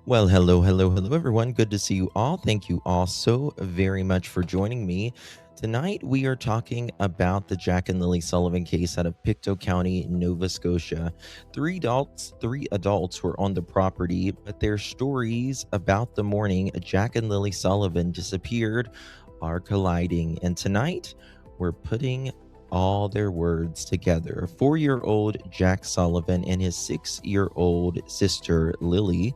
Well, hello, everyone. Good to see you all. Thank you all so very much for joining me. Tonight, we are talking about the Jack and Lily Sullivan case out of Pictou County, Nova Scotia. Three adults were on the property, but their stories about the morning Jack and Lily Sullivan disappeared are colliding. And tonight, we're putting all their words together. 4-year-old Jack Sullivan and his 6-year-old sister, Lily,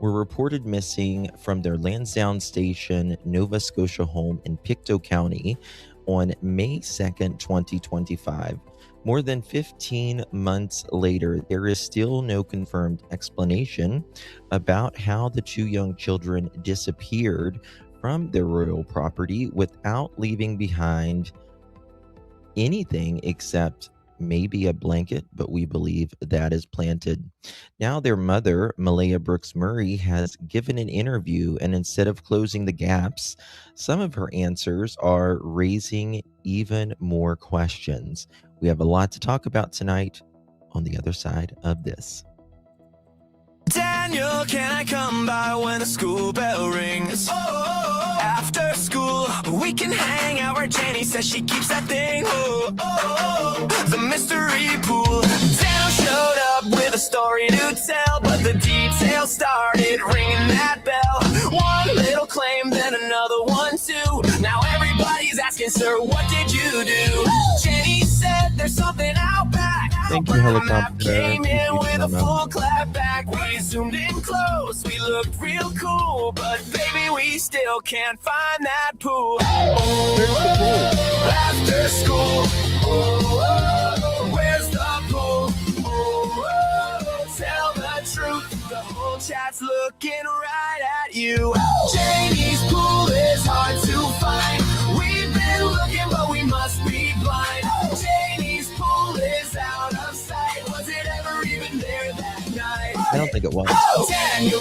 were reported missing from their Lansdowne Station, Nova Scotia home in Pictou County on May 2nd, 2025. More than 15 months later, there is still no confirmed explanation about how the two young children disappeared from their royal property without leaving behind anything except maybe a blanket, but we believe that is planted. Now, their mother, Malaya Brooks Murray, has given an interview, and instead of closing the gaps, some of her answers are raising even more questions. We have a lot to talk about tonight on the other side of this. Daniel, can I come by when the school bell rings? After school, we can hang out where Jenny says she keeps that thing. The mystery pool. Daniel showed up with a story to tell, but the details started ringing that bell. One little claim, then another one too. Now everybody's asking, sir, what did you do? Jenny said there's something out back. Thank you, helicopter. Came in with a full clap back. We zoomed in close, we looked real cool, but baby, we still can't find that pool. After school, where's the pool? Tell the truth, the whole chat's looking right at you. Janie's pool is hard to find. We've been looking, but we must be blind. Janie's pool is out of sight. Was it ever even there that night? I don't think it was.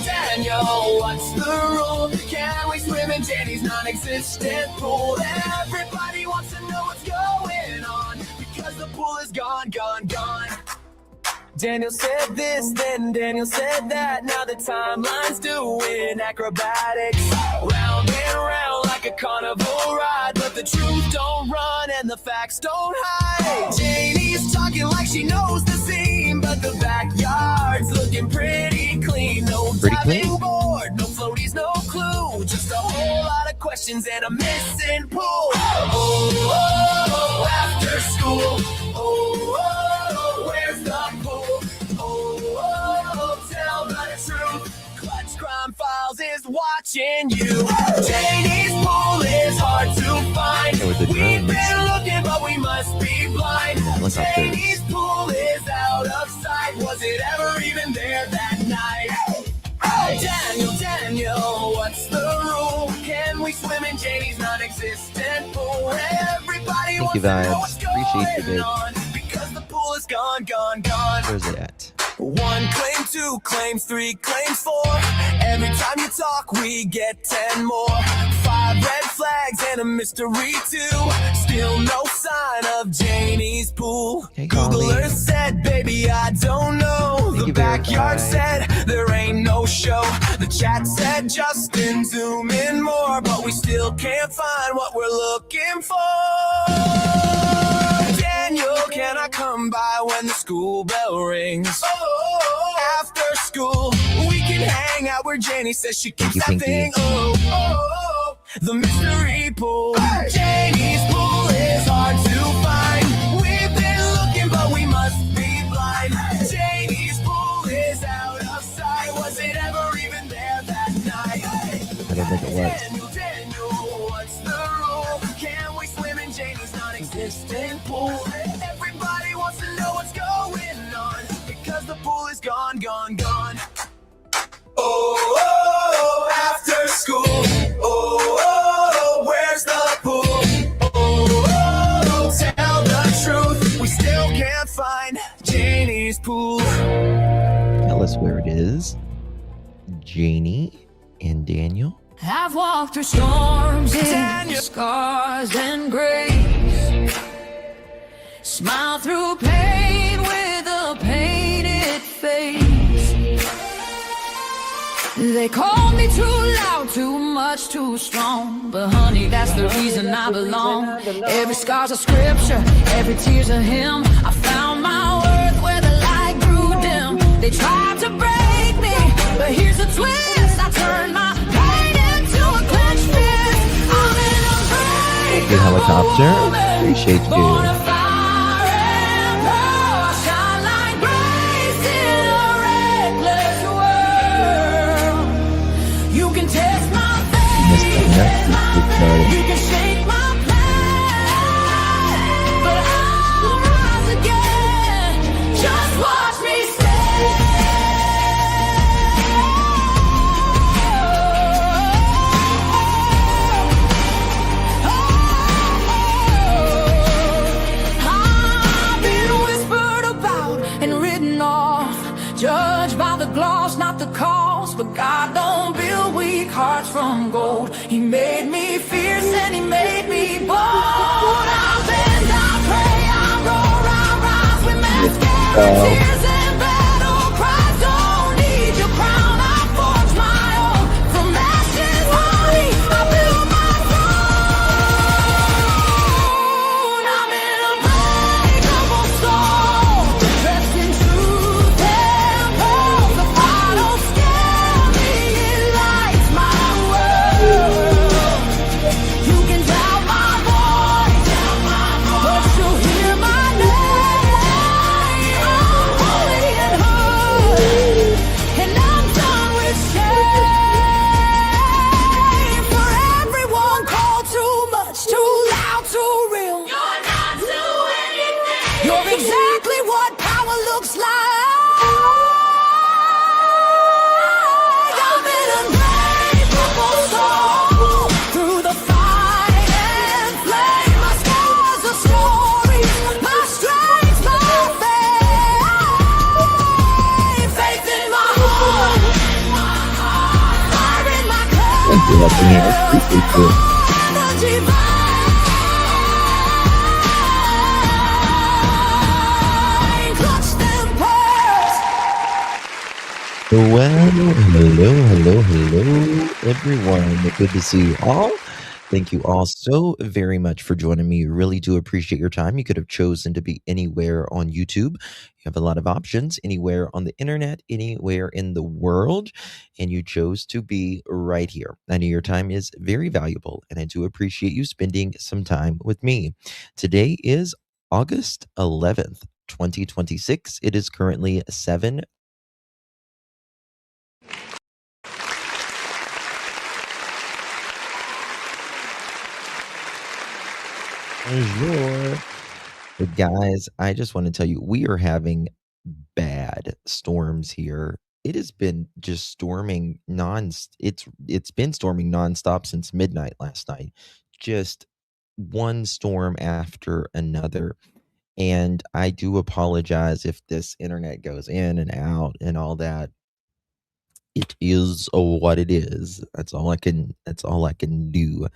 Daniel, what's the rule? Can we swim in Janie's non-existent pool? Everybody wants to know what's going on because the pool is gone. Daniel said this, then Daniel said that. Now the timeline's doing acrobatics. Round and round like a carnival ride, but the truth don't run and the facts don't hide. Janie's talking like she knows the scene, but the backyard's looking pretty clean. No diving board, no floaties, no clue. Just a whole lot of questions and a missing pool. After school. Where's the pool? Tell the truth. Clutch Crime Files is watching you. Janie's pool is hard to find. We've been looking, but we must be blind. Janie's pool is out of sight. Was it ever even there that night? Daniel, what's the rule? Can we swim in Janie's non-existent pool? Everybody wants to know what's going on because the pool is gone. Where's it at? 1 claim, 2 claims, 3 claims, 4. Every time you talk, we get 10 more. 5 red flags and a mystery too. Still no sign of Janie's pool. Hey, Googler said, baby, I don't know. The backyard said there ain't no show. The chat said, Justin, zoom in more, but we still can't find what we're looking for. Daniel, can I come by when the school bell rings? After school, we can hang out where Janie says she keeps that thing. The mystery pool. Janie's pool is hard to find. We've been looking, but we must be blind. Janie's pool is out of sight. Was it ever even there that night? I don't think it was. Daniel, what's the rule? Can we swim in Janie's non-existent pool? Everybody wants to know what's going on because the pool is gone. After school. Where's the pool? Tell the truth. We still can't find Janie's pool. Tell us where it is. Janie and Daniel. I've walked through storms and scars and grace. Smile through pain with a painted face. They call me too loud, too much, too strong. But honey, that's the reason I belong. Every scar's a scripture, every tear's a hymn. I found my worth where the light grew dim. They tried to break me, but here's a twist. I turned my pain into a clenched fist. I'm in a break. Good helicopter. Appreciate you. Born of fire and power, I shine like grace in a reckless world. You can test my faith, you can shake my plan, but I'll rise again. Just watch me I've been whispered about and written off, judged by the gloss, not the cause. But God don't build weak hearts from gold. He made me fierce and he made me bold. I bend, I pray, I roar, I rise with mascara, tears and battle cries. Don't need your crown, I forge my own. From ashes, honey, I build my throne. I'm in a breakable soul, dressed in truth and pearls. The fire don't scare me, it lights my world. You can doubt my voice, but you'll hear my name. I'm holy and heard, and I'm done with shame. For everyone called too much, too loud, too real. You're not to anything. You're exactly what power looks like. I'm in a unbreakable soul, through the fight and flame. My scars are stories, my strength, my faith. Faith in my heart, fire in my cup. Thank you, Anthony. I appreciate you. Energy mine, clutch them pearls. Well, hello, everyone. Good to see you all. Thank you all so very much for joining me. Really do appreciate your time. You could have chosen to be anywhere on YouTube. You have a lot of options, anywhere on the internet, anywhere in the world, and you chose to be right here. I know your time is very valuable, and I do appreciate you spending some time with me. Today is August 11th, 2026. It is currently 7. Bonjour. But guys, I just want to tell you, we are having bad storms here. It has been just storming it's been storming nonstop since midnight last night. Just one storm after another. And I do apologize if this internet goes in and out and all that. It is what it is. That's all I can do.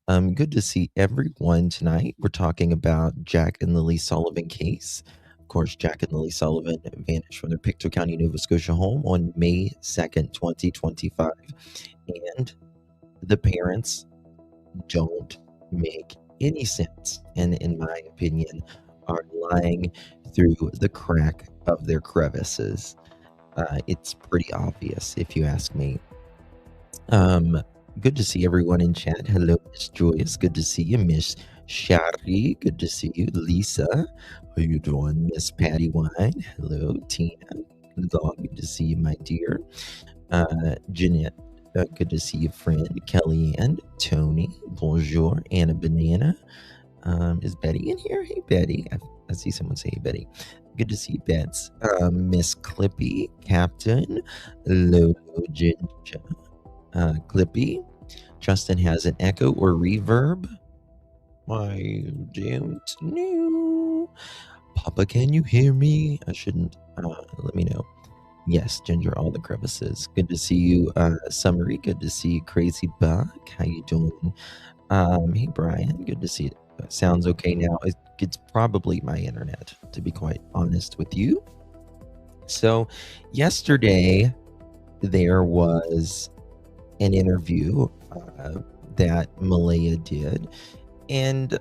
Good to see everyone tonight. We're talking about Jack and Lilly Sullivan case. Of course, Jack and Lilly Sullivan vanished from their Pictou County, Nova Scotia home on May 2nd, 2025. And the parents don't make any sense, and in my opinion, are lying through the crack of their crevices. It's pretty obvious, if you ask me. Good to see everyone in chat. Hello, Miss Joyce. Good to see you, Miss Shari. Good to see you, Lisa. How you doing, Miss Patty Wine? Hello, Tina. Good to see you, my dear. Jeanette. Good to see you, friend. Kellyanne, Tony. Bonjour, Anna Banana. Is Betty in here? Hey, Betty. I see someone say, hey, Betty. Good to see you, Bets. Miss Clippy, Captain, Lolo Ginger, Clippy. Justin has an echo or reverb. I don't know. Papa, can you hear me? I shouldn't. Let me know. Yes, Ginger, all the crevices. Good to see you, Summary. Good to see you, Crazy Buck. How you doing? Hey, Brian. Good to see you. Sounds okay now. It's probably my internet, to be quite honest with you. So yesterday, there was an interview that Malaya did. And,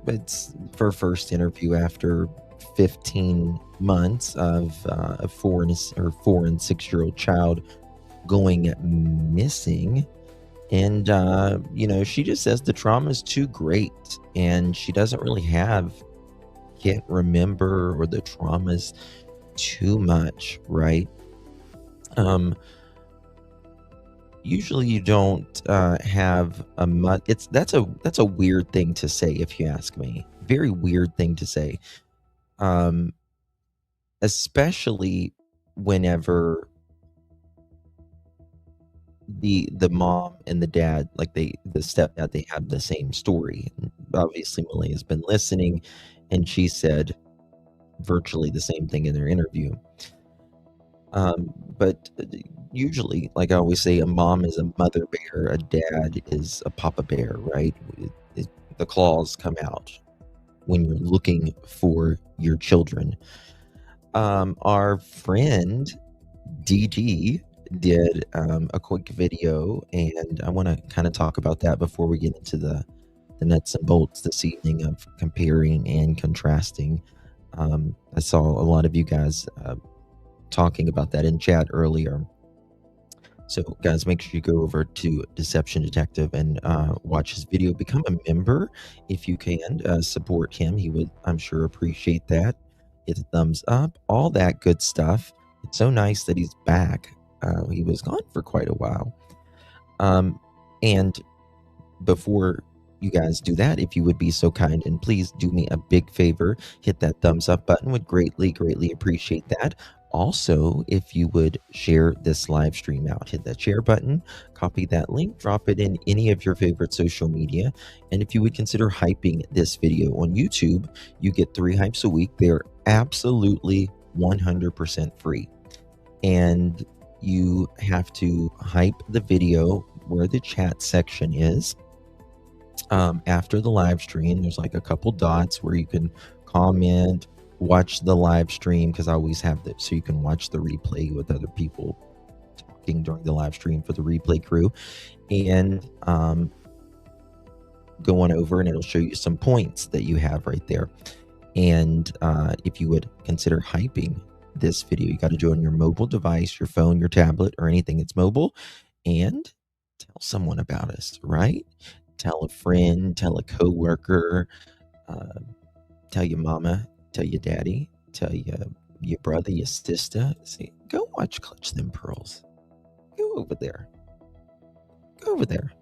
it's her first interview after 15 months of a 4 and 6-year-old child going missing. And, she just says the trauma is too great and she doesn't really can't remember, or the trauma's too much, right? Usually you don't have a much. That's a weird thing to say, if you ask me. Very weird thing to say, especially whenever the mom and the dad, like the stepdad, they have the same story. And obviously, Malaya's been listening, and she said virtually the same thing in their interview. But usually, like I always say, a mom is a mother bear, a dad is a papa bear, right? The claws come out when you're looking for your children. Our friend DD did a quick video, and I want to kind of talk about that before we get into the nuts and bolts this evening of comparing and contrasting. I saw a lot of you guys talking about that in chat earlier. So guys, make sure you go over to Deception Detective and watch his video. Become a member if you can. Support him. He would, I'm sure, appreciate that. Hit a thumbs up, all that good stuff. It's so nice that he's back. He was gone for quite a while. And before you guys do that, if you would be so kind and please do me a big favor, hit that thumbs up button. Would greatly appreciate that. Also, if you would share this live stream out, hit that share button, copy that link, drop it in any of your favorite social media. And if you would consider hyping this video on YouTube, you get 3 hypes a week. They're absolutely 100% free. And you have to hype the video where the chat section is. After the live stream, there's like a couple dots where you can comment, watch the live stream, because I always have that, so you can watch the replay with other people talking during the live stream for the replay crew, and go on over and it'll show you some points that you have right there. And if you would consider hyping this video, you got to do it on your mobile device, your phone, your tablet, or anything that's mobile, and tell someone about us, right? Tell a friend, tell a coworker, tell your mama, tell your daddy, tell your brother, your sister. Say, go watch Clutch Them Pearls. Go over there. Go over there.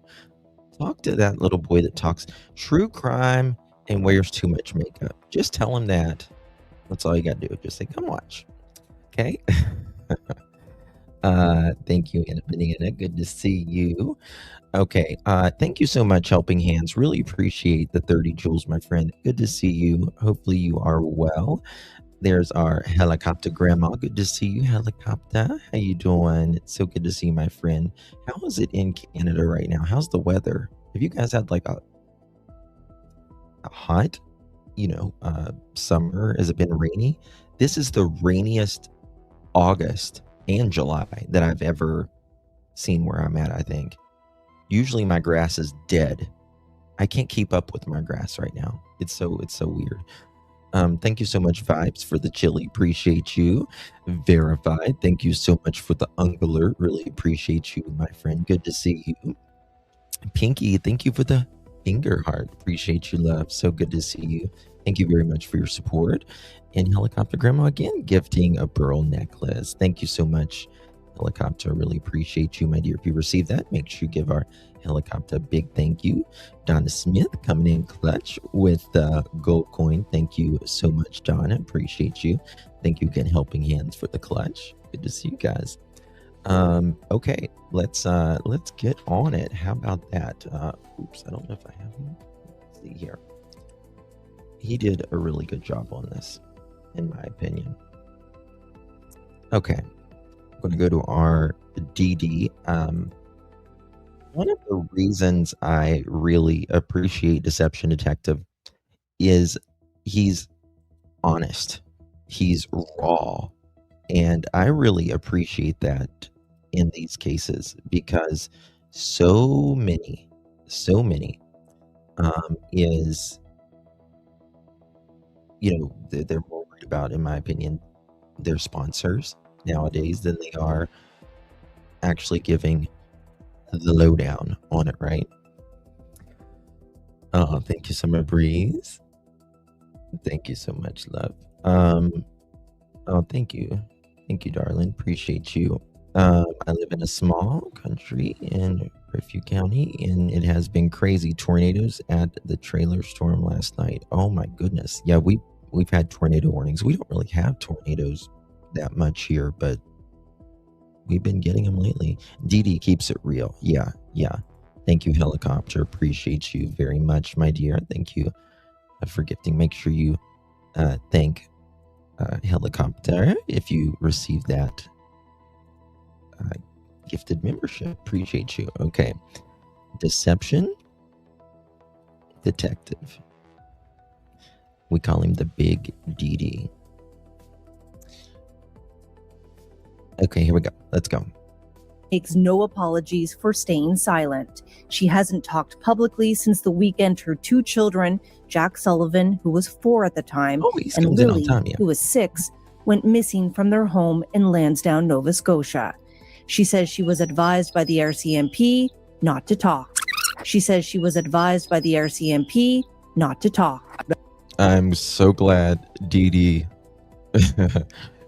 Talk to that little boy that talks true crime and wears too much makeup. Just tell him that. That's all you got to do. Just say, come watch. Okay? Thank you, Anna. Good to see you. Okay. Thank you so much, Helping Hands. Really appreciate the 30 joules, my friend. Good to see you. Hopefully you are well. There's our helicopter grandma. Good to see you, helicopter. How you doing? It's so good to see you, my friend. How is it in Canada right now? How's the weather? Have you guys had like a hot, summer? Has it been rainy? This is the rainiest August and July that I've ever seen where I'm at, I think. Usually my grass is dead. I can't keep up with my grass right now. It's so weird. Thank you so much, Vibes, for the chili. Appreciate you. Verified. Thank you so much for the ungler. Really appreciate you, my friend. Good to see you. Pinky, thank you for the finger heart. Appreciate you, love. So good to see you. Thank you very much for your support. And Helicopter Grandma, again, gifting a pearl necklace. Thank you so much, Helicopter. Really appreciate you, my dear. If you receive that, make sure you give our Helicopter a big thank you. Donna Smith coming in clutch with the gold coin. Thank you so much, Donna. Appreciate you. Thank you again, Helping Hands, for the clutch. Good to see you guys. Okay, let's get on it. How about that? Oops, I don't know if I have him. Let's see here. He did a really good job on this, in my opinion. Okay, I'm going to go to our DD. One of the reasons I really appreciate Deception Detective is he's honest, he's raw, And I really appreciate that in these cases because so many is, they're more worried about, in my opinion, their sponsors nowadays than they are actually giving the lowdown on it, right? Oh, thank you so much, Breeze. Thank you so much, love. Oh, thank you, darling. Appreciate you. I live in a small country in Pictou County, and it has been crazy tornadoes at the trailer storm last night. Oh my goodness. Yeah, we've had tornado warnings. We don't really have tornadoes that much here, but we've been getting them lately. Dee Dee keeps it real. Yeah. Thank you, Helicopter. Appreciate you very much, my dear. Thank you for gifting. Make sure you thank Helicopter if you receive that gifted membership. Appreciate you. Okay. Deception Detective. We call him the Big DD. Okay, here we go. Let's go. Makes no apologies for staying silent. She hasn't talked publicly since the weekend her 2 children, Jack Sullivan, who was 4 at the time, and Lily, who was 6, went missing from their home in Lansdowne, Nova Scotia. She says she was advised by the RCMP not to talk. I'm so glad Dee Dee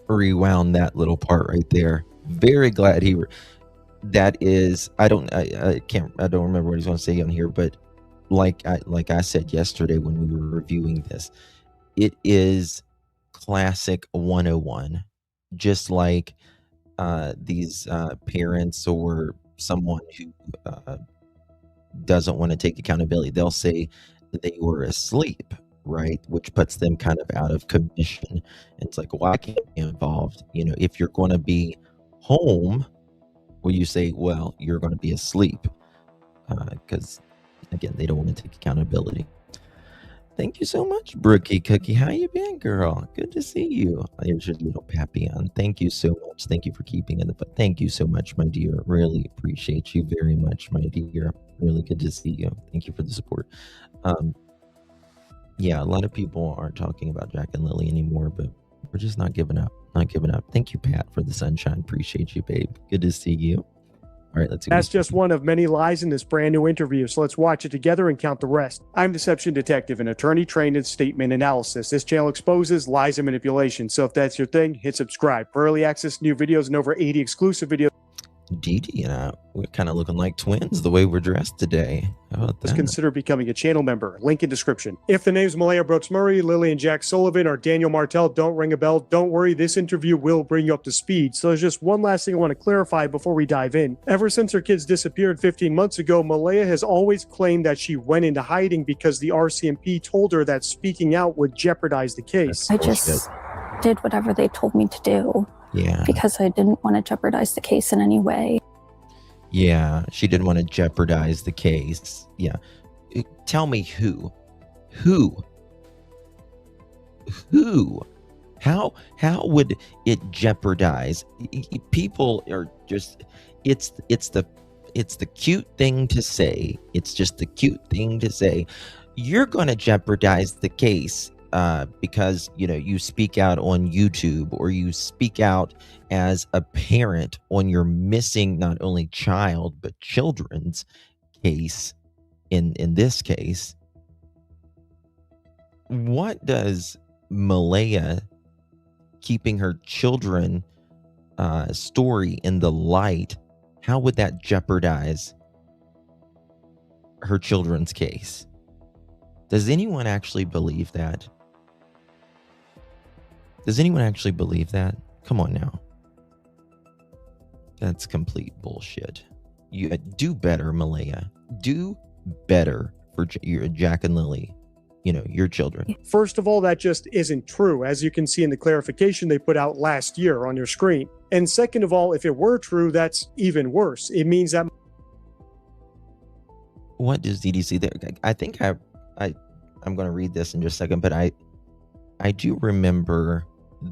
rewound that little part right there. Very glad that is, I don't remember what he's going to say on here, but like I said yesterday when we were reviewing this, it is classic 101. Just like these parents or someone who doesn't want to take accountability, they'll say they were asleep, right? Which puts them kind of out of commission. And it's like, well, I can't be involved. If you're going to be home, well, you say, well, you're going to be asleep, because again, they don't want to take accountability. Thank you so much, Brookie Cookie. How you been, girl? Good to see you. There's your little Papillon. Thank you so much. Thank you for keeping it. But thank you so much, my dear. Really appreciate you very much, my dear. Really good to see you. Thank you for the support. Yeah, a lot of people aren't talking about Jack and Lily anymore, but we're just not giving up. Thank you, Pat, for the sunshine. Appreciate you, babe. Good to see you. All right, let's see. That's just one of many lies in this brand new interview, so let's watch it together and count the rest. I'm Deception Detective, an attorney trained in statement analysis. This channel exposes lies and manipulation, so if that's your thing, hit subscribe. For early access to new videos and over 80 exclusive videos. Dee Dee and I, we're kind of looking like twins the way we're dressed today. How about that? Consider becoming a channel member. Link in description. If the names Malaya Brooks-Murray, Lily, and Jack Sullivan or Daniel Martel don't ring a bell, don't worry, this interview will bring you up to speed. So there's just one last thing I want to clarify before we dive in. Ever since her kids disappeared 15 months ago, Malaya has always claimed that she went into hiding because the RCMP told her that speaking out would jeopardize the case. I just did whatever they told me to do. Yeah. Because I didn't want to jeopardize the case in any way. Yeah, she didn't want to jeopardize the case. Yeah. Tell me who? How would it jeopardize? People are just, it's the cute thing to say. It's just the cute thing to say. You're going to jeopardize the case because you speak out on YouTube, or you speak out as a parent on your missing not only child but children's case. In this case, what does Malaya keeping her children story in the light, how would that jeopardize her children's case? Does anyone actually believe that? Come on now. That's complete bullshit. You do better, Malaya. Do better for your Jack and Lily, your children. First of all, that just isn't true, as you can see in the clarification they put out last year on your screen. And second of all, if it were true, that's even worse. It means that... What does DDC there? I think I'm going to read this in just a second, but I do remember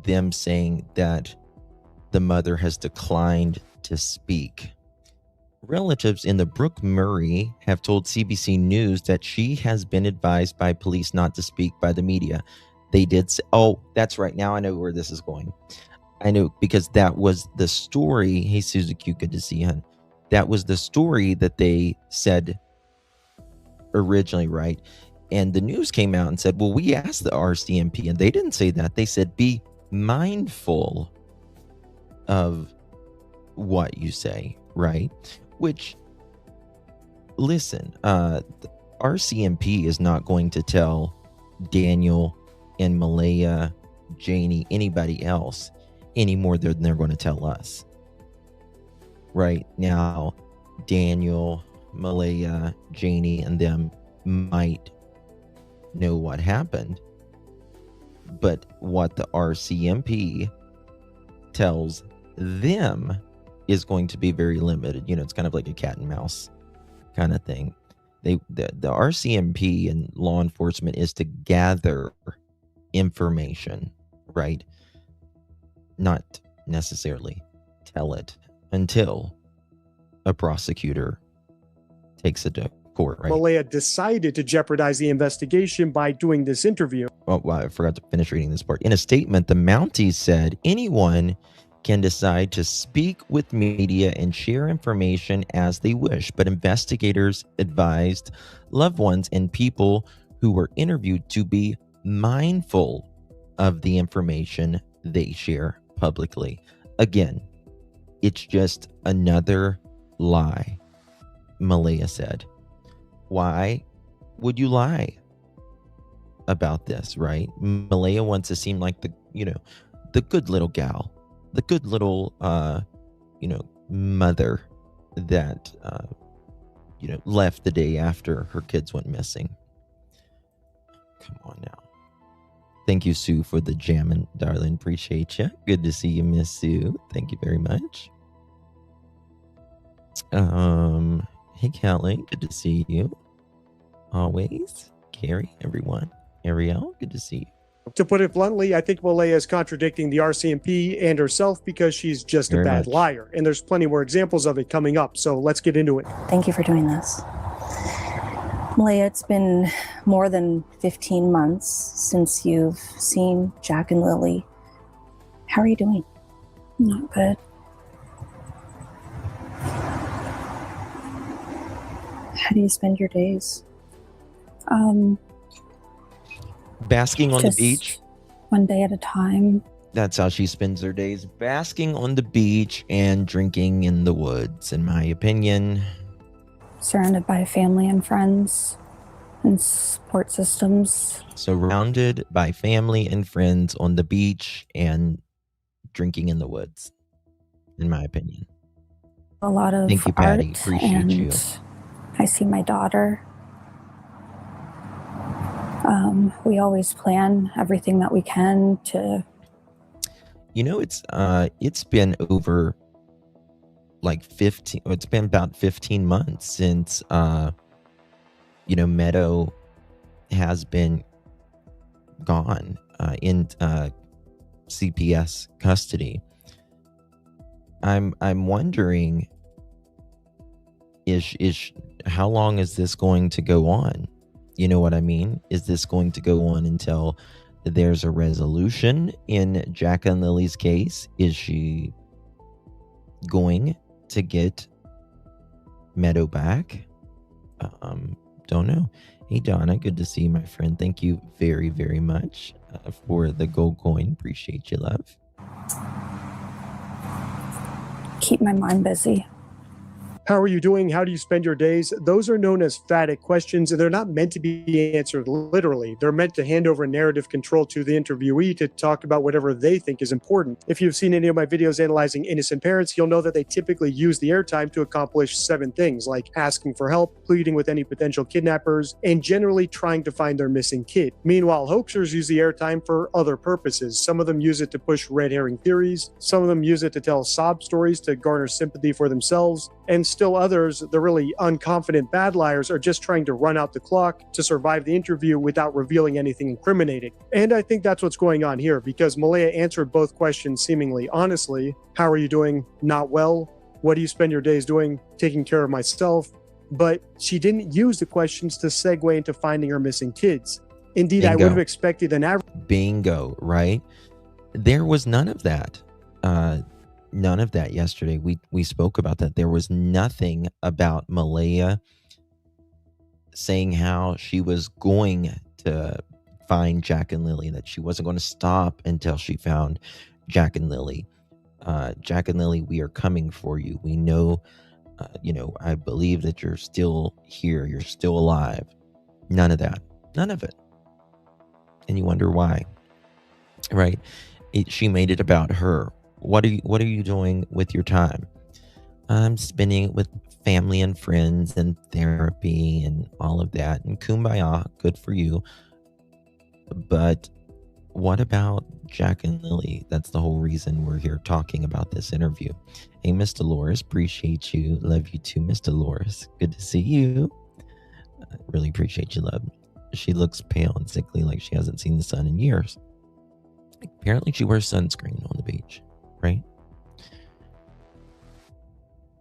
them saying that the mother has declined to speak. Relatives in the Brooke Murray have told CBC News that she has been advised by police not to speak by the media. They did say, oh, that's right. Now I know where this is going. I know, because that was the story. Hey, Suzuki, good to see you, hon. That was the story that they said originally, right? And the news came out and said, well, we asked the RCMP, and they didn't say that. They said, be mindful of what you say, right? Which, listen, RCMP is not going to tell Daniel and Malaya, Janie, anybody else any more than they're going to tell us. Right now, Daniel, Malaya, Janie, and them might know what happened, but what the RCMP tells them is going to be very limited. You know, it's kind of like a cat and mouse kind of thing. The RCMP and law enforcement is to gather information, right? Not necessarily tell it until a prosecutor takes it to court, right? Malaya decided to jeopardize the investigation by doing this interview. Oh, well, I forgot to finish reading this part. In a statement, the Mounties said anyone can decide to speak with media and share information as they wish, but investigators advised loved ones and people who were interviewed to be mindful of the information they share publicly. Again, it's just another lie, Malaya said. Why would you lie about this, right? Malaya wants to seem like the good little gal, the good little, mother that, left the day after her kids went missing. Come on now. Thank you, Sue, for the jamming, darling. Appreciate you. Good to see you, Miss Sue. Thank you very much. Hey, Kelly. Good to see you. Always. Carrie, everyone. Ariel, good to see you. To put it bluntly, I think Malaya is contradicting the RCMP and herself because she's just a bad liar. And there's plenty more examples of it coming up. So let's get into it. Thank you for doing this. Malaya, it's been more than 15 months since you've seen Jack and Lily. How are you doing? Not good. How do you spend your days? Basking on the beach. One day at a time. That's how she spends her days, basking on the beach and drinking in the woods, in my opinion. Surrounded by family and friends and support systems. Surrounded by family and friends on the beach and drinking in the woods, in my opinion. A lot of Thank you, Patty. Appreciate you. I see my daughter. We always plan everything that we can to. It's been over like 15. It's been about 15 months since Meadow has been gone in CPS custody. I'm wondering, is how long is this going to go on? You know what I mean? Is this going to go on until there's a resolution in Jack and Lily's case? Is she going to get Meadow back? Don't know. Hey, Donna, good to see you, my friend. Thank you very, very much for the gold coin. Appreciate you, love. Keep my mind busy. How are you doing? How do you spend your days? Those are known as phatic questions, and they're not meant to be answered literally. They're meant to hand over narrative control to the interviewee to talk about whatever they think is important. If you've seen any of my videos analyzing innocent parents, you'll know that they typically use the airtime to accomplish 7 things, like asking for help, pleading with any potential kidnappers, and generally trying to find their missing kid. Meanwhile, hoaxers use the airtime for other purposes. Some of them use it to push red herring theories. Some of them use it to tell sob stories to garner sympathy for themselves. And still still others, the really unconfident bad liars, are just trying to run out the clock to survive the interview without revealing anything incriminating. And I think that's what's going on here, because Malaya answered both questions seemingly honestly. How are you doing? Not well. What do you spend your days doing? Taking care of myself. But she didn't use the questions to segue into finding her missing kids. Indeed, Bingo. I would have expected an average. Bingo, right? There was none of that. None of that yesterday. We spoke about that. There was nothing about Malaya saying how she was going to find Jack and Lily, that she wasn't going to stop until she found Jack and Lily. Jack and Lily, we are coming for you. We know, I believe that you're still here. You're still alive. None of that. None of it. And you wonder why, right? She made it about her. What are you doing with your time? I'm spending it with family and friends and therapy and all of that. And kumbaya, good for you. But what about Jack and Lily? That's the whole reason we're here talking about this interview. Hey, Miss Dolores, appreciate you. Love you too, Miss Dolores. Good to see you. I really appreciate you, love. She looks pale and sickly, like she hasn't seen the sun in years. Apparently she wears sunscreen on the beach, right?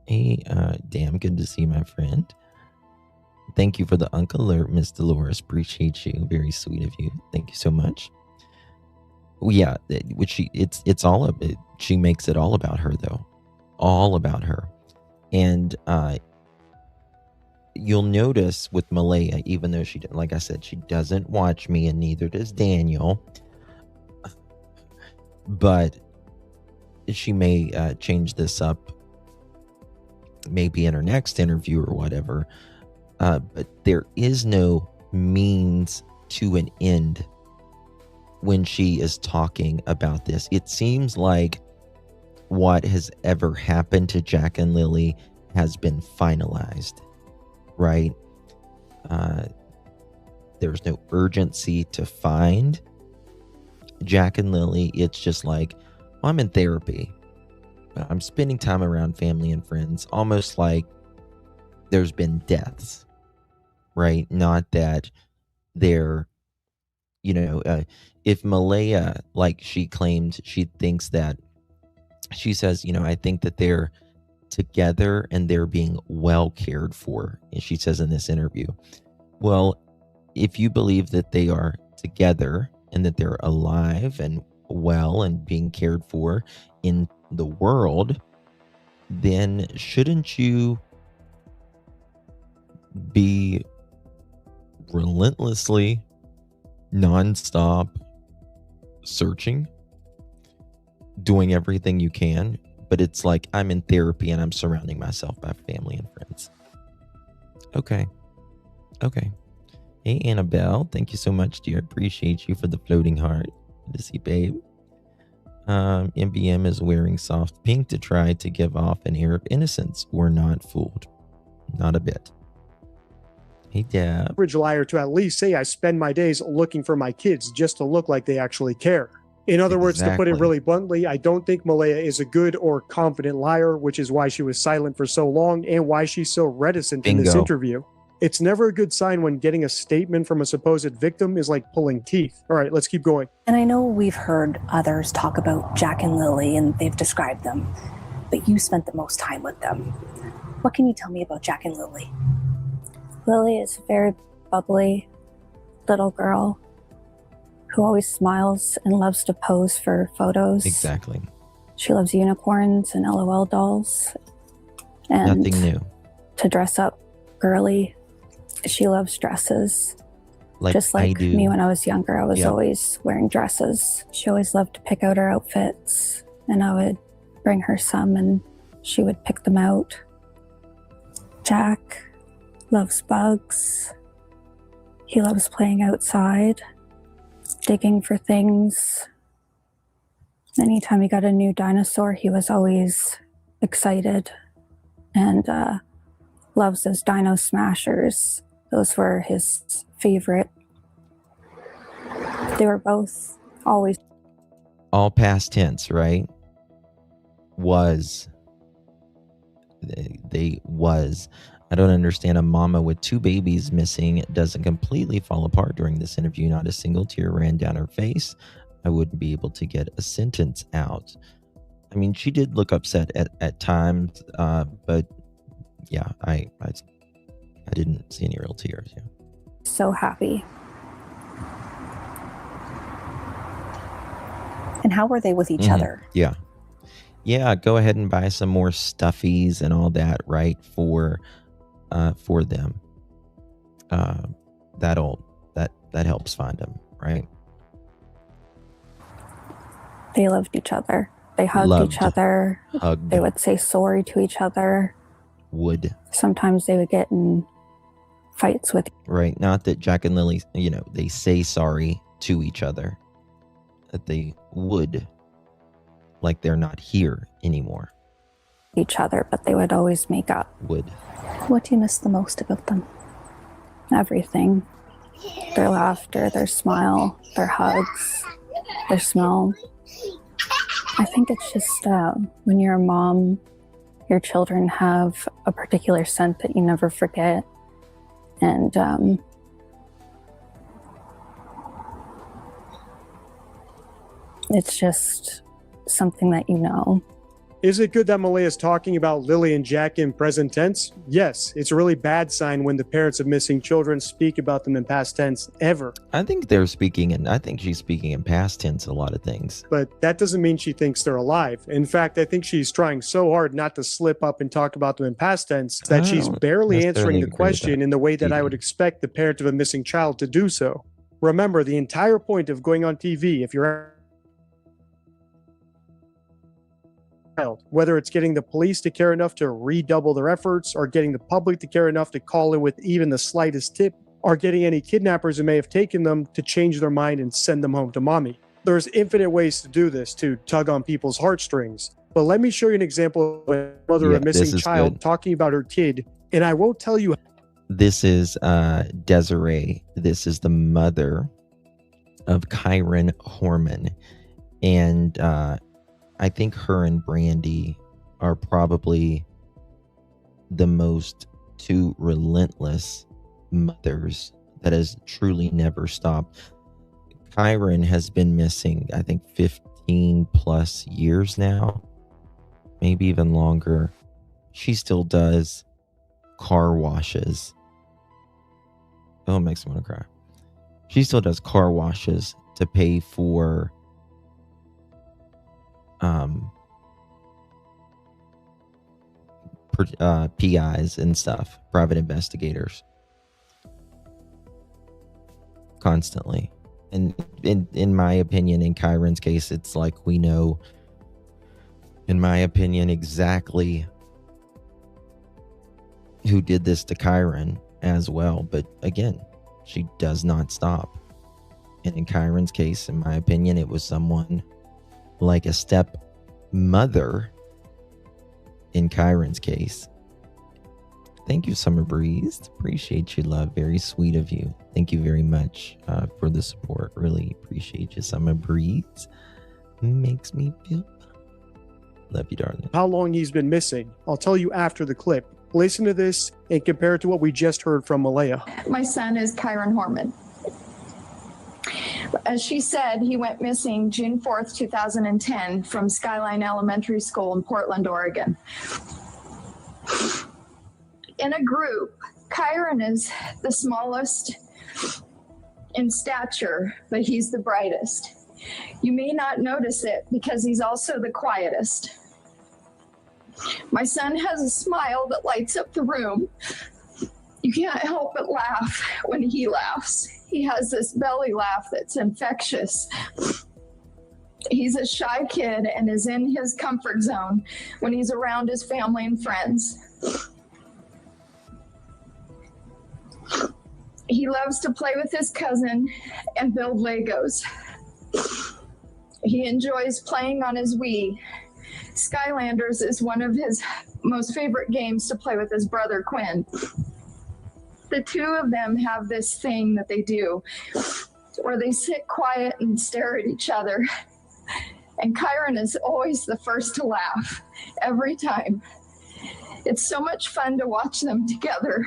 Hey, damn good to see my friend. Thank you for the Uncle Alert, Miss Dolores. Appreciate you. Very sweet of you. Thank you so much. Well, yeah, it's all of it. She makes it all about her, though. All about her. And you'll notice with Malaya, even though like I said, she doesn't watch me, and neither does Daniel. But she may change this up maybe in her next interview or whatever. But there is no means to an end when she is talking about this. It seems like what has ever happened to Jack and Lily has been finalized, right? There's no urgency to find Jack and Lily. It's just like, I'm in therapy. I'm spending time around family and friends, almost like there's been deaths, right? Not that they're, if Malaya, like she claimed, she thinks that, she says, I think that they're together and they're being well cared for. And she says in this interview, well, if you believe that they are together and that they're alive and well and being cared for in the world, then shouldn't you be relentlessly, nonstop searching, doing everything you can? But it's like, I'm in therapy and I'm surrounding myself by family and friends. Okay. Hey, Annabelle, thank you so much, dear. Appreciate you for the floating heart. Good to see, babe. MBM is wearing soft pink to try to give off an air of innocence. We're not fooled. Not a bit. Hey, Deb. Average liar to at least say I spend my days looking for my kids just to look like they actually care. In other words, to put it really bluntly, I don't think Malaya is a good or confident liar, which is why she was silent for so long and why she's so reticent in this interview. It's never a good sign when getting a statement from a supposed victim is like pulling teeth. All right, let's keep going. And I know we've heard others talk about Jack and Lily and they've described them, but you spent the most time with them. What can you tell me about Jack and Lily? Lily is a very bubbly little girl who always smiles and loves to pose for photos. Exactly. She loves unicorns and LOL dolls. And nothing new. To dress up girly. She loves dresses. Just like I do. Me when I was younger, I was always wearing dresses. She always loved to pick out her outfits, and I would bring her some and she would pick them out. Jack loves bugs. He loves playing outside, digging for things. Anytime he got a new dinosaur, he was always excited and loves those dino smashers. Those were his favorite. They were both always... All past tense, right? Was They was. I don't understand a mama with 2 babies missing doesn't completely fall apart during this interview. Not a single tear ran down her face. I wouldn't be able to get a sentence out. I mean, she did look upset at times, but yeah, I didn't see any real tears. Yeah. So happy. And how were they with each other? Yeah. Yeah, go ahead and buy some more stuffies and all that, right? For them. That helps find them, right? They loved each other. They hugged each other. Hugged. They would say sorry to each other. Would. Sometimes they would get in fights with. Right. Not that Jack and Lily, they say sorry to each other. That they would. Like they're not here anymore. Each other, but they would always make up. Would. What do you miss the most about them? Everything. Their laughter, their smile, their hugs, their smell. I think it's just when you're a mom, your children have a particular scent that you never forget. And it's just something that you know. Is it good that Malaya is talking about Lily and Jack in present tense? Yes, it's a really bad sign when the parents of missing children speak about them in past tense ever. I think she's speaking in past tense a lot of things. But that doesn't mean she thinks they're alive. In fact, I think she's trying so hard not to slip up and talk about them in past tense that she's barely answering the question in the way that I would expect the parent of a missing child to do so. Remember, the entire point of going on TV, if you're whether it's getting the police to care enough to redouble their efforts, or getting the public to care enough to call in with even the slightest tip, or getting any kidnappers who may have taken them to change their mind and send them home to mommy. There's infinite ways to do this, to tug on people's heartstrings. But let me show you an example of a mother of a missing child talking about her kid, and I won't tell you. This is Desiree. This is the mother of Kyron Horman. And I think her and Brandy are probably the most two relentless mothers that has truly never stopped. Kyron has been missing, I think, 15 plus years now, maybe even longer. She still does car washes. Oh, it makes me want to cry. She still does car washes to pay for PIs and stuff, private investigators, constantly. And in my opinion, in Kyron's case, it's like we know, in my opinion, exactly who did this to Kyron as well. But again, she does not stop. And in Kyron's case, in my opinion, it was someone like a stepmother in Kyron's case. Thank you, Summer Breeze. Appreciate you, love. Very sweet of you. Thank you very much for the support. Really appreciate you, Summer Breeze. Makes me feel love you, darling. How long he's been missing. I'll tell you after the clip. Listen to this and compare it to what we just heard from Malaya. My son is Kyron Horman. As she said, he went missing June 4th, 2010 from Skyline Elementary School in Portland, Oregon. In a group, Kyron is the smallest in stature, but he's the brightest. You may not notice it because he's also the quietest. My son has a smile that lights up the room. You can't help but laugh when he laughs. He has this belly laugh that's infectious. He's a shy kid and is in his comfort zone when he's around his family and friends. He loves to play with his cousin and build Legos. He enjoys playing on his Wii. Skylanders is one of his most favorite games to play with his brother Quinn. The two of them have this thing that they do where they sit quiet and stare at each other. And Kyron is always the first to laugh every time. It's so much fun to watch them together.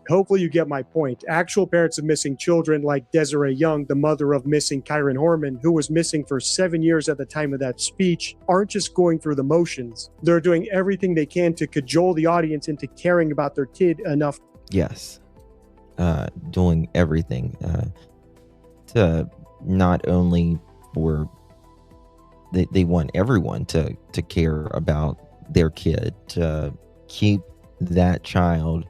Hopefully you get my point. Actual parents of missing children like Desiree Young, the mother of missing Kyron Horman, who was missing for 7 years at the time of that speech, aren't just going through the motions. They're doing everything they can to cajole the audience into caring about their kid enough. Yes. Doing everything to not only for they want everyone to care about their kid, to keep that child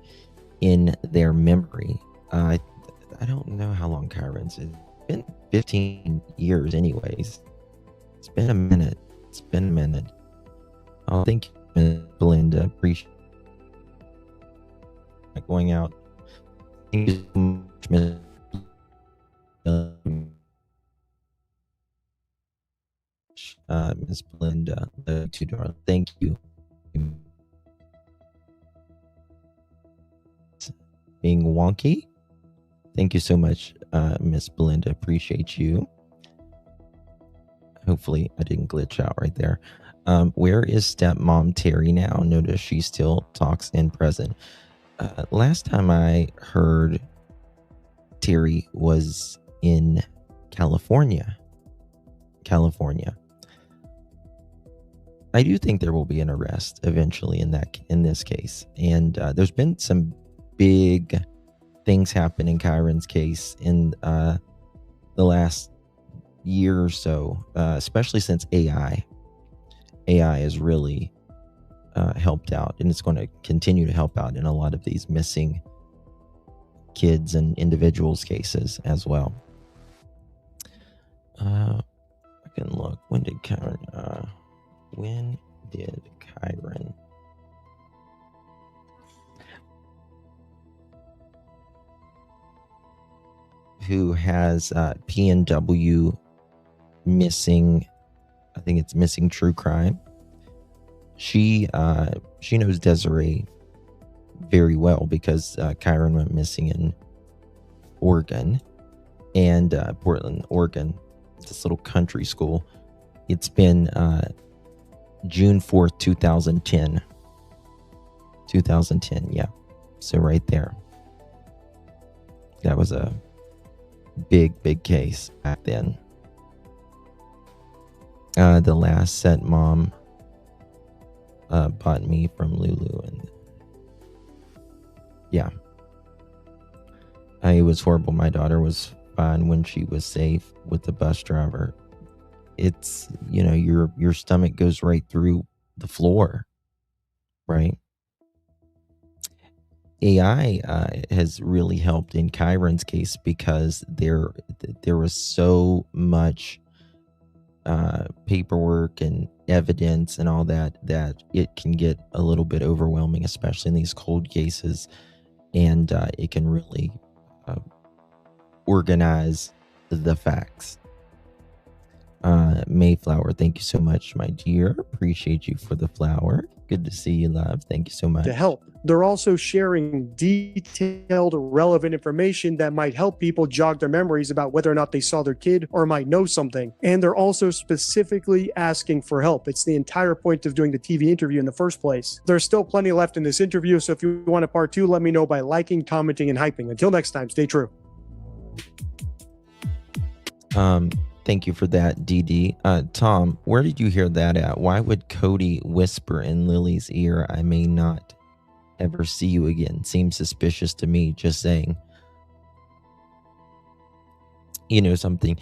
in their memory. I don't know how long Kyron's is. It's been 15 years anyways. It's been a minute. Oh, thank you, Ms. Belinda. Appreciate going out. Thank you so much, Miss Belinda. Thank you. Being wonky. Thank you so much, Miss Belinda. Appreciate you. Hopefully I didn't glitch out right there. Where is stepmom Terry now? Notice she still talks in present. Last time I heard, Terry was in California. I do think there will be an arrest eventually in this case, and there's been some big things happen in Kyron's case in the last year or so, especially since AI has really helped out, and it's going to continue to help out in a lot of these missing kids and individuals cases as well. I can look. When did Kyron who has PNW missing, I think it's missing true crime. She knows Desiree very well because Kyron went missing in Oregon and Portland, Oregon. It's this little country school. It's been June 4th, 2010. 2010, yeah. So right there. That was a big case back then. The last set mom bought me from Lulu, and yeah, it was horrible. My daughter was fine when she was safe with the bus driver. It's, your stomach goes right through the floor, right? AI has really helped in Kyron's case because there was so much paperwork and evidence and all that it can get a little bit overwhelming, especially in these cold cases, and it can really organize the facts. Mayflower, thank you so much, my dear. Appreciate you for the flower. Good to see you, love. Thank you so much. To help. They're also sharing detailed, relevant information that might help people jog their memories about whether or not they saw their kid or might know something. And they're also specifically asking for help. It's the entire point of doing the TV interview in the first place. There's still plenty left in this interview, so if you want a part 2, let me know by liking, commenting, and hyping. Until next time, stay true. Thank you for that, DD. Tom, where did you hear that at? Why would Cody whisper in Lily's ear, "I may not ever see you again"? Seems suspicious to me, just saying. You know something?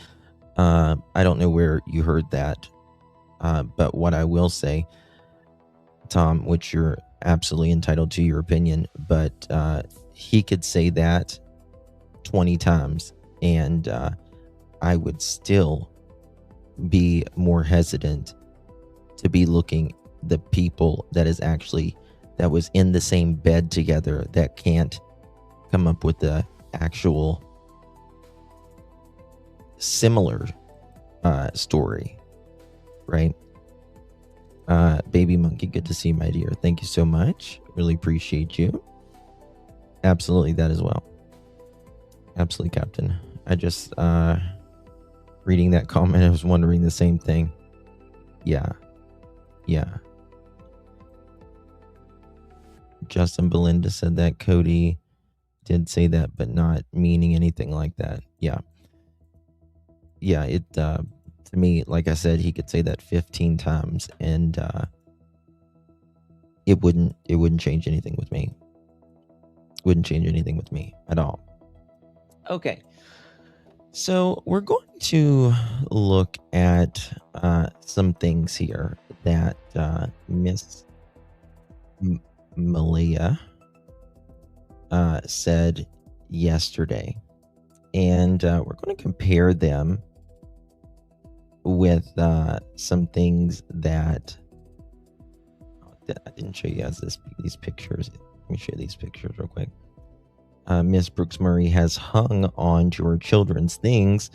I don't know where you heard that. But what I will say, Tom, which you're absolutely entitled to your opinion, but he could say that 20 times and I would still be more hesitant to be looking the people that was in the same bed together that can't come up with the actual similar story, right? Baby Monkey, good to see you, my dear. Thank you so much. Really appreciate you. Absolutely, that as well. Absolutely, Captain. I just reading that comment, I was wondering the same thing. Yeah. Justin Belinda said that. Cody did say that, but not meaning anything like that. Yeah. It to me, like I said, he could say that 15 times and it wouldn't change anything with me. Wouldn't change anything with me at all. Okay. So we're going to look at some things here that Miss Malia said yesterday. And we're going to compare them with some things that I didn't show you guys these pictures. Let me show you these pictures real quick. Miss Brooks Murray has hung on to her children's things.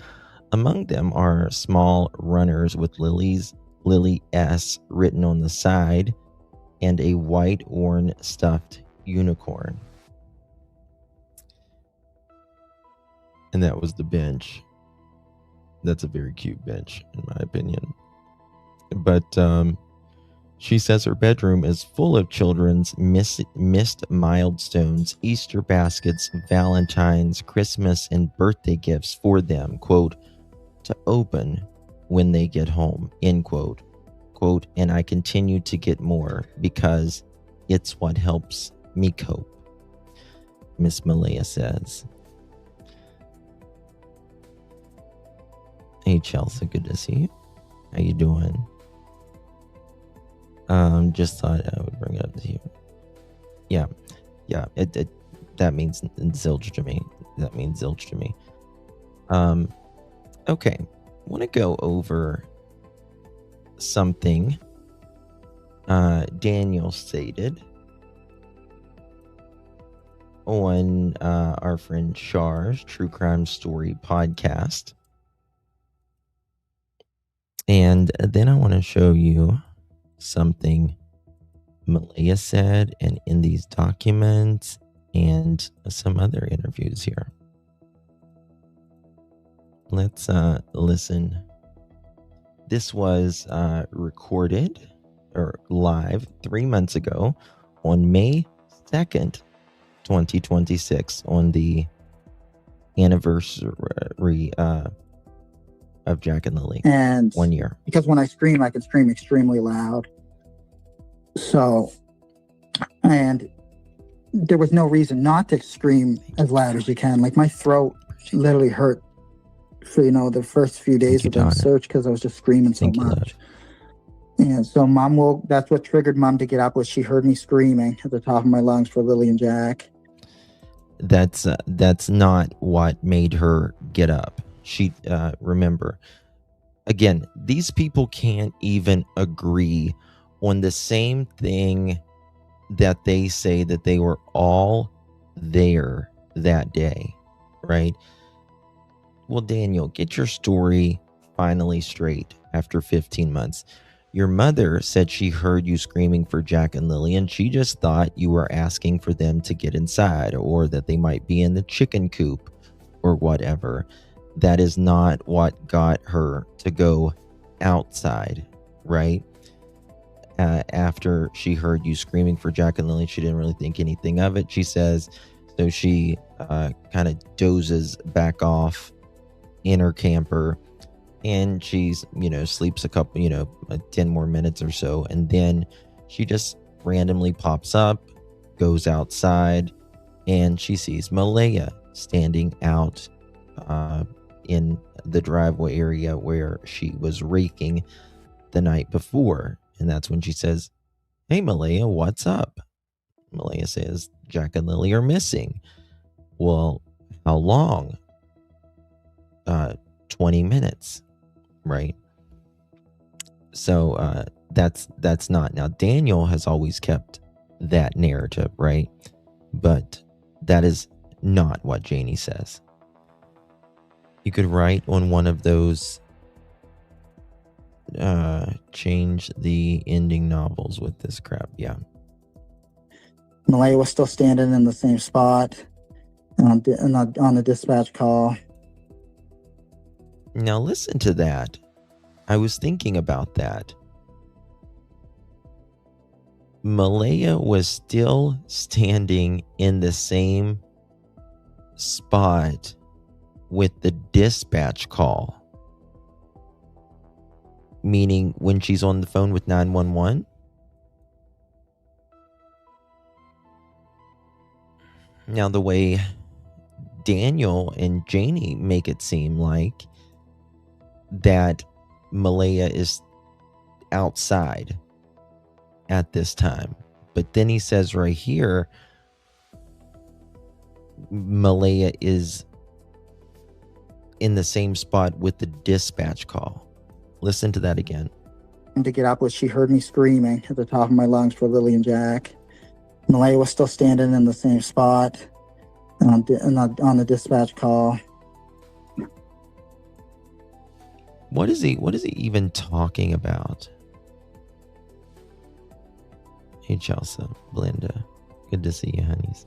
Among them are small runners with Lily S written on the side and a white worn stuffed unicorn. And that was the bench. That's a very cute bench, in my opinion. But she says her bedroom is full of children's missed milestones, Easter baskets, Valentine's, Christmas, and birthday gifts for them, quote, to open when they get home, end quote. Quote, and I continue to get more because it's what helps me cope, Miss Malia says. Hey, Chelsea, good to see you. How you doing? Just thought I would bring it up to you. Yeah, it that means zilch to me. That means zilch to me. Okay, I want to go over something Daniel stated on our friend Char's True Crime Story podcast. And then I want to show you something Malia said and in these documents and some other interviews here. Let's listen. This was recorded or live 3 months ago on May 2nd, 2026, on the anniversary of Jack and Lily. And 1 year. Because when I scream, I can scream extremely loud. So, and there was no reason not to scream as loud as you can. Like my throat literally hurt for, the first few days of that search because I was just screaming so much. And so that's what triggered Mom to get up, was she heard me screaming at the top of my lungs for Lily and Jack. That's not what made her get up. She, remember, again, these people can't even agree on the same thing that they say that they were all there that day, right? Well, Daniel, get your story finally straight after 15 months. Your mother said she heard you screaming for Jack and Lily, and she just thought you were asking for them to get inside or that they might be in the chicken coop or whatever. That is not what got her to go outside, right? After she heard you screaming for Jack and Lily, she didn't really think anything of it, she says. So she kind of dozes back off in her camper, and she's, sleeps a couple, 10 more minutes or so. And then she just randomly pops up, goes outside, and she sees Malia standing out in the driveway area where she was raking the night before. And that's when she says, "Hey, Malia, what's up?" Malia says, "Jack and Lily are missing." Well, how long? 20 minutes, right? So that's not. Now, Daniel has always kept that narrative, right? But that is not what Janie says. You could write on one of those change the ending novels with this crap. Yeah. Malia was still standing in the same spot on the dispatch call. Now listen to that. I was thinking about that. Malaya was still standing in the same spot with the dispatch call. Meaning when she's on the phone with 911. Now, the way Daniel and Janie make it seem like that Malaya is outside at this time. But then he says right here, Malaya is in the same spot with the dispatch call. Listen to that again. And to get up was she heard me screaming at the top of my lungs for Lily and Jack. Malaya was still standing in the same spot on the dispatch call. What is he even talking about? Hey, Chelsea, Belinda, good to see you, honeys.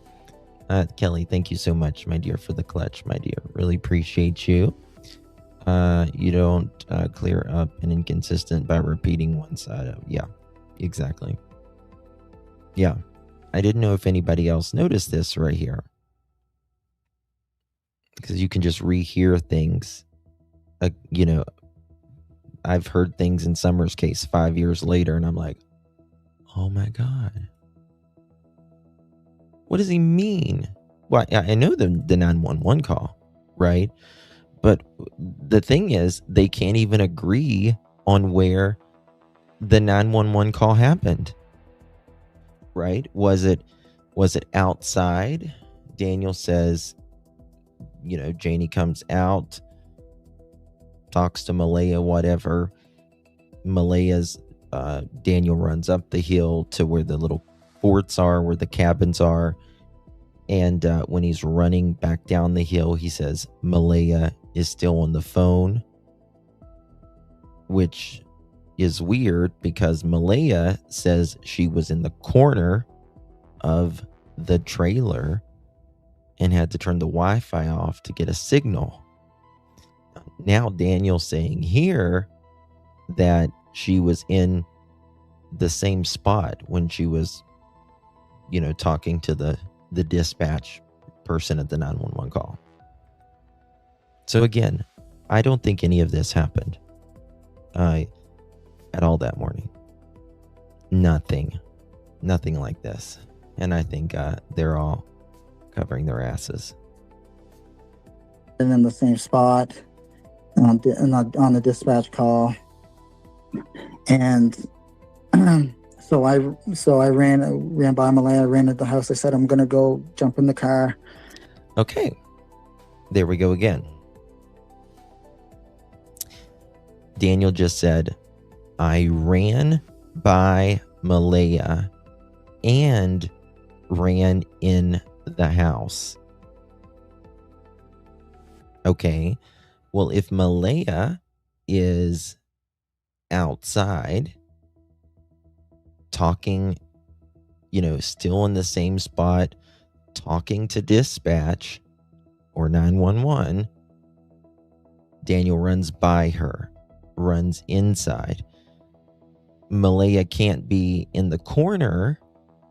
Kelly, thank you so much, my dear, for the clutch, my dear. Really appreciate you. You don't clear up an inconsistent by repeating one side of. Yeah, exactly. Yeah, I didn't know if anybody else noticed this right here, because you can just rehear things. I've heard things in Summer's case 5 years later, and I'm like, oh my God. What does he mean? Well, I know the 911 call, right? But the thing is, they can't even agree on where the 911 call happened, right? Was it outside? Daniel says, Janie comes out, talks to Malaya, whatever. Malaya's Daniel runs up the hill to where the little forts are, where the cabins are. And when he's running back down the hill, he says Malaya is still on the phone, which is weird because Malaya says she was in the corner of the trailer and had to turn the Wi-Fi off to get a signal. Now Daniel's saying here that she was in the same spot when she was, talking to the dispatch person at the 911 call. So again, I don't think any of this happened at all that morning. Nothing like this. And I think they're all covering their asses. And in the same spot on the dispatch call. And so I ran by Malaya, ran at the house. I said, I'm going to go jump in the car. Okay. There we go again. Daniel just said, I ran by Malaya and ran in the house. Okay. Well, if Malaya is outside talking, still in the same spot, talking to dispatch or 911, Daniel runs by her, runs inside. Malaya can't be in the corner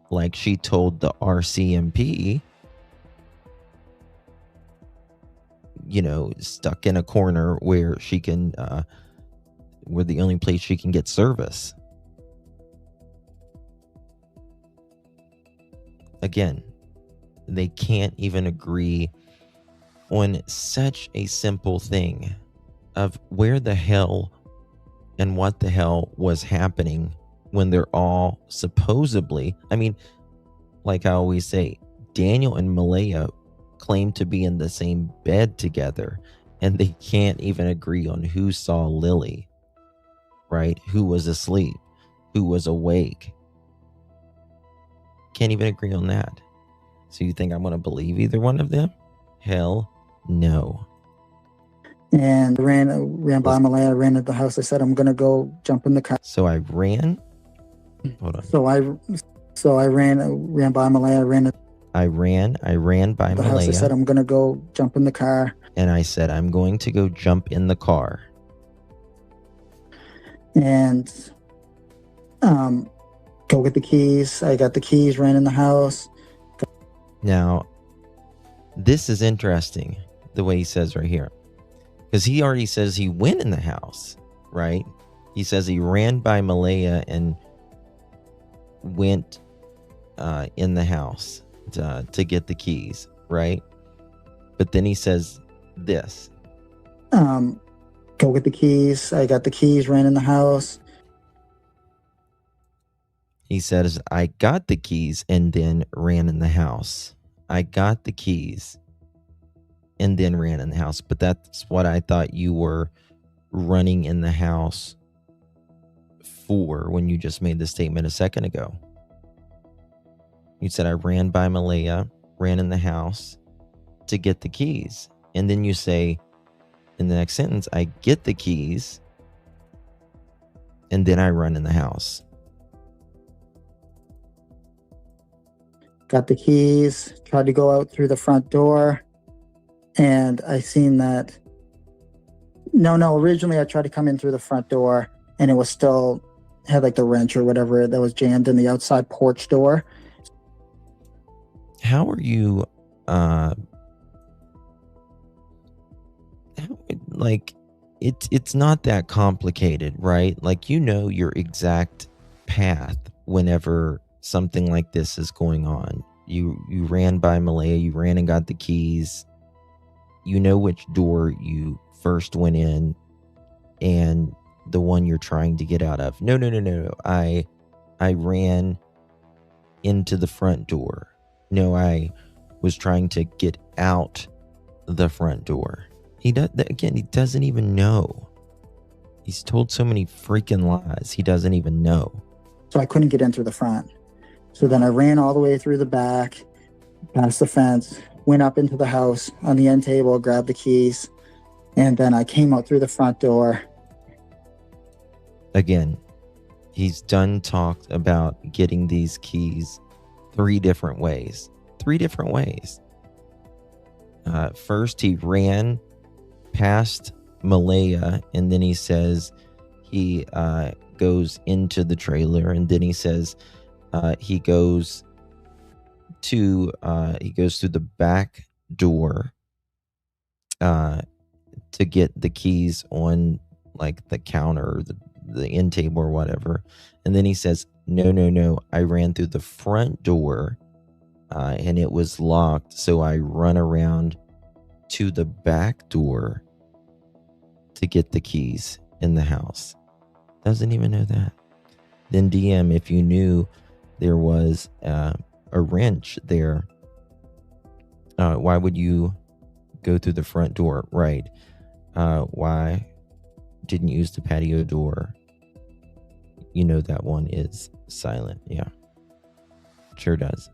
like she told the RCMP, stuck in a corner where she can, where the only place she can get service. Again, they can't even agree on such a simple thing of where the hell and what the hell was happening when they're all supposedly, like I always say, Daniel and Malaya claim to be in the same bed together, and they can't even agree on who saw Lily, right? Who was asleep, who was awake. Can't even agree on that. So you think I'm going to believe either one of them? Hell no. And ran by Malaya, ran at the house. I said, I'm going to go jump in the car. So I ran. Hold on. So I ran by Malaya, I ran by the Malaya. House. I said, I'm going to go jump in the car. And I said, I'm going to go jump in the car. And go get the keys. I got the keys, ran in the house. Now, this is interesting, the way he says right here. Because he already says he went in the house, right? He says he ran by Malaya and went in the house to get the keys, right? But then he says this. Go get the keys. I got the keys, ran in the house. He says, I got the keys and then ran in the house. I got the keys and then ran in the house. But that's what I thought you were running in the house for when you just made the statement a second ago. You said, I ran by Malaya, ran in the house to get the keys. And then you say in the next sentence, I get the keys and then I run in the house. Got the keys, tried to go out through the front door, and I seen that. No, originally I tried to come in through the front door and it was still had like the wrench or whatever that was jammed in the outside porch door. How are you, like, it's not that complicated, right? Like, you know your exact path whenever something like this is going on. You ran by Malaya, you ran and got the keys. You know which door you first went in and the one you're trying to get out of. No. I ran into the front door. No, I was trying to get out the front door. He doesn't even know. He's told so many freaking lies. He doesn't even know. So I couldn't get in through the front. So then I ran all the way through the back, past the fence, went up into the house on the end table, grabbed the keys, and then I came out through the front door. Again, he's done talked about getting these keys three different ways. First, he ran past Malaya, and then he says he goes into the trailer, and then he says he goes through the back door to get the keys on like the counter or the end table or whatever. And then he says, no, I ran through the front door and it was locked. So I run around to the back door to get the keys in the house. Doesn't even know that. Then DM, if you knew there was a wrench there, why would you go through the front door? Right. Why didn't you use the patio door? You know that one is silent. Yeah. Sure does.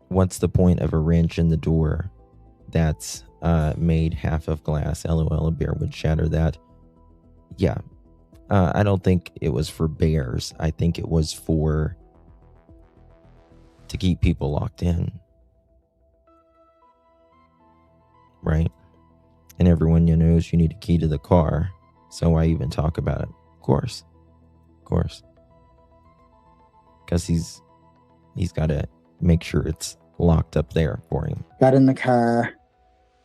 What's the point of a wrench in the door that's made half of glass? LOL, a bear would shatter that. Yeah. I don't think it was for bears. I think it was to keep people locked in. Right? And everyone knows you need a key to the car. So I even talk about it. Of course. Because he's got to make sure it's locked up there for him. Got in the car,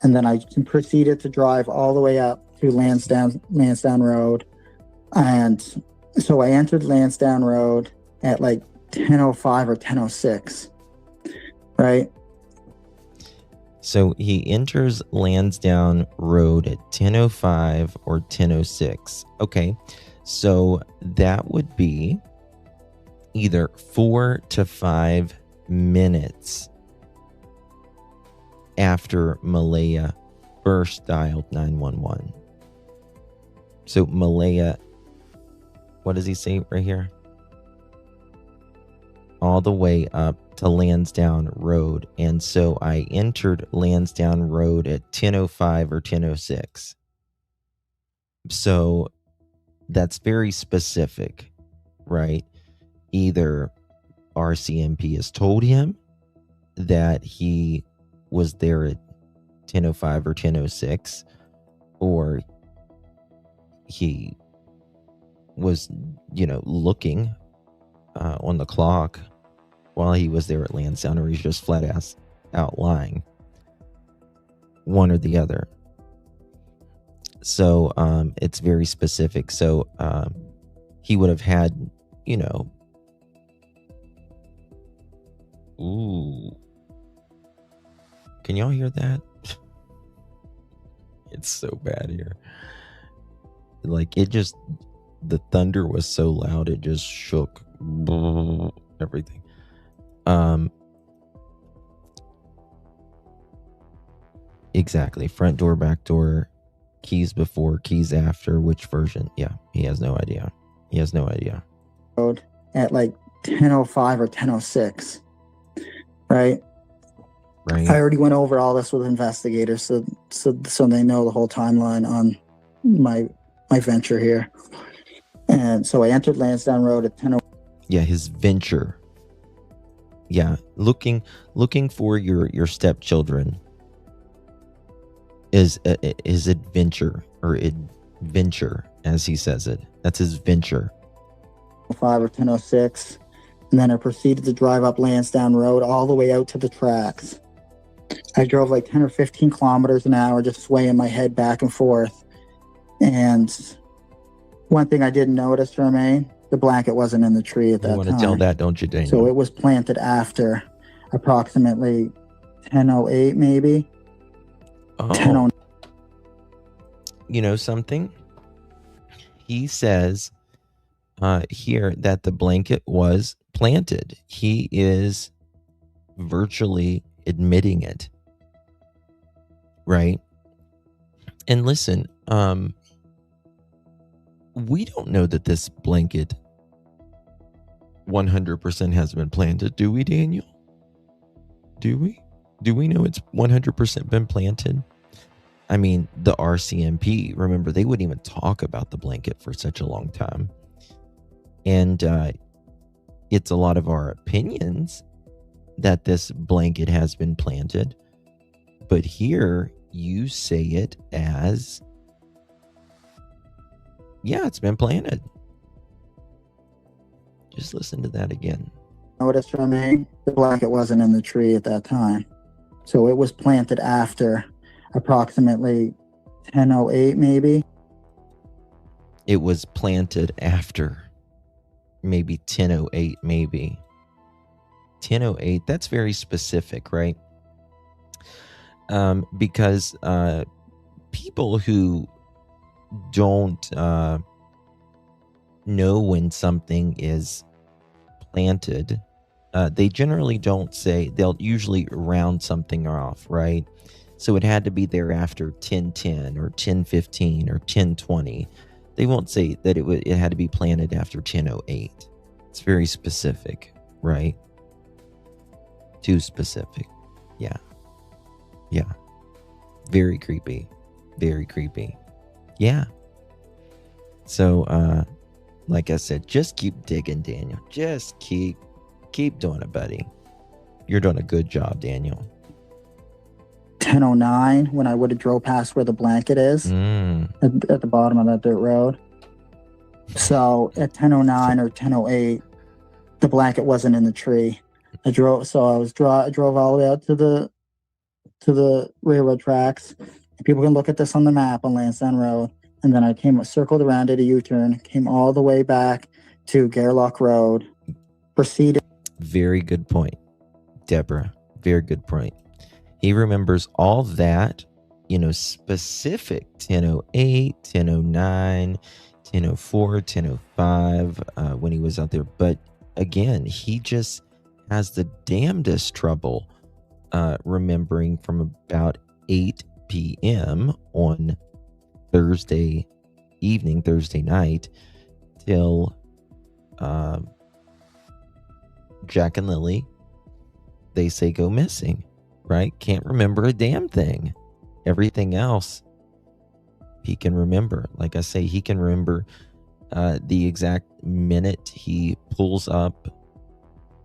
and then I proceeded to drive all the way up to Lansdowne Road. And so I entered Lansdowne Road at like 10:05 or 10:06, right? So he enters Lansdowne Road at 10:05 or 10:06. Okay, so that would be either 4 to 5 minutes after Malaya first dialed 911. So Malaya, what does he say right here? All the way up to Lansdowne Road. And so I entered Lansdowne Road at 10:05 or 10:06. So that's very specific, right? Either RCMP has told him that he was there at 10:05 or 10:06, or he was, looking on the clock while he was there at Lansdowne, or he's just flat ass out lying. One or the other. So it's very specific. So he would have had, ooh. Can y'all hear that? It's so bad here. Like, the thunder was so loud, it just shook everything. Exactly. Front door, back door, keys before, keys after, which version? Yeah, he has no idea. At like 10:05 or 10:06, right? Right. I already went over all this with investigators, so they know the whole timeline on my venture here. And so I entered Lansdowne Road at 10:00. Yeah, his venture. Yeah, looking for your stepchildren is his adventure, or adventure, as he says it. That's his venture. 5 or 10:06, and then I proceeded to drive up Lansdowne Road all the way out to the tracks. I drove like 10 or 15 kilometers an hour, just swaying my head back and forth. And one thing I didn't notice, Jermaine, the blanket wasn't in the tree at that time. You want to tell that, don't you, Daniel? So it was planted after approximately 10:08, maybe. Oh. 10:09. You know something? He says here that the blanket was planted. He is virtually admitting it. Right? And listen, we don't know that this blanket 100% has been planted, do we, Daniel? Do we? Do we know it's 100% been planted? I mean, the RCMP, remember, they wouldn't even talk about the blanket for such a long time. And it's a lot of our opinions that this blanket has been planted. But here you say it as, yeah, it's been planted. Just listen to that again. Notice from me, the blanket wasn't in the tree at that time. So it was planted after approximately 10:08, maybe. It was planted after maybe 10:08, maybe. 10:08, that's very specific, right? Because people who don't know when something is planted, they generally don't say, they'll usually round something off, right? So it had to be there after 10:10 or 10:15 or 10:20. They won't say that it had to be planted after 10:08. It's very specific, right? Too specific. Yeah. Yeah. Very creepy. Very creepy. Yeah. So, like I said, just keep digging, Daniel. Just keep doing it, buddy. You're doing a good job, Daniel. 10:09, when I would have drove past where the blanket is at the bottom of that dirt road. So at 10:09 or 10:08, the blanket wasn't in the tree. I drove all the way out to the railroad tracks. People can look at this on the map on Lansdowne Road. And then I circled around at a U-turn, came all the way back to Gairloch Road, proceeded. Very good point, Deborah. Very good point. He remembers all that, specific 10:08, 10:09, 10:04, 10:05 when he was out there. But again, he just has the damnedest trouble remembering from about 8 p.m. on Thursday evening, Thursday night, till Jack and Lily, they say, go missing, right? Can't remember a damn thing. Everything else he can remember. Like I say, he can remember the exact minute he pulls up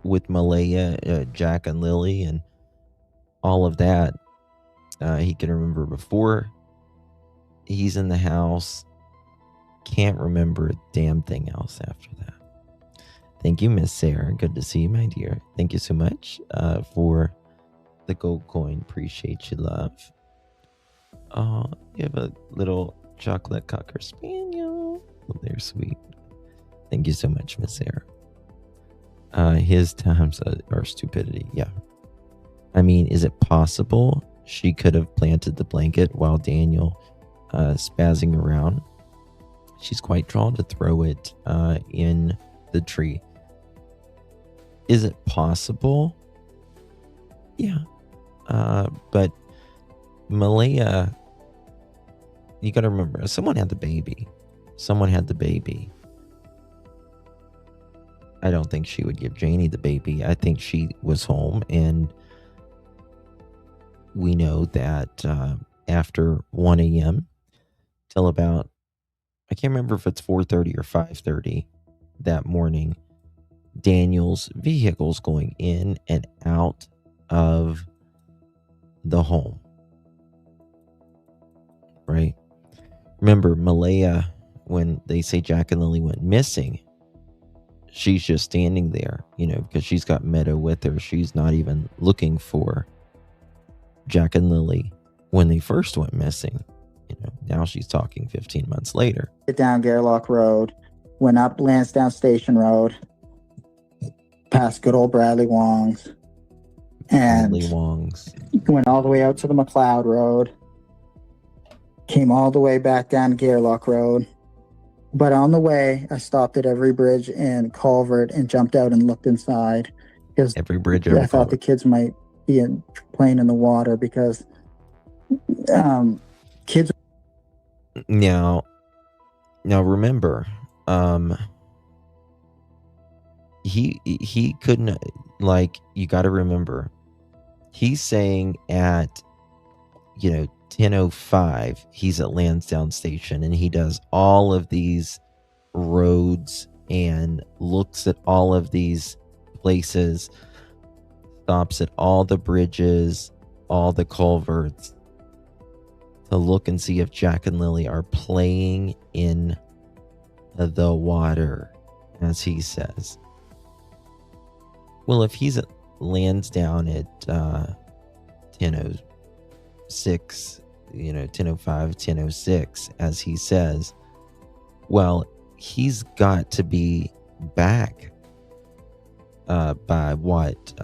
with Malaya, Jack and Lily, and all of that. He can remember before he's in the house, can't remember a damn thing else after that. Thank you, Miss Sarah. Good to see you, my dear. Thank you so much for the gold coin. Appreciate you, love. Oh, you have a little chocolate cocker spaniel. Oh, they're sweet. Thank you so much, Miss Sarah. His times are stupidity. Yeah. I mean, is it possible she could have planted the blanket while Daniel spazzing around? She's quite drawn to throw it in the tree. Is it possible? Yeah. But Malaya, you got to remember, someone had the baby. Someone had the baby. I don't think she would give Janie the baby. I think she was home, and we know that after 1 a.m. till about, I can't remember if it's 4:30 or 5:30 that morning, Daniel's vehicle's going in and out of the home. Right? Remember, Malaya, when they say Jack and Lily went missing, she's just standing there, because she's got Meadow with her. She's not even looking for Jack and Lily when they first went missing. Now she's talking 15 months later. Down Gairloch Road, went up Lansdowne Station Road, past good old Bradley Wong's, and went all the way out to the McLeod Road, came all the way back down Gairloch Road. But on the way, I stopped at every bridge and culvert and jumped out and looked inside. Because every bridge, I thought the kids might be playing in the water, because kids. Now remember, he couldn't, you got to remember, he's saying at 10:05 he's at Lansdowne Station, and he does all of these roads and looks at all of these places, stops at all the bridges, all the culverts, to look and see if Jack and Lily are playing in the water, as he says. Well, if he's at Lansdowne at 10:06, 10:05, 10:06, as he says, well, he's got to be back by what,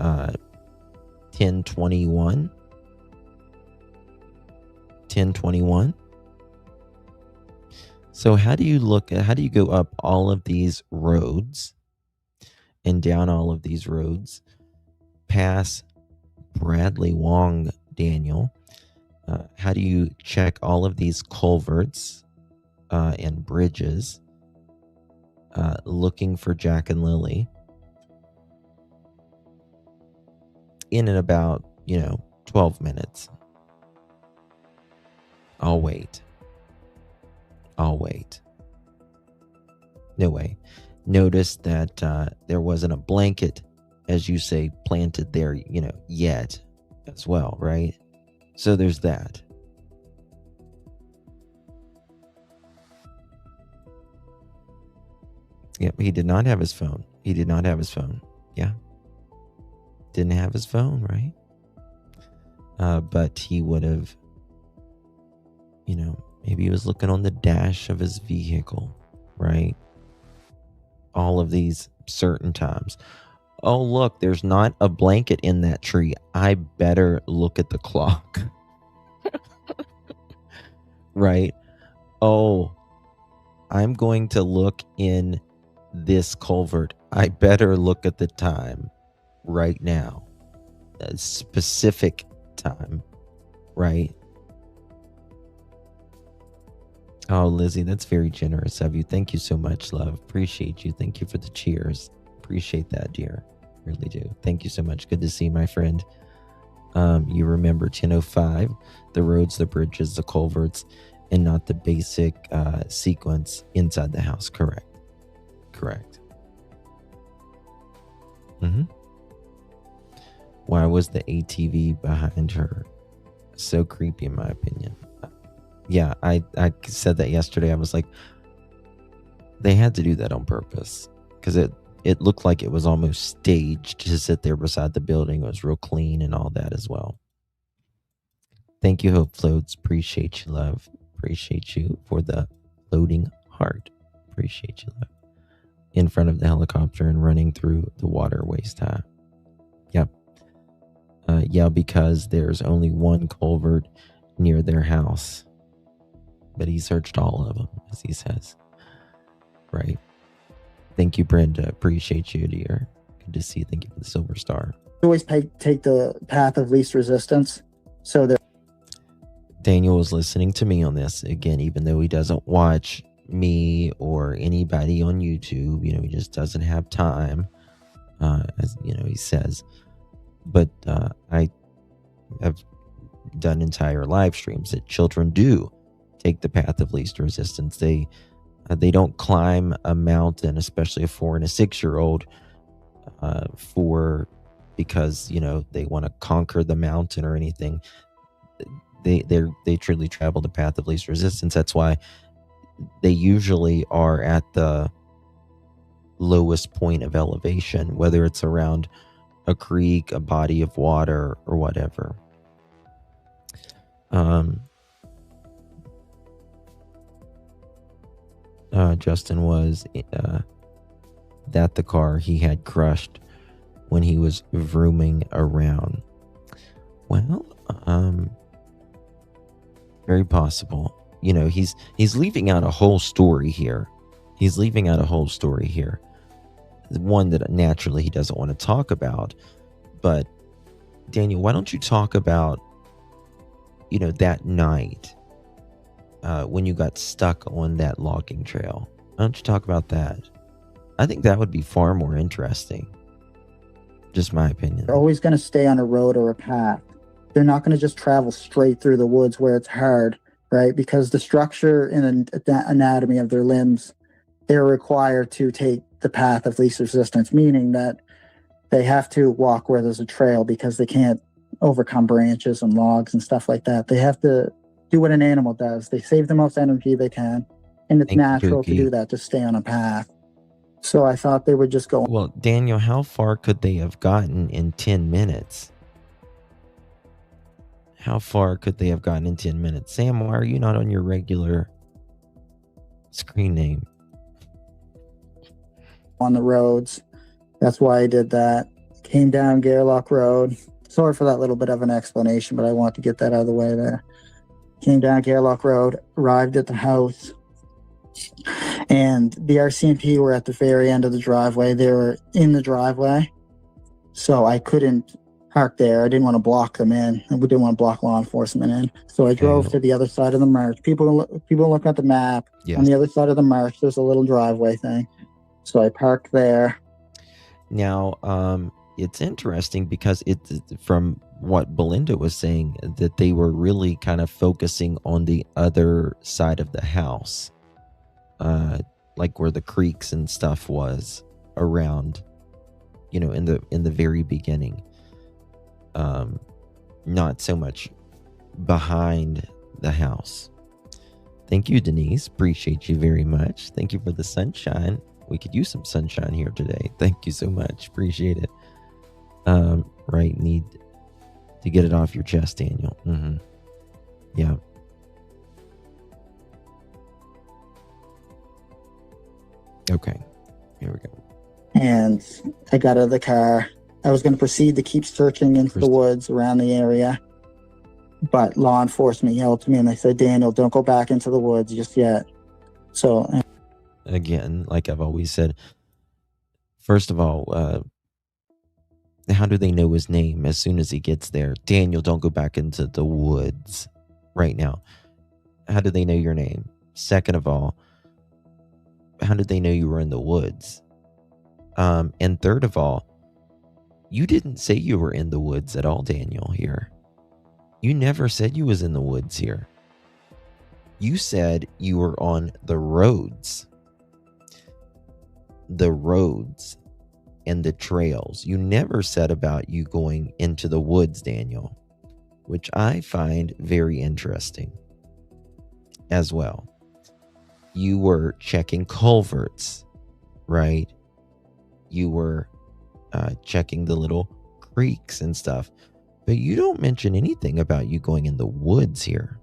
10:21? 10:21. So how do you go up all of these roads and down all of these roads, past Bradley Wong, Daniel? How do you check all of these culverts and bridges, looking for Jack and Lily in and about 12 minutes? I'll wait. No way. Notice that there wasn't a blanket, as you say, planted there, yet as well, right? So there's that. Yep, he did not have his phone. Yeah. Didn't have his phone, right? But he would have, maybe he was looking on the dash of his vehicle, right? All of these certain times. Oh, look, there's not a blanket in that tree. I better look at the clock. Right? Oh, I'm going to look in this culvert. I better look at the time right now. A specific time, right? Oh, Lizzie, that's very generous of you. Thank you so much, love. Appreciate you. Thank you for the cheers. Appreciate that, dear. Really do. Thank you so much. Good to see you, my friend. You remember 10:05, the roads, the bridges, the culverts, and not the basic sequence inside the house. Correct. Why was the ATV behind her so creepy, in my opinion? Yeah, I said that yesterday. I was like, They had to do that on purpose because it looked like it was almost staged to sit there beside the building. It was real clean and all that as well. Thank you, Hope Floats. Appreciate you, love. Appreciate you for the floating heart. Appreciate you, love. In front of the helicopter and running through the waterways. Yep. Yeah, because there's only one culvert near their house. But he searched all of them, as he says. Right. Thank you, Brenda. Appreciate you, dear. Good to see you. Thank you for the silver star. Always take the path of least resistance. So that Daniel was listening to me on this again, even though he doesn't watch me or anybody on YouTube. You know, he just doesn't have time, as you know, he says. But I have done entire live streams that children do take the path of least resistance. They don't climb a mountain, especially a 4 and a 6-year-old, because you know they want to conquer the mountain or anything. They truly travel the path of least resistance. That's why they usually are at the lowest point of elevation, whether it's around a creek, a body of water, or whatever. Justin was that the car he had crushed when he was vrooming around. Well, very possible. You know, he's leaving out a whole story here. He's leaving out a whole story here. One that naturally he doesn't want to talk about. But Daniel, why don't you talk about, you know, that night when you got stuck on that logging trail? Why don't you talk about that? I think that would be far more interesting. Just my opinion. They're always going to stay on a road or a path. They're not going to just travel straight through the woods where it's hard, right? Because the structure and the anatomy of their limbs, they're required to take the path of least resistance, meaning that they have to walk where there's a trail because they can't overcome branches and logs and stuff like that. They have to do what an animal does. They save the most energy they can, and it's natural to do that, to stay on a path. So I thought they would just go. Well, Daniel, how far could they have gotten in 10 minutes? How far could they have gotten in 10 minutes? Sam, why are you not on your regular screen name? On the roads. That's why I did that. Came down Gairloch Road. Sorry for that little bit of an explanation, but I want to get that out of the way there. Came down Gairloch Road, arrived at the house, and the RCMP were at the very end of the driveway. They were in the driveway, so I couldn't park there. I didn't want to block them in. We didn't want to block law enforcement in. So I drove to the other side of the marsh. People look at the map. Yes. On the other side of the marsh, there's a little driveway thing. So I parked there. Now, it's interesting because it's from what Belinda was saying that they were really kind of focusing on the other side of the house, like where the creeks and stuff was around, you know, in the very beginning. Not so much behind the house. Thank you, Denise. Appreciate you very much. Thank you for the sunshine. We could use some sunshine here today. Thank you so much. Appreciate it. Right. Need to get it off your chest, Daniel. Yeah. Okay. Here we go. And I got out of the car. I was going to proceed to keep searching into the woods around the area. But law enforcement yelled to me and they said, Daniel, don't go back into the woods just yet. So again, like I've always said, first of all, how do they know his name as soon as he gets there? Daniel, don't go back into the woods right now. How do they know your name? Second of all, how did they know you were in the woods? And third of all, you didn't say you were in the woods at all, Daniel, here. You never said you was in the woods here. You said you were on the roads. The roads and the trails. You never said about you going into the woods, Daniel, which I find very interesting as well. you were checking culverts, right? You were checking the little creeks and stuff. But you don't mention anything about you going in the woods here.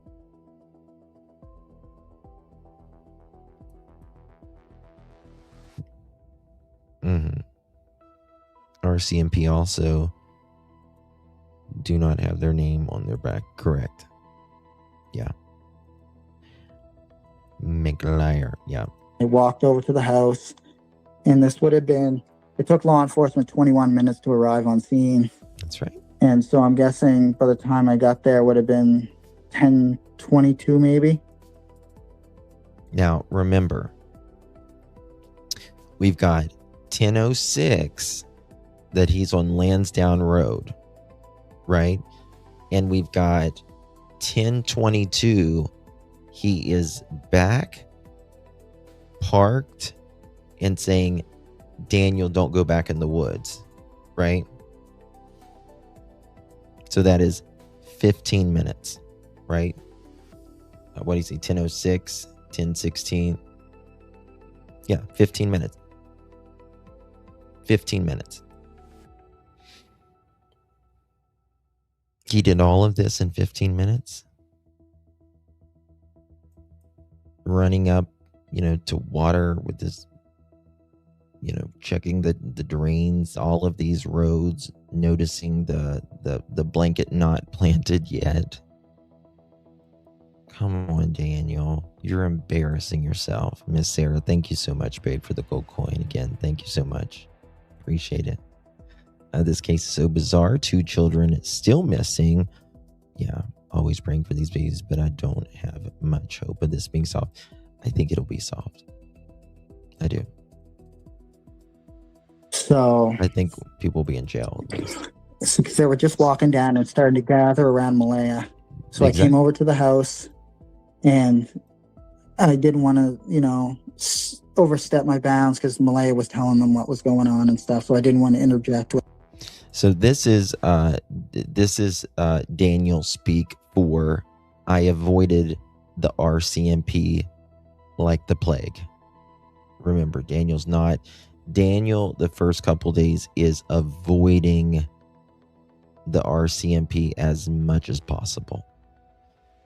RCMP also do not have their name on their back. Correct. Yeah. McLear. Yeah. I walked over to the house, and this would have been, it took law enforcement 21 minutes to arrive on scene. That's right. And so I'm guessing by the time I got there would have been 10:22 maybe. Now, remember, we've got 10:06 that he's on Lansdowne Road, right? And we've got 10:22 he is back, parked, and saying, Daniel, don't go back in the woods, right? So that is 15 minutes, right? What do you say? 10:06, 10:16. Yeah, 15 minutes. 15 minutes. He did all of this in 15 minutes. Running up, to water with this, checking the drains, all of these roads, noticing the blanket not planted yet. Come on, Daniel. You're embarrassing yourself. Miss Sarah, thank you so much, babe, for the gold coin again. Thank you so much. Appreciate it. This case is so bizarre. 2 children still missing. Yeah, always praying for these babies, but I don't have much hope of this being solved. I think it'll be solved. I do. So I think people will be in jail at least. Because they were just walking down and starting to gather around Malaya. So I came over to the house, and I didn't want to, overstep my bounds because Malaya was telling them what was going on and stuff. So I didn't want to interject. So this is Daniel speak for I avoided the RCMP like the plague. Remember, Daniel, the first couple days is avoiding the RCMP as much as possible.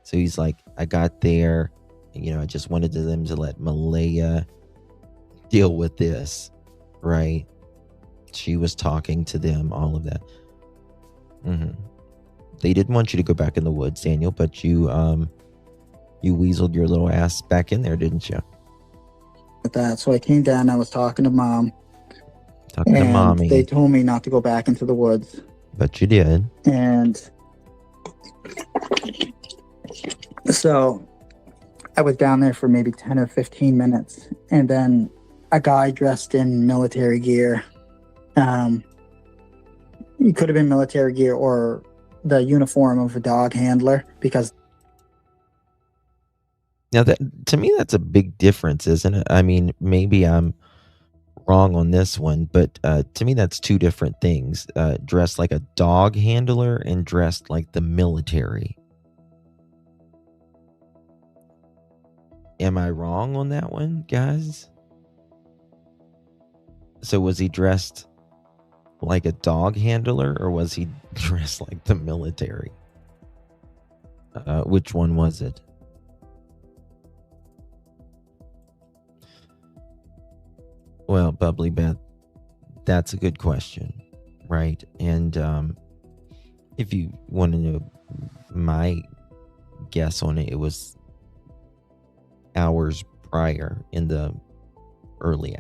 So he's like, I got there, I just wanted them to let Malaya deal with this, right? She was talking to them, all of that. They didn't want you to go back in the woods, Daniel, but you weaseled your little ass back in there, didn't you? With that, so I came down. I was talking to Mom. Talking to Mommy. They told me not to go back into the woods. But you did. And so I was down there for maybe 10 or 15 minutes, and then a guy dressed in military gear. He could have been military gear or the uniform of a dog handler, because now that, to me, that's a big difference, isn't it? I mean, maybe I'm wrong on this one, but to me, that's 2 different things. Dressed like a dog handler and dressed like the military. Am I wrong on that one, guys? So was he dressed like a dog handler, or was he dressed like the military? Which one was it? Well, Bubbly Beth, that's a good question, right? And if you want to know my guess on it, it was hours prior in the early.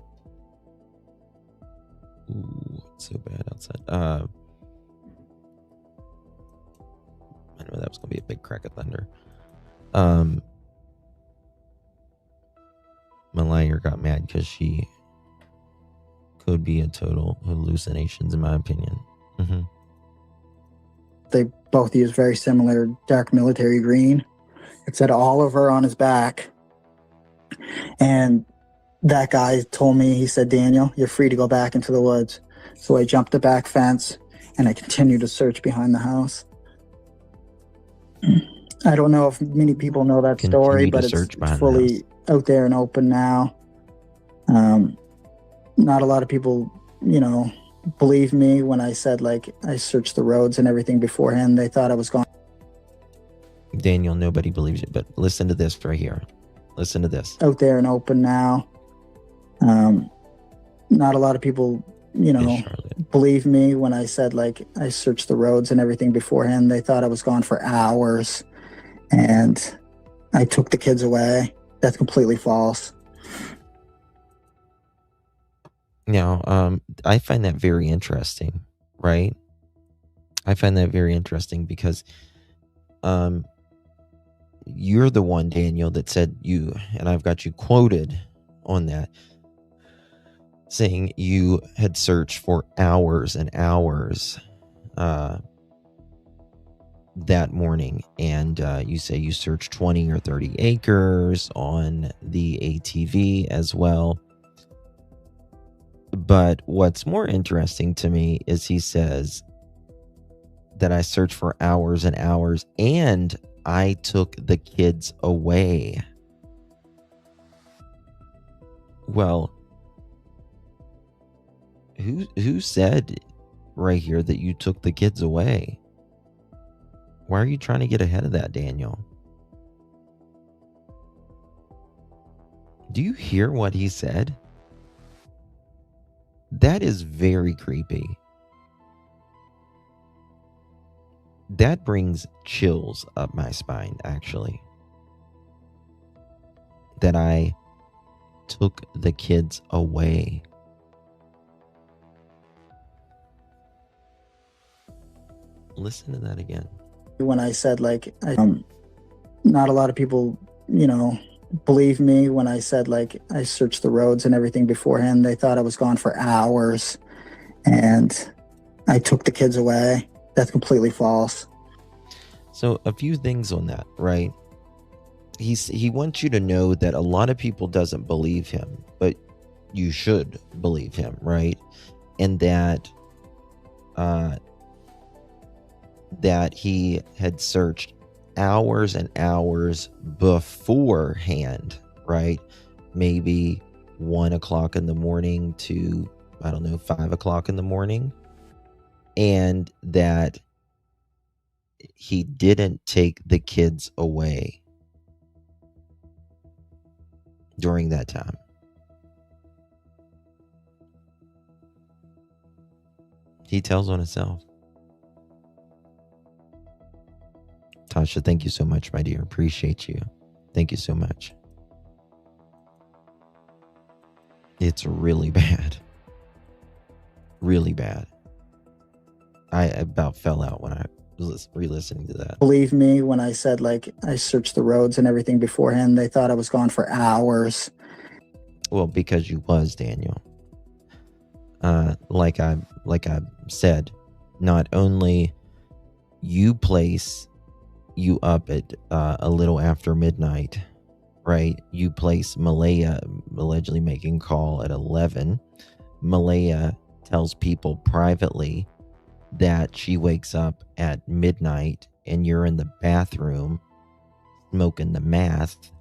Ooh, it's so bad outside. I know that was gonna be a big crack of thunder. Malaya got mad because she could be a total hallucinations, in my opinion. They both use very similar dark military green. It said Oliver on his back. And that guy told me, he said, Daniel, you're free to go back into the woods. So I jumped the back fence and I continued to search behind the house. I don't know if many people know that story, but it's fully out there and open now. Not a lot of people, believe me when I said, like, I searched the roads and everything beforehand. They thought I was gone. Daniel, nobody believes you, but listen to this right here. Listen to this. Out there and open now. Not a lot of people, believe me when I said, like, I searched the roads and everything beforehand. They thought I was gone for hours and I took the kids away. That's completely false. Now, I find that very interesting, right? I find that very interesting because you're the one, Daniel, that said and I've got you quoted on that, saying you had searched for hours and hours that morning. And you say you searched 20 or 30 acres on the ATV as well. But what's more interesting to me is he says that I searched for hours and hours and I took the kids away. Well, who said right here that you took the kids away? Why are you trying to get ahead of that, Daniel? Do you hear what he said? That is very creepy. That brings chills up my spine, actually. That I took the kids away. Listen to that again. When I said, like, not a lot of people, believe me when I said, like, I searched the roads and everything beforehand. They thought I was gone for hours and I took the kids away. That's completely false. So a few things on that, right? He wants you to know that a lot of people doesn't believe him, but you should believe him, right? And that that he had searched hours and hours beforehand, right? Maybe 1 o'clock in the morning to, 5 o'clock in the morning. And that he didn't take the kids away during that time. He tells on himself. Tasha, thank you so much, my dear. Appreciate you. Thank you so much. It's really bad. Really bad. I about fell out when I was re-listening to that. Believe me when I said, like, I searched the roads and everything beforehand. They thought I was gone for hours. Well, because you was, Daniel. Like I said, not only you place you up at a little after midnight, right? You place Malaya allegedly making call at 11. Malaya tells people privately that she wakes up at midnight and you're in the bathroom smoking the meth,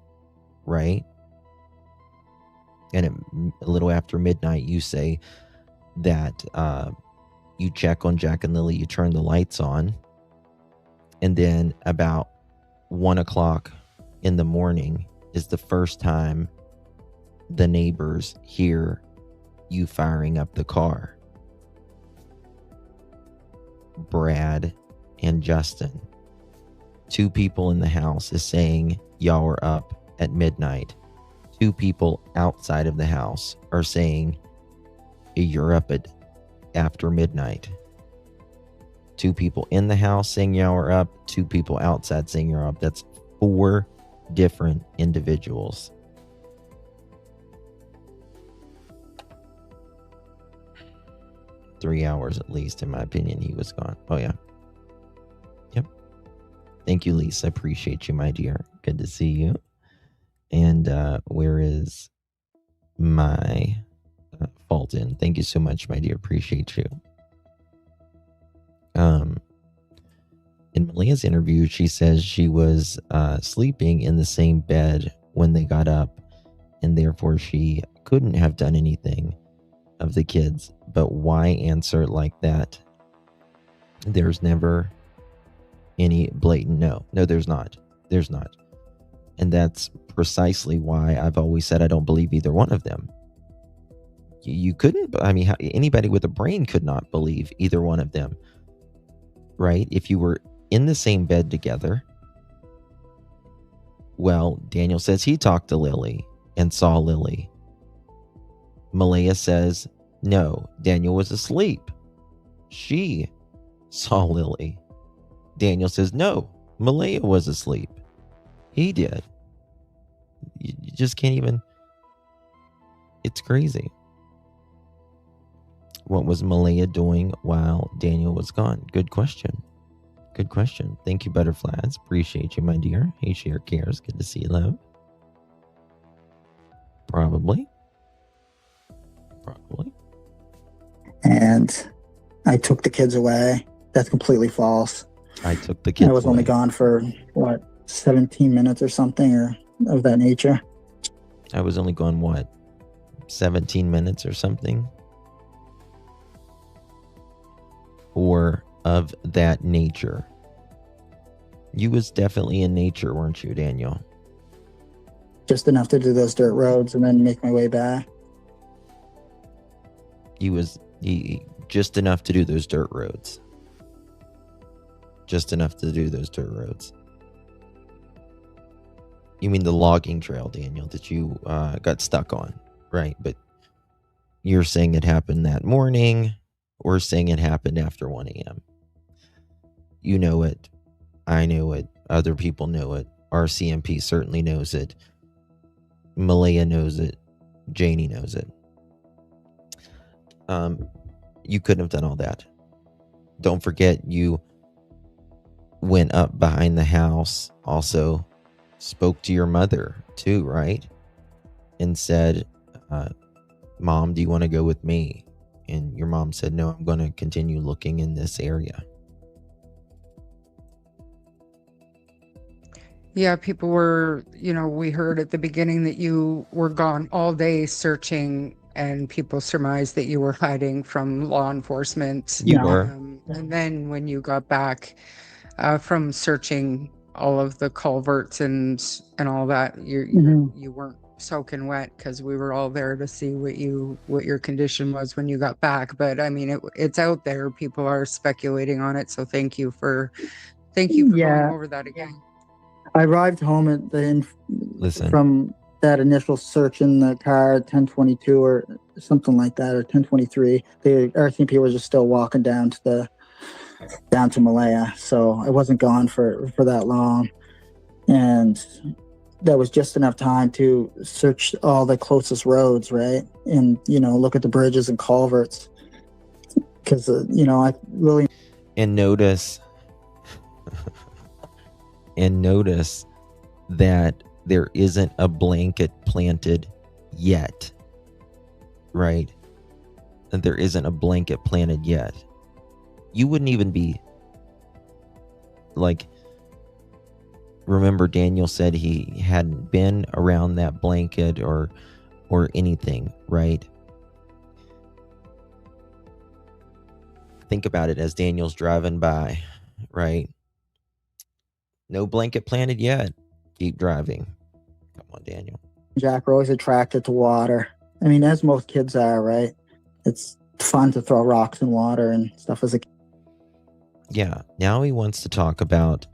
right? And a little after midnight, you say that you check on Jack and Lily, you turn the lights on. And then about 1 o'clock in the morning is the first time the neighbors hear you firing up the car. Brad and Justin, 2 people in the house, is saying y'all are up at midnight. 2 people outside of the house are saying you're up at after midnight. 2 people in the house saying y'all are up, 2 people outside saying you're up. That's 4 different individuals. Three hours at least, in my opinion, he was gone. Oh, yeah. Yep. Thank you, Lisa. Appreciate you, my dear. Good to see you. And where is my fault in? Thank you so much, my dear. Appreciate you. In Malia's interview, she says she was sleeping in the same bed when they got up and therefore she couldn't have done anything of the kids. But why answer it like that? There's never any blatant no. No, there's not. There's not. And that's precisely why I've always said I don't believe either one of them. You couldn't, I mean, anybody with a brain could not believe either one of them, right? If you were in the same bed together, well, Daniel says he talked to Lily and saw Lily. Malaya says, no, Daniel was asleep. She saw Lily. Daniel says, no, Malaya was asleep. He did. You just can't even, it's crazy. What was Malaya doing while Daniel was gone? Good question. Good question. Thank you, Butterflies. Appreciate you, my dear. Hey, Share Cares. Good to see you, love. Probably. And I took the kids away. That's completely false. I took the kids I was away. only gone for, 17 minutes or something or of that nature. I was only gone, 17 minutes or something? Or of that nature. You was definitely in nature, weren't you, Daniel? Just enough to do those dirt roads and then make my way back. Just enough to do those dirt roads. Just enough to do those dirt roads. You mean the logging trail, Daniel, that you got stuck on, right? But you're saying it happened that morning, or saying it happened after 1 a.m. You know it. I know it. Other people know it. RCMP certainly knows it. Malaya knows it. Janie knows it. You couldn't have done all that. Don't forget, you went up behind the house, also spoke to your mother too, right? And said, Mom, do you want to go with me? And your mom said, no, I'm going to continue looking in this area. Yeah, people were, we heard at the beginning that you were gone all day searching, and people surmised that you were hiding from law enforcement. You were. And then when you got back from searching all of the culverts and all that, you weren't soaking wet, because we were all there to see what your condition was when you got back. But I mean, it's out there. People are speculating on it. So thank you for going over that again. I arrived home from that initial search in the car at 10:22 or something like that, or 10:23. The RCMP was just still walking down to Malaya, so I wasn't gone for that long, and that was just enough time to search all the closest roads, right? And, look at the bridges and culverts. Because, I really... And notice that there isn't a blanket planted yet, right? That there isn't a blanket planted yet. You wouldn't even be remember Daniel said he hadn't been around that blanket or anything, right? Think about it as Daniel's driving by, right? No blanket planted yet. Keep driving. Come on, Daniel. Jack are always attracted to water. I mean, as most kids are, right? It's fun to throw rocks in water and stuff as a kid. Yeah, now he wants to talk about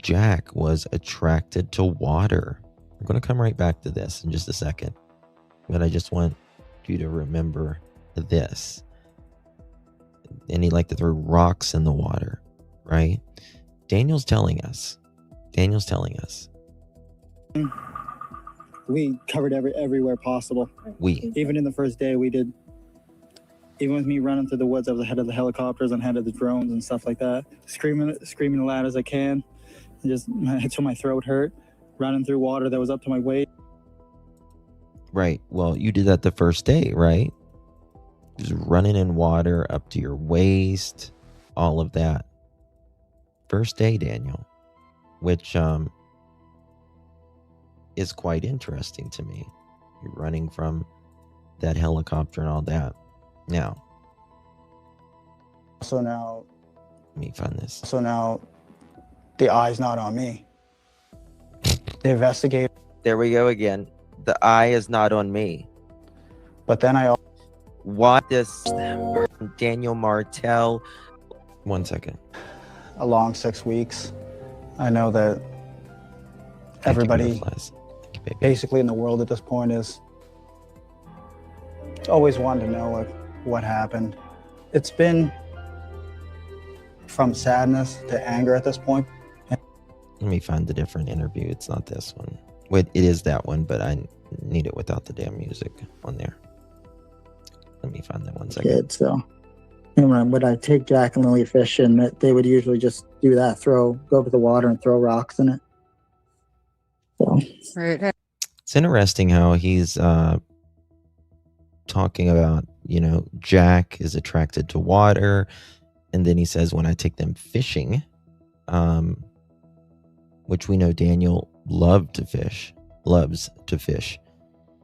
Jack was attracted to water. We're going to come right back to this in just a second. But I just want you to remember this. And he liked to throw rocks in the water, right? Daniel's telling us. We covered everywhere possible. Even in the first day we did. Even with me running through the woods, I was ahead of the helicopters and ahead of the drones and stuff like that. Screaming as loud as I can. Just until my throat hurt. Running through water that was up to my waist. Right. Well, you did that the first day, right? Just running in water up to your waist. All of that. First day, Daniel. Which, is quite interesting to me. You're running from that helicopter and all that. Now, So now, let me find this. so now, the eye's not on me. The investigator. There we go again. The eye is not on me. But then What does Daniel Martel? 1 second. a long 6 weeks. I know that everybody basically in the world at this point is always wanted to know what happened. It's been from sadness to anger at this point. Let me find the different interview. It's not this one. Wait, it is that one, but I need it without the damn music on there. Let me find that 1 second. Kid, so and when I take Jack and Lily fishing, they would usually just do that, go over the water and throw rocks in it. So Right. It's interesting how he's talking about, Jack is attracted to water, and then he says when I take them fishing, which we know Daniel loves to fish,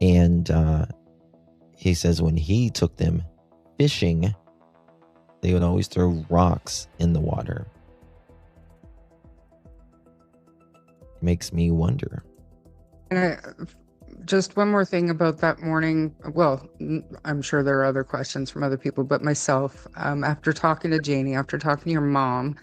and he says when he took them fishing, they would always throw rocks in the water. Makes me wonder. And just one more thing about that morning. Well, I'm sure there are other questions from other people, but myself, after talking to Janie, after talking to your mom,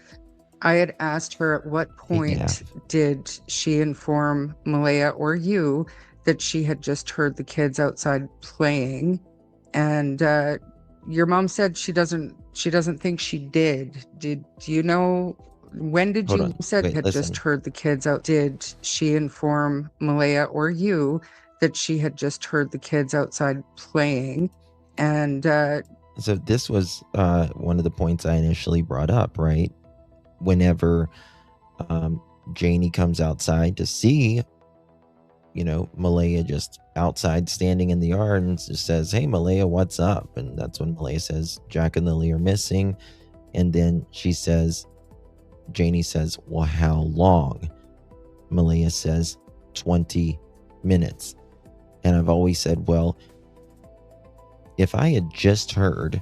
I had asked her at what point did she inform Malaya or you that she had just heard the kids outside playing, and your mom said she doesn't think she did. Do you know when did Hold you on. said Wait, had listen. just heard the kids out? Did she inform Malaya or you that she had just heard the kids outside playing? And So this was one of the points I initially brought up, right? Whenever Janie comes outside to see, Malaya just outside standing in the yard and just says, "Hey, Malaya, what's up?" And that's when Malaya says, "Jack and Lily are missing." And then Janie says, "Well, how long?" Malaya says, 20 minutes. And I've always said, well, if I had just heard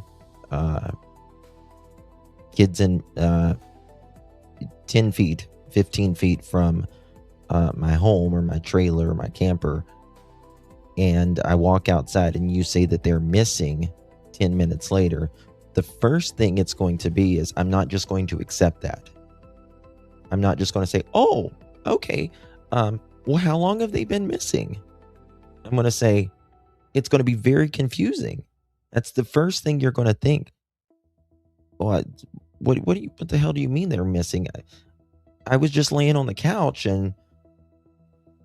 kids in 10 feet, 15 feet from my home or my trailer or my camper, and I walk outside and you say that they're missing 10 minutes later, the first thing it's going to be is I'm not just going to accept that. I'm not just going to say, "Oh, okay. Well, how long have they been missing?" I'm going to say, it's going to be very confusing. That's the first thing you're going to think. What the hell do you mean they're missing? I was just laying on the couch and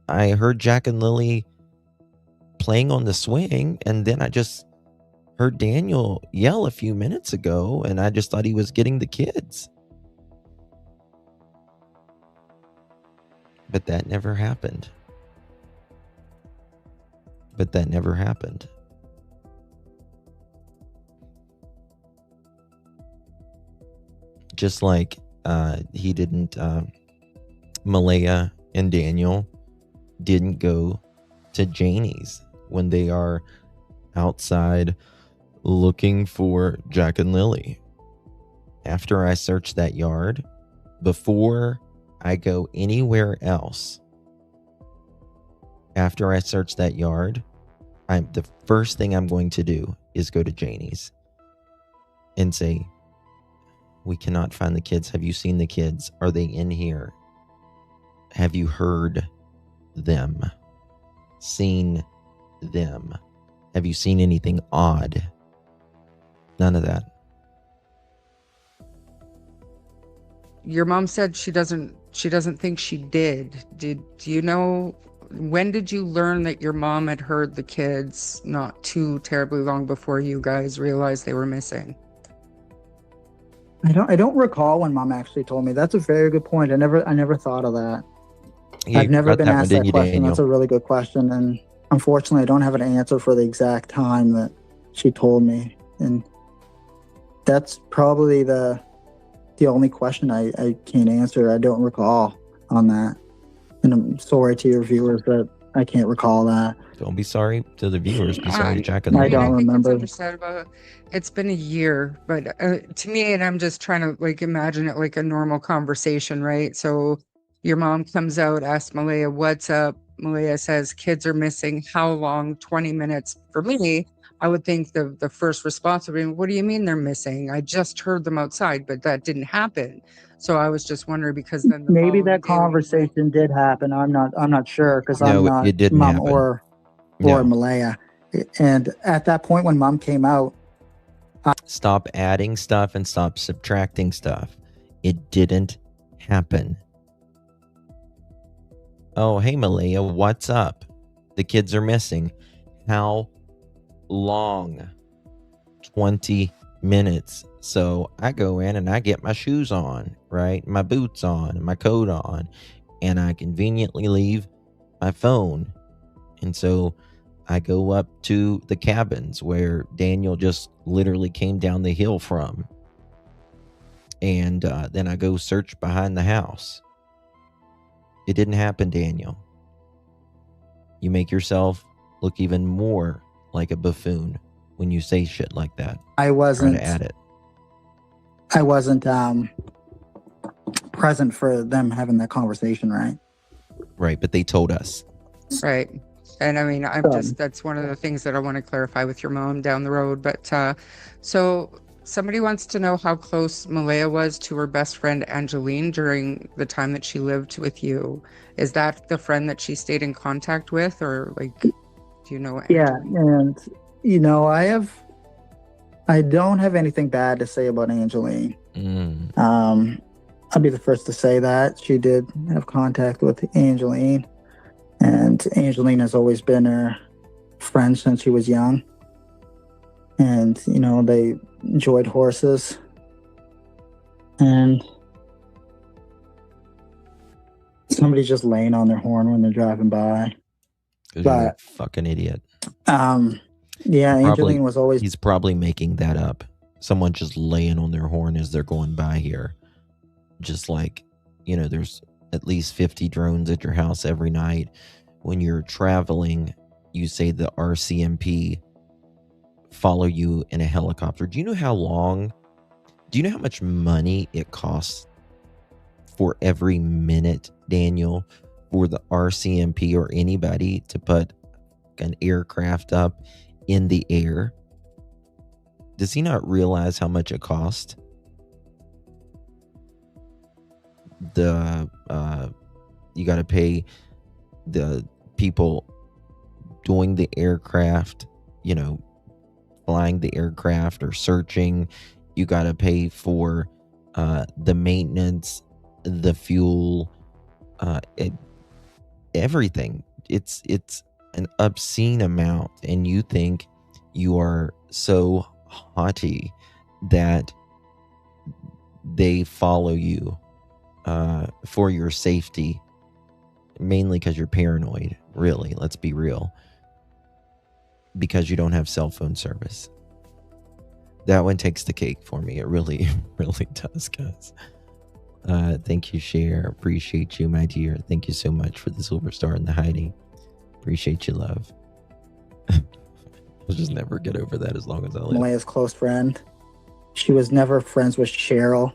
I heard Jack and Lily playing on the swing, and then I just heard Daniel yell a few minutes ago, and I just thought he was getting the kids. But that never happened. Just like he didn't, Malaya and Daniel didn't go to Janie's when they are outside looking for Jack and Lily. After I search that yard, before I go anywhere else, after I search that yard, the first thing I'm going to do is go to Janie's and say, "We cannot find the kids. Have you seen the kids? Are they in here? Have you heard them? Seen them? Have you seen anything odd?" None of that. your mom said she doesn't think she did. Do you know, when did you learn that your mom had heard the kids not too terribly long before you guys realized they were missing? I don't recall when Mom actually told me. That's a very good point. I never thought of that. Yeah, I've never been that asked one, that question. Daniel? That's a really good question, and unfortunately, I don't have an answer for the exact time that she told me. And that's probably the only question I can't answer. I don't recall on that. And I'm sorry to your viewers that I can't recall that. Don't be sorry to the viewers. Be sorry to Jack and I Lily. don't remember. It's understandable. It's been a year, but to me, and I'm just trying to like imagine it like a normal conversation, right? So your mom comes out, asks Malaya, what's up? Malaya says, kids are missing. How long? 20 minutes. For me, I would think the first response would be, what do you mean they're missing? I just heard them outside, but that didn't happen. So I was just wondering, because then maybe that conversation did happen. I'm not sure, because I'm not it didn't mom happen. or Malaya. And at that point when mom came out, stop adding stuff and stop subtracting stuff. It didn't happen. Oh, hey Malaya, what's up? The kids are missing. How long? 20 minutes. So I go in and I get my shoes on, right? My boots on, and my coat on, and I conveniently leave my phone. And so I go up to the cabins where Daniel just literally came down the hill from. And then I go search behind the house. It didn't happen, Daniel. You make yourself look even more like a buffoon when you say shit like that. I wasn't Try to add it. I wasn't present for them having that conversation, right? Right, but they told us. Right. And I mean, that's one of the things that I want to clarify with your mom down the road. But so somebody wants to know how close Malaya was to her best friend Angeline during the time that she lived with you. Is that the friend that she stayed in contact with, or like, do you know? Yeah, and I don't have anything bad to say about Angeline. I'll be the first to say that she did have contact with Angeline, and Angeline has always been her friend since she was young. And they enjoyed horses, and somebody's just laying on their horn when they're driving by. But you're a fucking idiot. Yeah, Angeline was always... He's probably making that up. Someone just laying on their horn as they're going by here. Just like, there's at least 50 drones at your house every night. When you're traveling, you say the RCMP follow you in a helicopter. Do you know how much money it costs for every minute, Daniel, for the RCMP or anybody to put an aircraft up in the air? Does he not realize how much it costs? You got to pay the people doing the aircraft, flying the aircraft or searching. You got to pay for the maintenance, the fuel, everything. It's an obscene amount, and you think you are so haughty that they follow you for your safety, mainly because you're paranoid. Really, let's be real. Because you don't have cell phone service. That one takes the cake for me. It really, really does, guys. Thank you, Cher. Appreciate you, my dear. Thank you so much for the silver star and the hiding. Appreciate you, love. I'll just never get over that as long as I live. Malaya's close friend. She was never friends with Cheryl.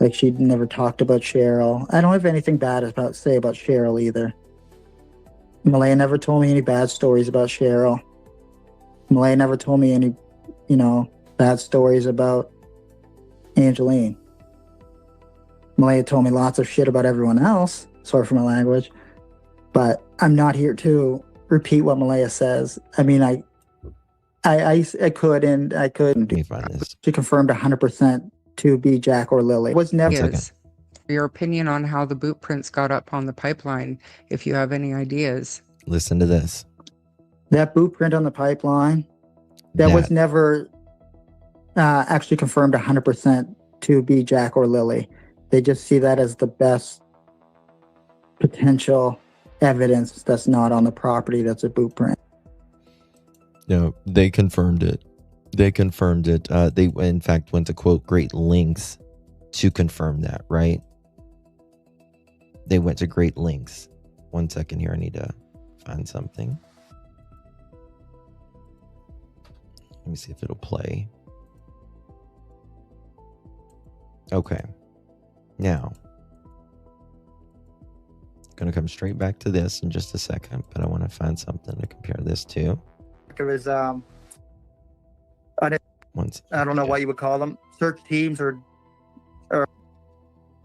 Like, she never talked about Cheryl. I don't have anything bad to say about Cheryl either. Malaya never told me any bad stories about Cheryl. Malaya never told me any, bad stories about Angeline. Malaya told me lots of shit about everyone else. Sorry for my language. But I'm not here to repeat what Malaya says. I mean, I could and I couldn't. Let me find this. She confirmed 100% to be Jack or Lily. Was never. Your opinion on how the boot prints got up on the pipeline, if you have any ideas. Listen to this. That boot print on the pipeline, that was never actually confirmed 100% to be Jack or Lily. They just see that as the best potential evidence that's not on the property that's a boot print. No, they confirmed it. They, in fact, went to quote great lengths to confirm that, right? They went to great lengths. 1 second here. I need to find something. Let me see if it'll play. Okay. Now, going to come straight back to this in just a second, but I want to find something to compare this to. There was I don't know what you would call them, search teams or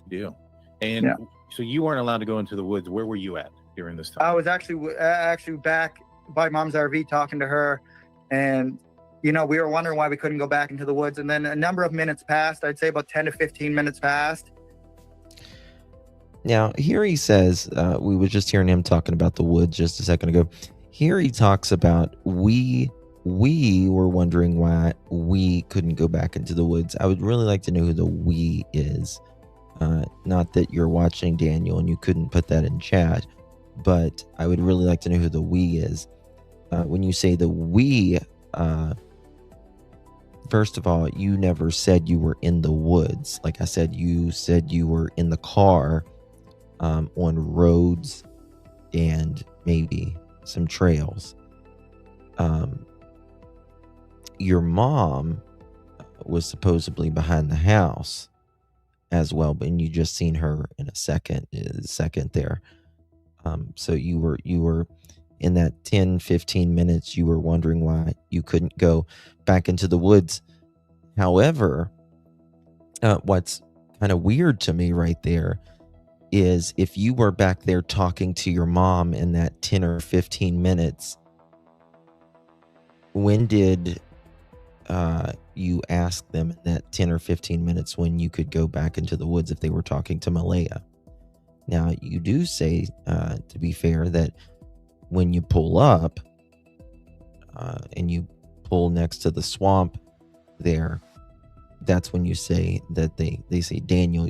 deal. And yeah. So you weren't allowed to go into the woods. Where were you at during this time? I was actually back by Mom's RV talking to her, and we were wondering why we couldn't go back into the woods. And then a number of minutes passed. I'd say about 10 to 15 minutes passed. Now, here he says, we were just hearing him talking about the woods just a second ago. Here he talks about we were wondering why we couldn't go back into the woods. I would really like to know who the we is. Not that you're watching, Daniel, and you couldn't put that in chat, but I would really like to know who the we is. When you say the we, first of all, you never said you were in the woods. Like I said, you said you were in the car, on roads and maybe some trails. Your mom was supposedly behind the house as well, but you just seen her in a second there. So you were in that 10-15 minutes, you were wondering why you couldn't go back into the woods. However, what's kind of weird to me right there is if you were back there talking to your mom in that 10 or 15 minutes, when did you ask them in that 10 or 15 minutes when you could go back into the woods if they were talking to Malaya? Now, you do say, to be fair, that when you pull up and you pull next to the swamp there, that's when you say that they say, Daniel,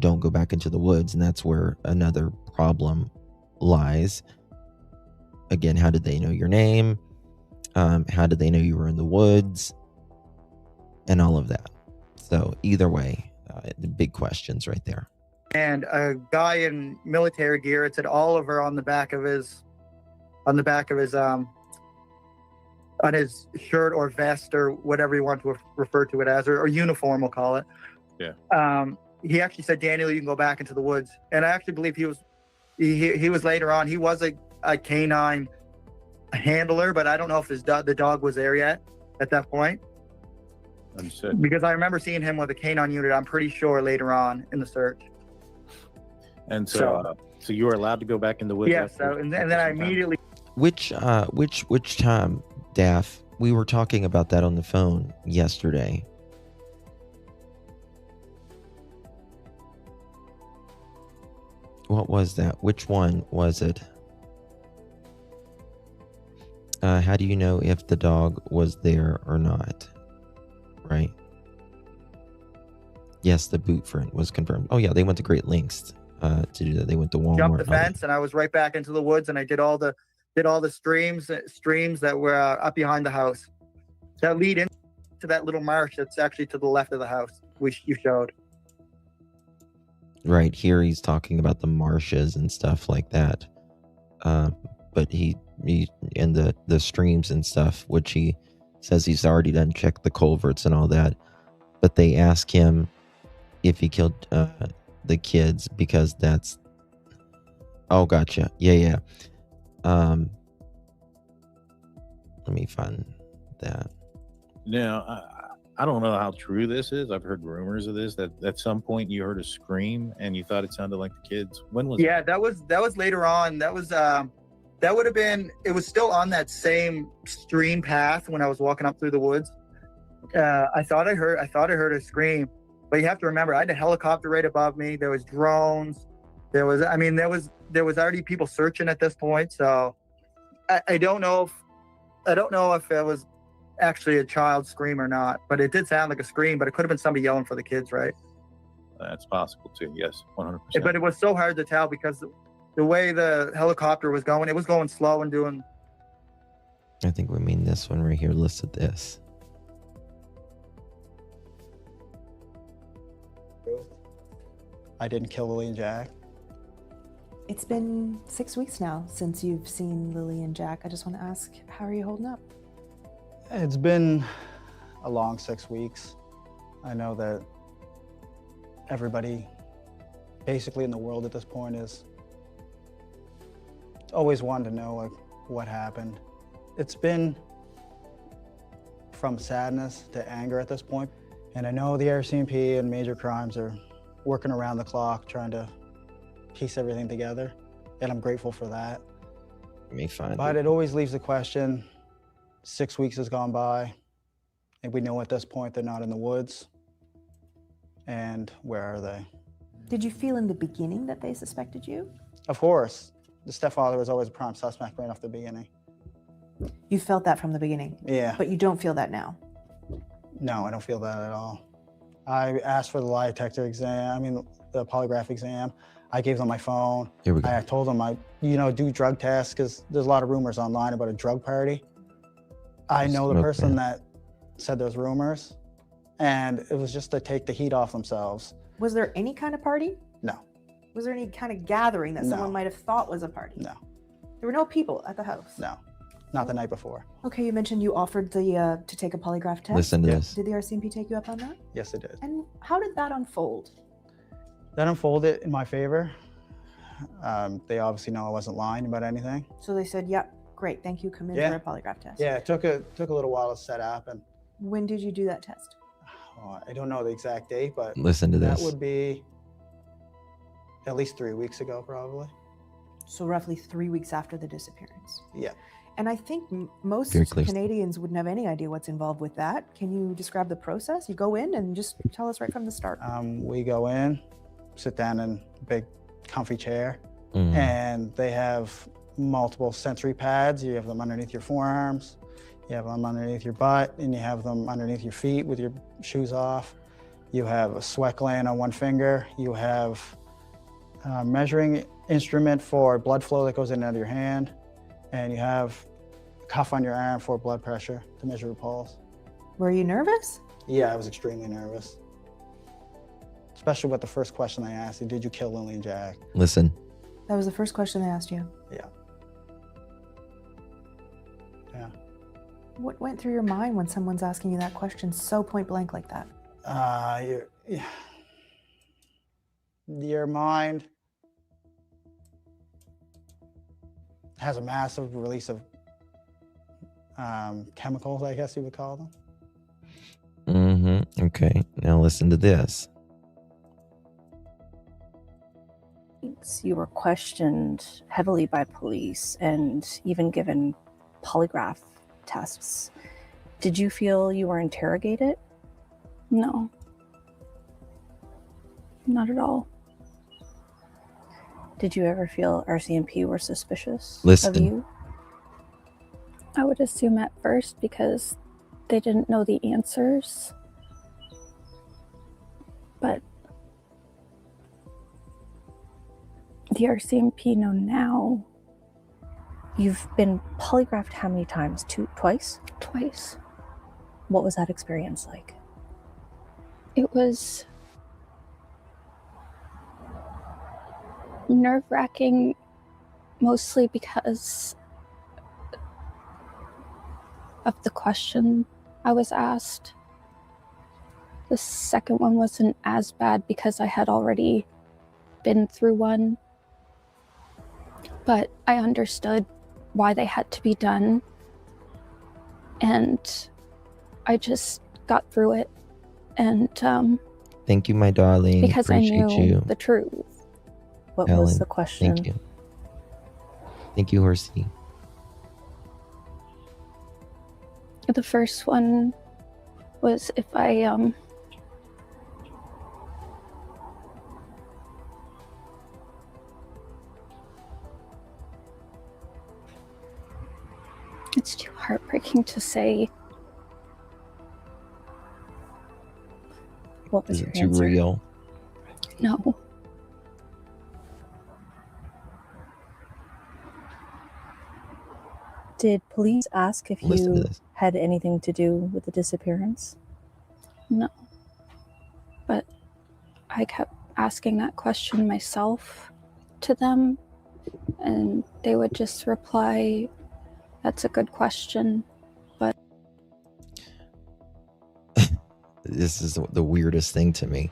don't go back into the woods. And that's where another problem lies. Again, how did they know your name? How did they know you were in the woods? And all of that. So either way, the big questions right there. And a guy in military gear, it said Oliver on the back of his on his shirt or vest or whatever you want to refer to it as, or uniform, we'll call it. Yeah. He actually said, Daniel, you can go back into the woods. And I actually believe he was later on. He was a canine handler, but I don't know if the dog was there yet at that point. Understood. Because I remember seeing him with a canine unit, I'm pretty sure, later on in the search. And so you were allowed to go back in the woods? Yes. Yeah, and then I immediately... Which time, Daff? We were talking about that on the phone yesterday. What was that? Which one was it? How do you know if the dog was there or not? Right? Yes, the boot print was confirmed. Oh yeah, they went to great lengths to do that. They went to Walmart. Jumped the fence, and I was right back into the woods, and I did all the streams that were up behind the house that lead into that little marsh that's actually to the left of the house, which you showed. Right here, he's talking about the marshes and stuff like that. But he and the streams and stuff, which he says he's already done checked the culverts and all that. But they ask him if he killed the kids because that's... Oh, gotcha. Yeah. Let me find that. Now, I don't know how true this is. I've heard rumors of this, that at some point you heard a scream and you thought it sounded like the kids. When was that? That was later on. That would have been, it was still on that same stream path when I was walking up through the woods. Okay. I thought I heard a scream, but you have to remember, I had a helicopter right above me. There was drones. There was already people searching at this point. So I don't know if it was actually a child scream or not, but it did sound like a scream, but it could have been somebody yelling for the kids, right? That's possible too. Yes, 100%. But it was so hard to tell because the way the helicopter was going, it was going slow and doing... I think we mean this one right here. Listen to this. I didn't kill Lily and Jack. It's been 6 weeks now since you've seen Lily and Jack. I just want to ask, how are you holding up? It's been a long 6 weeks. I know that everybody basically in the world at this point is always wanted to know like what happened. It's been from sadness to anger at this point. And I know the RCMP and major crimes are working around the clock trying to piece everything together. And I'm grateful for that. But it always leaves the question, 6 weeks has gone by and we know at this point they're not in the woods. And where are they? Did you feel in the beginning that they suspected you? Of course. The stepfather was always a prime suspect right off the beginning. You felt that from the beginning? Yeah. But you don't feel that now? No, I don't feel that at all. I asked for the lie detector exam, the polygraph exam. I gave them my phone. Here we go. I told them do drug tests because there's a lot of rumors online about a drug party. I know the person that said those rumors, and it was just to take the heat off themselves. Was there any kind of party? No. Was there any kind of gathering that No. someone might have thought was a party? No. There were no people at the house? No. Not the night before. Okay, you mentioned you offered to take a polygraph test. Listen to this. Did the RCMP take you up on that? Yes, it did. And how did that unfold? That unfolded in my favor. They obviously know I wasn't lying about anything. So they said, yep, great, thank you, come in Yeah. for a polygraph test. Yeah, it took a little while to set up, and When did you do that test? I don't know the exact date, but Listen to that this. would be at least 3 weeks ago, probably. So roughly 3 weeks after the disappearance. Yeah. And I think most Very close. Canadians wouldn't have any idea what's involved with that. Can you describe the process? You go in and just tell us right from the start. We go in, sit down in a big comfy chair, Mhm. and they have multiple sensory pads. You have them underneath your forearms, you have them underneath your butt, and you have them underneath your feet with your shoes off. You have a sweat gland on one finger. You have a measuring instrument for blood flow that goes in and out of your hand. And you have a cuff on your arm for blood pressure to measure your pulse. Were you nervous? Yeah, I was extremely nervous. Especially with the first question they asked you, did you kill Lily and Jack? Listen. That was the first question they asked you. Yeah. Yeah. What went through your mind when someone's asking you that question so point blank like that? Your mind has a massive release of chemicals, I guess you would call them. Mm-hmm. Okay. Now listen to this. You were questioned heavily by police and even given polygraph tests. Did you feel you were interrogated? No. Not at all. Did you ever feel RCMP were suspicious Listen. of you? I would assume at first because they didn't know the answers. But the RCMP know now. You've been polygraphed how many times? Twice? Twice. What was that experience like? It was nerve-wracking, mostly because of the question I was asked. The second one wasn't as bad because I had already been through one, but I understood why they had to be done, and I just got through it. And Thank you, my darling. because I Appreciate knew you. the truth. What Ellen, was the question? Thank you. Thank you, Horsey. The first one was if I it's too heartbreaking to say. What was Is your it too answer? real? No. Did police ask if Listen to you this. had anything to do with the disappearance? No. But I kept asking that question myself to them, and they would just reply, "That's a good question, but..." This is the weirdest thing to me.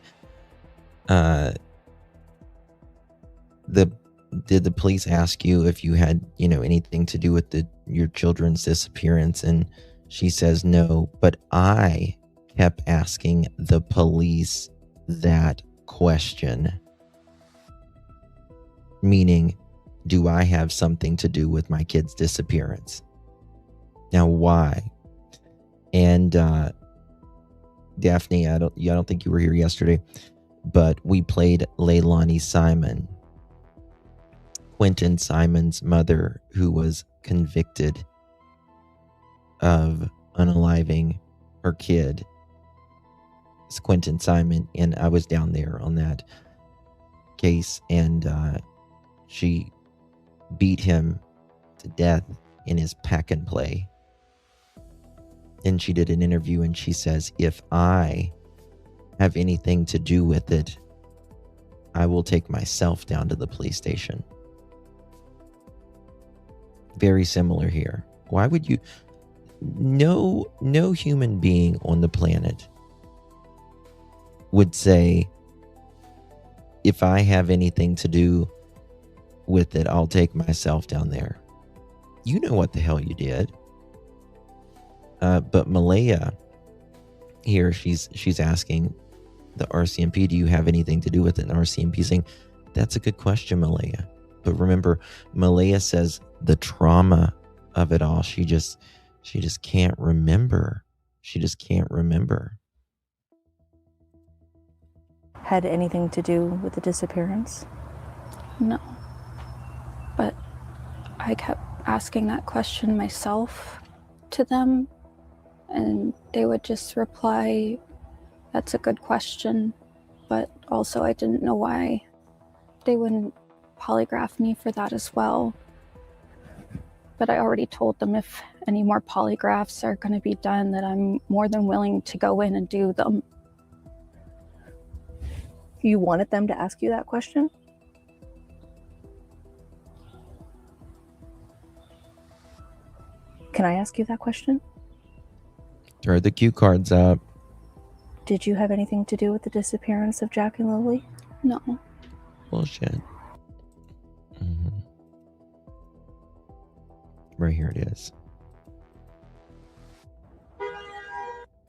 Did the police ask you if you had, anything to do with your children's disappearance? And she says no, but I kept asking the police that question. Meaning, do I have something to do with my kid's disappearance? Now, why? And Daphne, I don't think you were here yesterday, but we played Leilani Simon, Quentin Simon's mother, who was convicted of unaliving her kid. It's Quentin Simon, and I was down there on that case, and she beat him to death in his pack and play. And she did an interview, and she says, if I have anything to do with it, I will take myself down to the police station. Very similar here. Why would you... No human being on the planet would say, if I have anything to do with it, I'll take myself down there. You know what the hell you did. But Malaya here, she's asking the RCMP, do you have anything to do with it? And RCMP saying, that's a good question, Malaya. But remember, Malaya says the trauma of it all, she just can't remember. She just can't remember. Had anything to do with the disappearance? No. But I kept asking that question myself to them, and they would just reply, "That's a good question," but also I didn't know why they wouldn't polygraph me for that as well. But I already told them if any more polygraphs are going to be done, that I'm more than willing to go in and do them. You wanted them to ask you that question? Can I ask you that question? Throw the cue cards up. Did you have anything to do with the disappearance of Jack and Lily? No. Bullshit. Right here it is.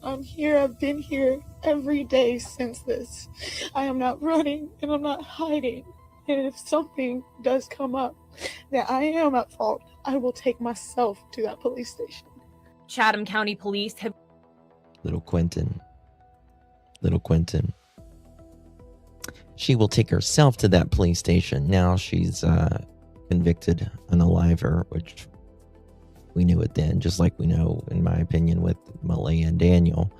I'm here. I've been here every day since this. I am not running and I'm not hiding. And if something does come up that I am at fault, I will take myself to that police station. Chatham County Police have... Little Quentin. She will take herself to that police station. Now she's convicted unaliver, which we knew it then, just like we know, in my opinion, with Malaya and Daniel.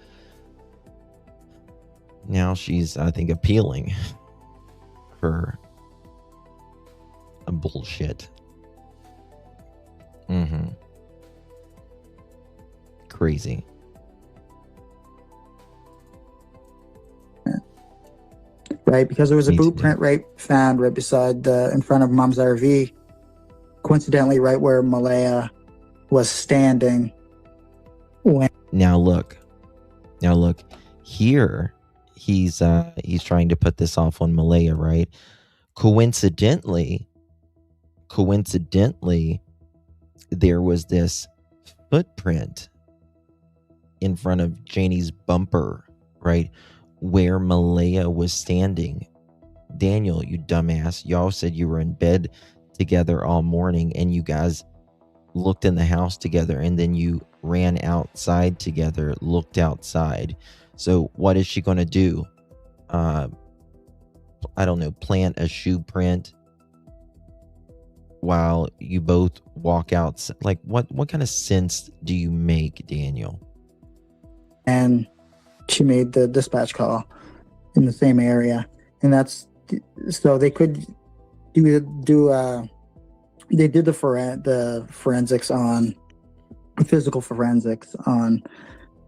Now she's, I think, appealing for a bullshit. Crazy. Right, because there was a boot print found right beside in front of Mom's RV, coincidentally right where Malaya was standing. Now look, here he's trying to put this off on Malaya, right? Coincidentally, there was this footprint in front of Janie's bumper, right, where Malaya was standing. Daniel, you dumbass, y'all said you were in bed together all morning and you guys looked in the house together, and then you ran outside together, looked outside. So what is she going to do? I don't know, plant a shoe print while you both walk out? Like, what kind of sense do you make, Daniel? And she made the dispatch call in the same area, and that's so they could they did the forensics on physical forensics on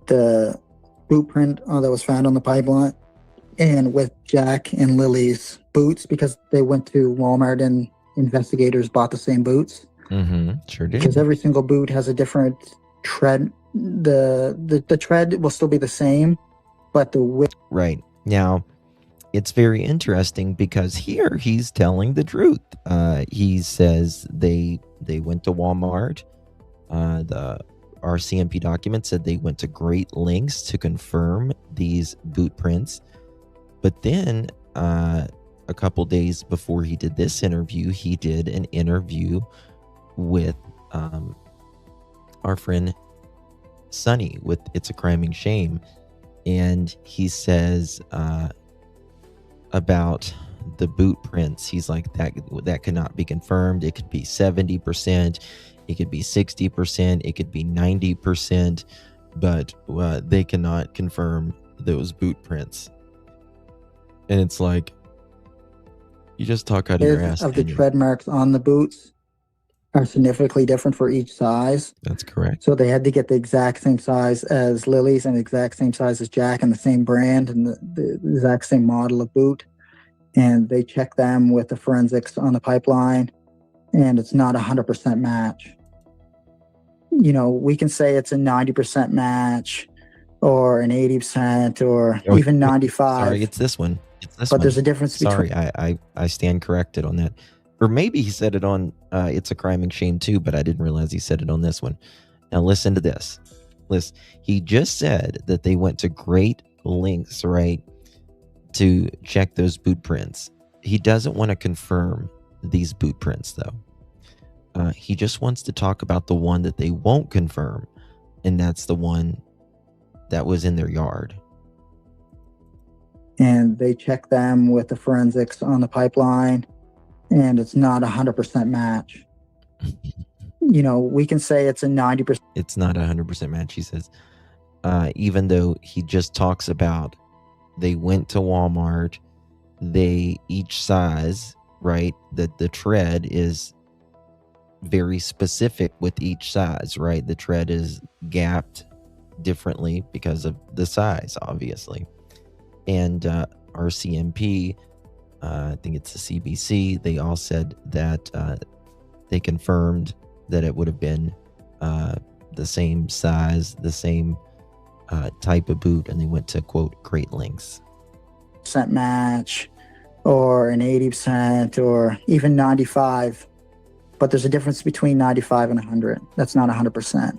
the boot print that was found on the pipeline, and with Jack and Lily's boots, because they went to Walmart investigators bought the same boots. Sure did. Because every single boot has a different tread. The tread will still be the same, but the width. Right. Now, it's very interesting because here he's telling the truth. He says they went to Walmart. The RCMP document said they went to great lengths to confirm these boot prints. But then a couple days before he did this interview, he did an interview with our friend Sonny with It's a Crime and Shame. And he says about the boot prints, he's like, that cannot be confirmed. It could be 70%, it could be 60%, it could be 90%, but they cannot confirm those boot prints. And it's like, you just talk out of your ass. Of the tread marks on the boots are significantly different for each size. That's correct. So they had to get the exact same size as Lily's and the exact same size as Jack and the same brand and the exact same model of boot. And they check them with the forensics on the pipeline, and it's not 100% match. You know, we can say it's a 90% match or an 80% or even 95. Sorry, it's this one. But there's a difference between... Sorry, I stand corrected on that. Or maybe he said it on It's a Crime and Shame too, but I didn't realize he said it on this one. Now listen to this. Listen, he just said that they went to great lengths, right, to check those boot prints. He doesn't want to confirm these boot prints, though. He just wants to talk about the one that they won't confirm, and that's the one that was in their yard. And they check them with the forensics on the pipeline, and it's not 100% match. You know, we can say it's a 90%. It's not 100% match, he says. Even though he just talks about they went to Walmart, they each size, right? That the tread is very specific with each size, right? The tread is gapped differently because of the size, obviously. And RCMP, I think it's the CBC, they all said that they confirmed that it would have been the same size, the same type of boot, and they went to, quote, great lengths. Percent match or an 80% or even 95. But there's a difference between 95 and 100. That's not 100%.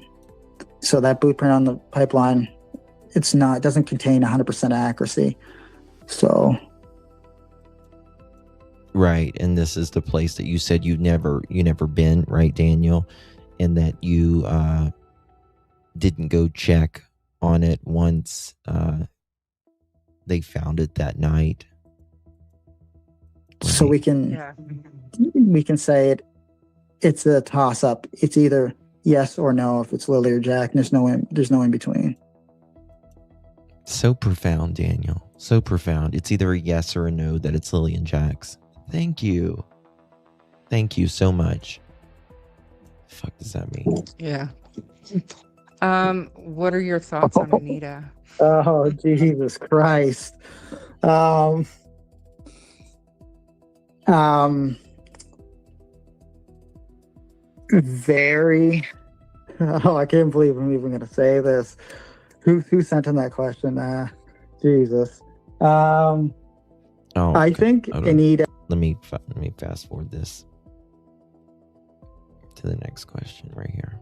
So that boot print on the pipeline, it doesn't contain 100% accuracy. So. Right. And this is the place that you said you never been, right, Daniel? And that you didn't go check on it once they found it that night. Right. So we can say it's a toss up. It's either yes or no if it's Lily or Jack. There's no in between. So profound, Daniel. So profound. It's either a yes or a no that it's Lily and Jack's. Thank you. Thank you so much. The fuck does that mean? Yeah. What are your thoughts on Anita? Oh, Jesus Christ. Very. Oh, I can't believe I'm even going to say this. Who sent in that question? Jesus. I think Anita. Let me fast forward this to the next question right here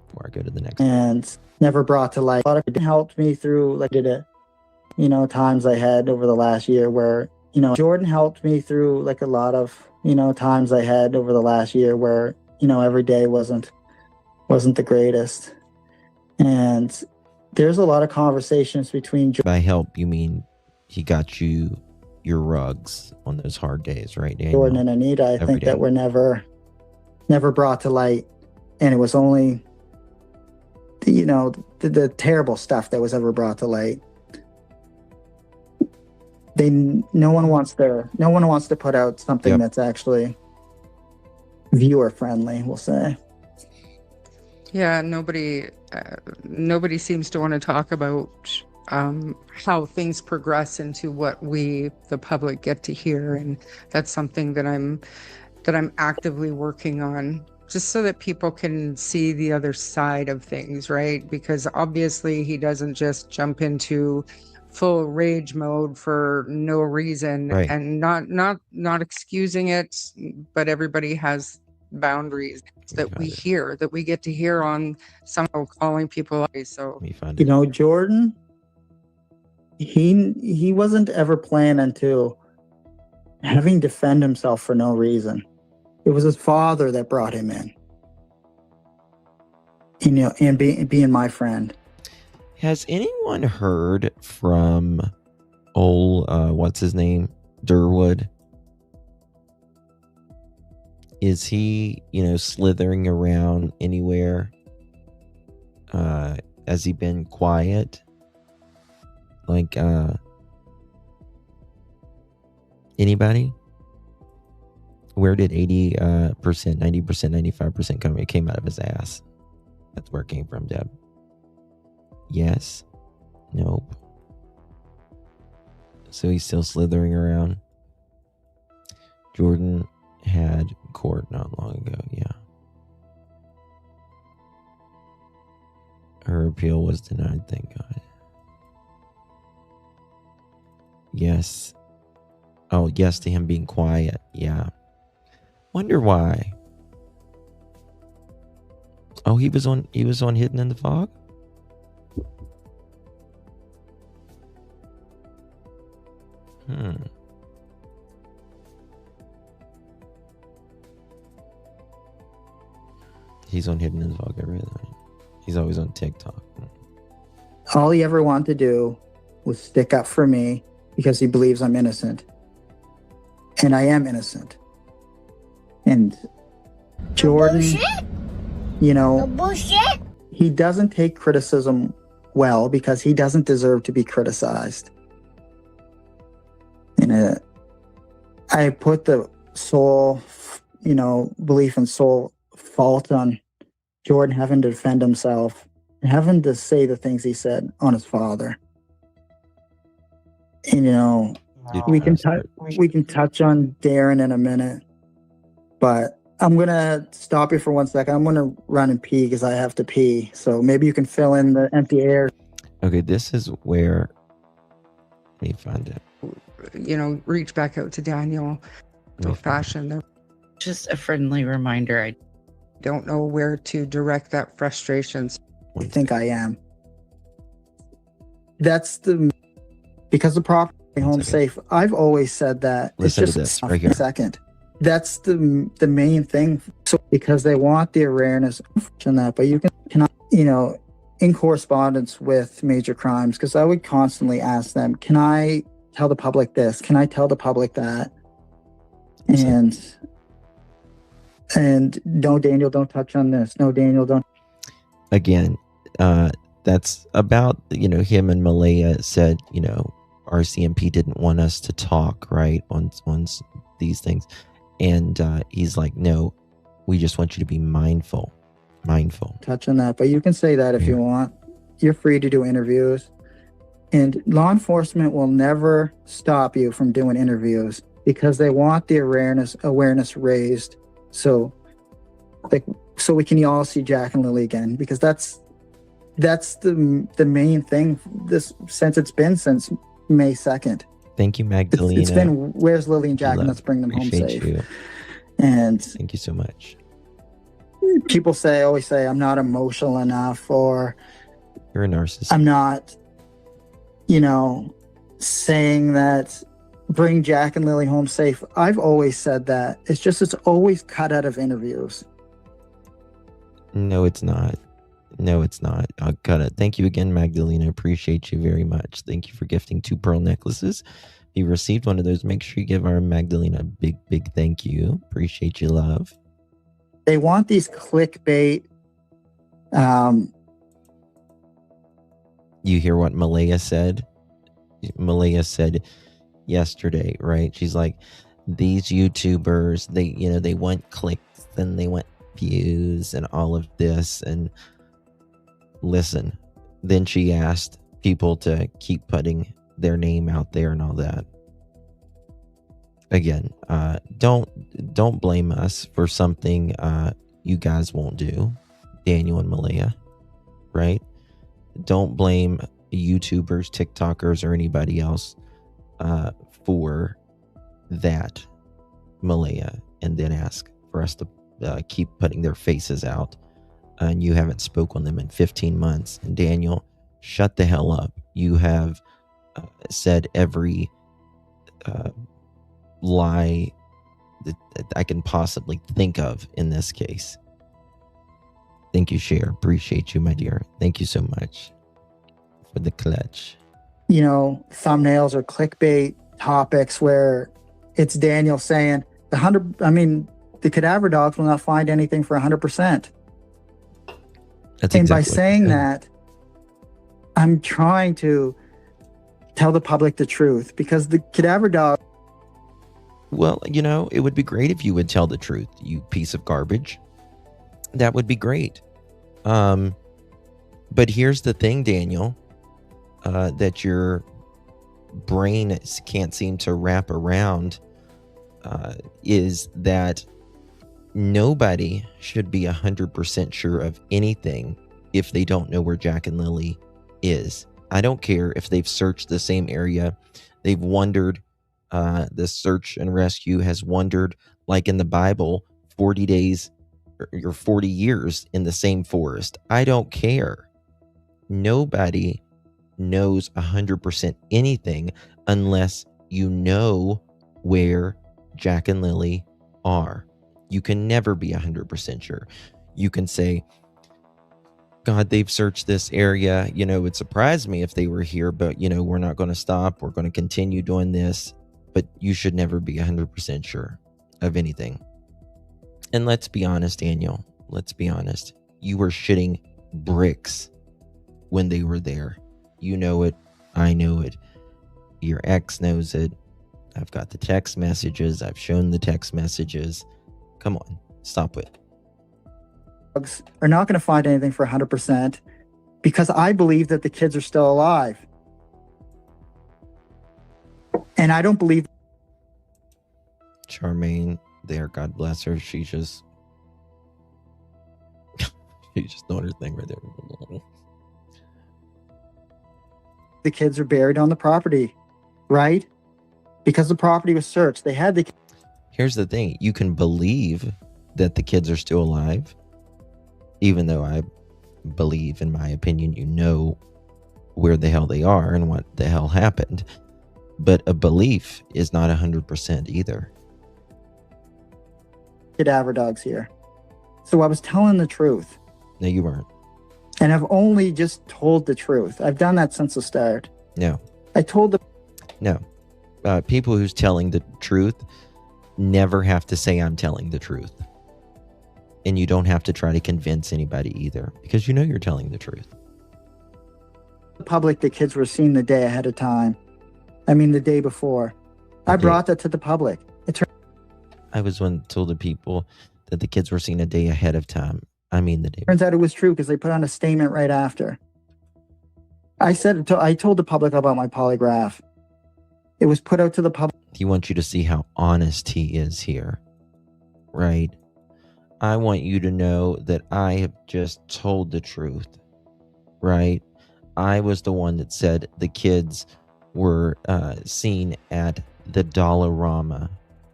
before I go to the next. And never brought to light. A lot of it helped me through, like, did it, times I had over the last year where, Jordan helped me through, like, a lot of, times I had over the last year where, every day wasn't the greatest. And there's a lot of conversations between. By help, you mean he got you your rugs on those hard days, right, Daniel? Jordan and Anita, I think that were never brought to light. And it was only, the terrible stuff that was ever brought to light. No one wants to put out something that's actually viewer friendly, we'll say. Yeah, nobody seems to want to talk about how things progress into what we, the public, get to hear, and that's something that I'm that I'm actively working on, just so that people can see the other side of things, right? Because obviously he doesn't just jump into full rage mode for no reason, Right. and not excusing it, but everybody has boundaries that we hear, that we get to hear on somehow calling people out. So You know, Jordan, he wasn't ever planning to having defend himself for no reason. It was his father that brought him in. You know, and being my friend. Has anyone heard from old, what's his name? Durwood? Is he, slithering around anywhere? Has he been quiet? Like, anybody? Where did 80%, 90%, 95% come? It came out of his ass. That's where it came from, Deb. Yes. Nope. So he's still slithering around. Jordan had court not long ago, yeah. Her appeal was denied, thank God. Yes. Oh, yes to him being quiet, yeah. Wonder why. Oh, he was on Hidden in the Fog? He's on Hidden in the Fog every other night. He's always on TikTok. All he ever wanted to do was stick up for me because he believes I'm innocent. And I am innocent. And Jordan, he doesn't take criticism well because he doesn't deserve to be criticized. And I put the soul, belief in soul fault on Jordan having to defend himself and having to say the things he said on his father. And, we can touch on Darren in a minute, but I'm going to stop you for 1 second. I'm going to run and pee because I have to pee. So maybe you can fill in the empty air. Okay, this is where we find it. Reach back out to Daniel. Fashion. Just a friendly reminder. I don't know where to direct that frustration. I think I am. Because the property home safe. I've always said that. Listen it's to just this right here. A second. That's the main thing. So because they want the awareness and that, but you cannot, in correspondence with major crimes, because I would constantly ask them, can I tell the public this? Can I tell the public that? And no, Daniel, don't touch on this. No, Daniel, don't. Again, that's about, him and Malaya said, RCMP didn't want us to talk, right, on these things. And he's like, no, we just want you to be mindful. Touch on that, but you can say that if you want. You're free to do interviews. And law enforcement will never stop you from doing interviews because they want the awareness raised. So we can all see Jack and Lily again, because that's the main thing since May 2nd. Thank you, Magdalena. It's been, where's Lily and Jack, and let's bring them home safe. You. And thank you so much. People always say I'm not emotional enough, or you're a narcissist. I'm not, saying that bring Jack and Lily home safe. I've always said that. It's always cut out of interviews. No, it's not. I'll cut it. Thank you again, Magdalena. Appreciate you very much. Thank you for gifting 2 pearl necklaces. If you received one of those, make sure you give our Magdalena a big, big thank you. Appreciate you, love. They want these clickbait. You hear what Malaya said? Malaya said yesterday, right? She's like, these YouTubers, they want clicks and they want views and all of this. And listen, then she asked people to keep putting their name out there and all that. again, don't blame us for something you guys won't do, Daniel and Malia, right? Don't blame YouTubers, TikTokers, or anybody else for that, Malia, and then ask for us to keep putting their faces out. And you haven't spoke on them in 15 months. And Daniel, shut the hell up. You have said every lie that I can possibly think of in this case. Thank you, Cher. Appreciate you, my dear. Thank you so much for the clutch. You know, thumbnails or clickbait topics where it's Daniel saying the cadaver dogs will not find anything for 100%. And by saying that, I'm trying to tell the public the truth, because the cadaver dog. Well, you know, it would be great if you would tell the truth, you piece of garbage. That would be great. But here's the thing, Daniel, that your brain can't seem to wrap around, is that nobody should be 100% sure of anything if they don't know where Jack and Lily is. I don't care if they've searched the same area. They've wandered. The search and rescue has wandered, like in the Bible, 40 days or 40 years in the same forest. I don't care. Nobody knows 100% anything unless you know where Jack and Lily are. You can never be 100% sure. You can say, God, they've searched this area. You know, it would surprise me if they were here, but, you know, we're not going to stop. We're going to continue doing this. But you should never be 100% sure of anything. And let's be honest, Daniel. Let's be honest. You were shitting bricks when they were there. You know it. I know it. Your ex knows it. I've got the text messages. I've shown the text messages. Come on, stop it. Dogs are not going to find anything for 100% because I believe that the kids are still alive. And I don't believe Charmaine there, God bless her. She's just doing her thing right there. The kids are buried on the property, right? Because the property was searched. They had the. Here's the thing. You can believe that the kids are still alive, even though I believe, in my opinion, you know where the hell they are and what the hell happened. But a belief is not 100% either. Cadaver dogs here. So I was telling the truth. No, you weren't. And I've only just told the truth. I've done that since the start. No. I told the. No. People who's telling the truth never have to say I'm telling the truth. And you don't have to try to convince anybody either, because you know you're telling the truth. The public, the kids were seen the day ahead of time. I mean, the day before. I brought that to the public. I was one told the people that the kids were seen a day ahead of time. I mean, the day. Turns out it was true because they put on a statement right after. I told the public about my polygraph. It was put out to the public. He wants you to see how honest he is here, right? I want you to know that I have just told the truth, right? I was the one that said the kids were seen at the Dollarama,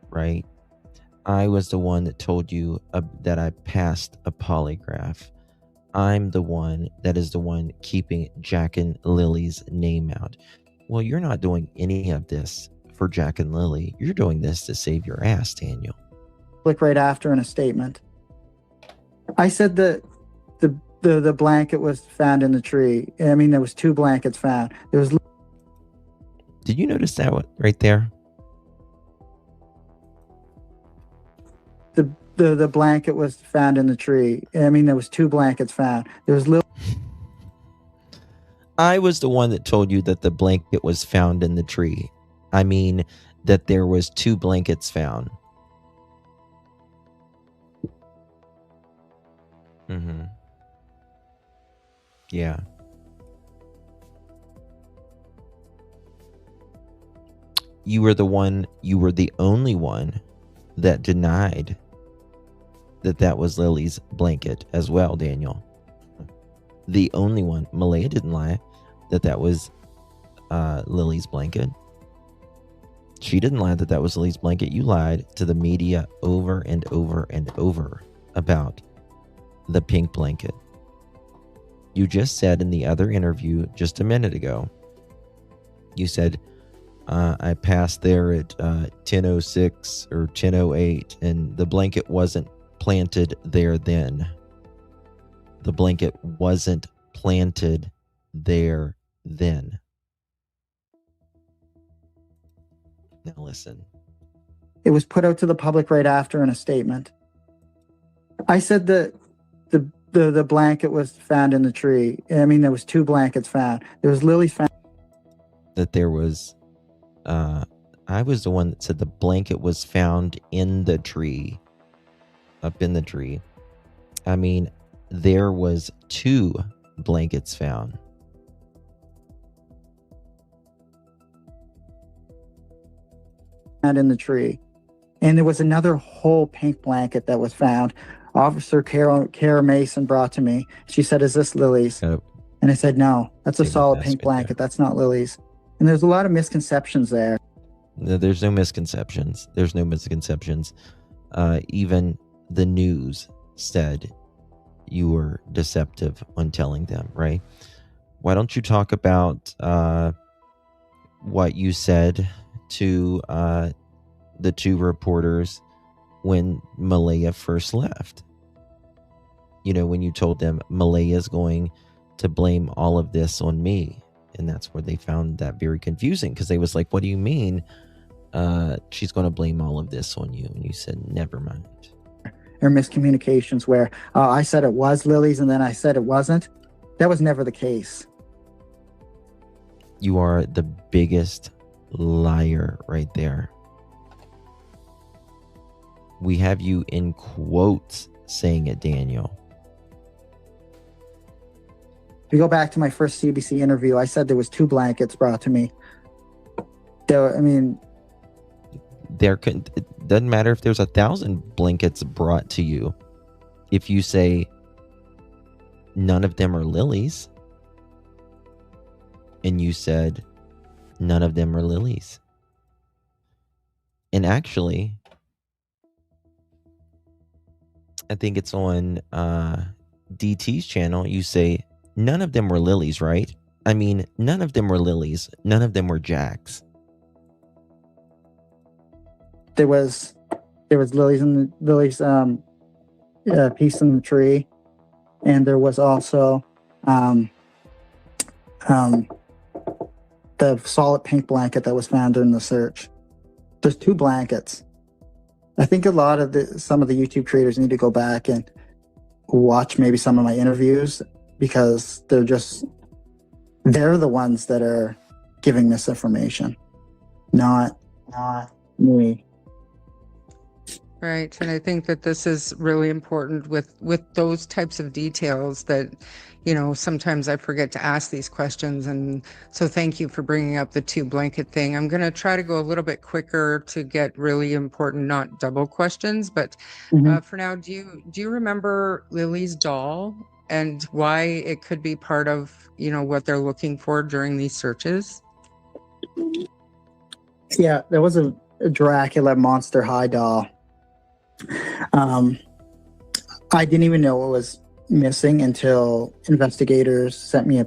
right? I was the one that told you that I passed a polygraph. I'm the one that is the one keeping Jack and Lily's name out. Well, you're not doing any of this for Jack and Lily. You're doing this to save your ass, Daniel. Click right after in a statement. I said that the blanket was found in the tree. I mean, there was 2 blankets found. There was. Did you notice that one right there? The blanket was found in the tree. I mean, there was 2 blankets found. There was little. I was the one that told you that the blanket was found in the tree. I mean, that there was 2 blankets found. Mm-hmm. Yeah. you were the only one that denied that was Lily's blanket as well, Daniel. The only one. Malaya didn't lie that was Lily's blanket. She didn't lie that was Lily's blanket. You lied to the media over and over and over about the pink blanket. You just said in the other interview just a minute ago, you said, I passed there at 10:06 or 10:08, and the blanket wasn't planted there then. The blanket wasn't planted there then. Now listen. It was put out to the public right after in a statement. I said that the blanket was found in the tree. I mean, there was 2 blankets found. There was Lily's found. That there was, I was the one that said the blanket was found in the tree, up in the tree. I mean, there was 2 blankets found. In the tree. And there was another whole pink blanket that was found. Officer Kara Mason brought to me. She said, "Is this Lily's?" And I said, "No, that's a solid pink blanket. That's not Lily's." And there's a lot of misconceptions there. No, there's no misconceptions. There's no misconceptions. Even the news said you were deceptive on telling them, right? Why don't you talk about what you said to the 2 reporters when Malaya first left? You know, when you told them Malaya's going to blame all of this on me. And that's where they found that very confusing, because they was like, what do you mean she's going to blame all of this on you? And you said, never mind. Or miscommunications where I said it was Lily's and then I said it wasn't. That was never the case. You are the biggest liar right there. We have you in quotes saying it, Daniel. If you go back to my first CBC interview, I said there was 2 blankets brought to me. It doesn't matter if there's 1,000 blankets brought to you. If you say none of them are Lily's, and you said none of them are Lily's. And actually, I think it's on DT's channel, you say none of them were Lily's, right? I mean, none of them were Lily's. None of them were Jack's. There was Lily's piece in the tree, and there was also the solid pink blanket that was found during the search. There's 2 blankets. I think a lot of some of the YouTube creators need to go back and watch maybe some of my interviews, because they're the ones that are giving misinformation, not me. Right. And I think that this is really important with those types of details that, you know, sometimes I forget to ask these questions. And so thank you for bringing up the 2 blanket thing. I'm going to try to go a little bit quicker to get really important, not double questions. But for now, do you remember Lily's doll and why it could be part of, you know, what they're looking for during these searches? Yeah, there was a Dracula Monster High doll. I didn't even know it was missing until investigators sent me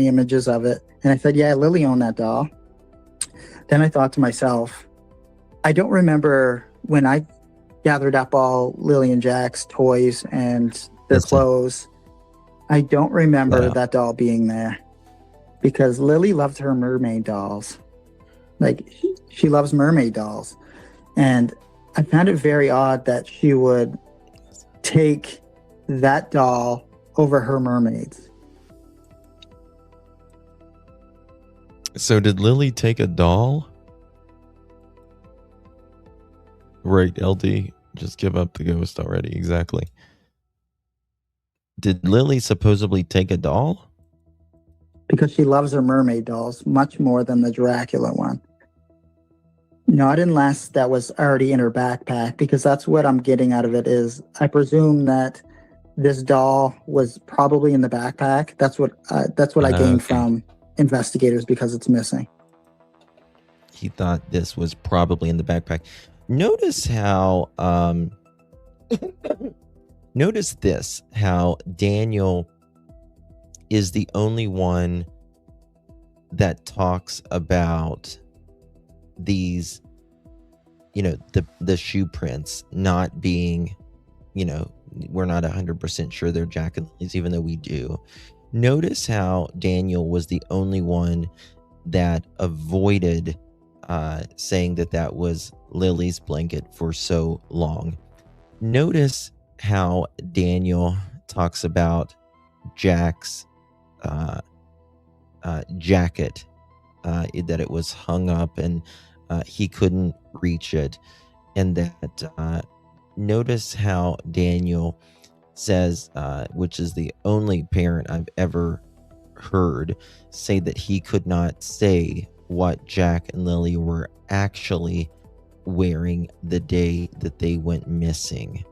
images of it, and I said, "Yeah, Lily owned that doll." Then I thought to myself, I don't remember when I gathered up all Lily and Jack's toys and their clothes. I don't remember that doll being there, because Lily loves her mermaid dolls. Like, she loves mermaid dolls, and I found it very odd that she would take that doll over her mermaids. So did Lily take a doll? Right, LD, just give up the ghost already. Exactly. Did Lily supposedly take a doll? Because she loves her mermaid dolls much more than the Dracula one. Not unless that was already in her backpack, because that's what I'm getting out of it is I presume that this doll was probably in the backpack. That's what I gained from investigators because it's missing. He thought this was probably in the backpack. Notice how notice this, how Daniel is the only one that talks about these, the shoe prints not being, we're not 100% sure they're Jack and Lily's, even though we do. Notice how Daniel was the only one that avoided saying that was Lily's blanket for so long. Notice how Daniel talks about Jack's jacket, that it was hung up and he couldn't reach it, and that notice how Daniel says, which is the only parent I've ever heard say that he could not say what Jack and Lily were actually wearing the day that they went missing.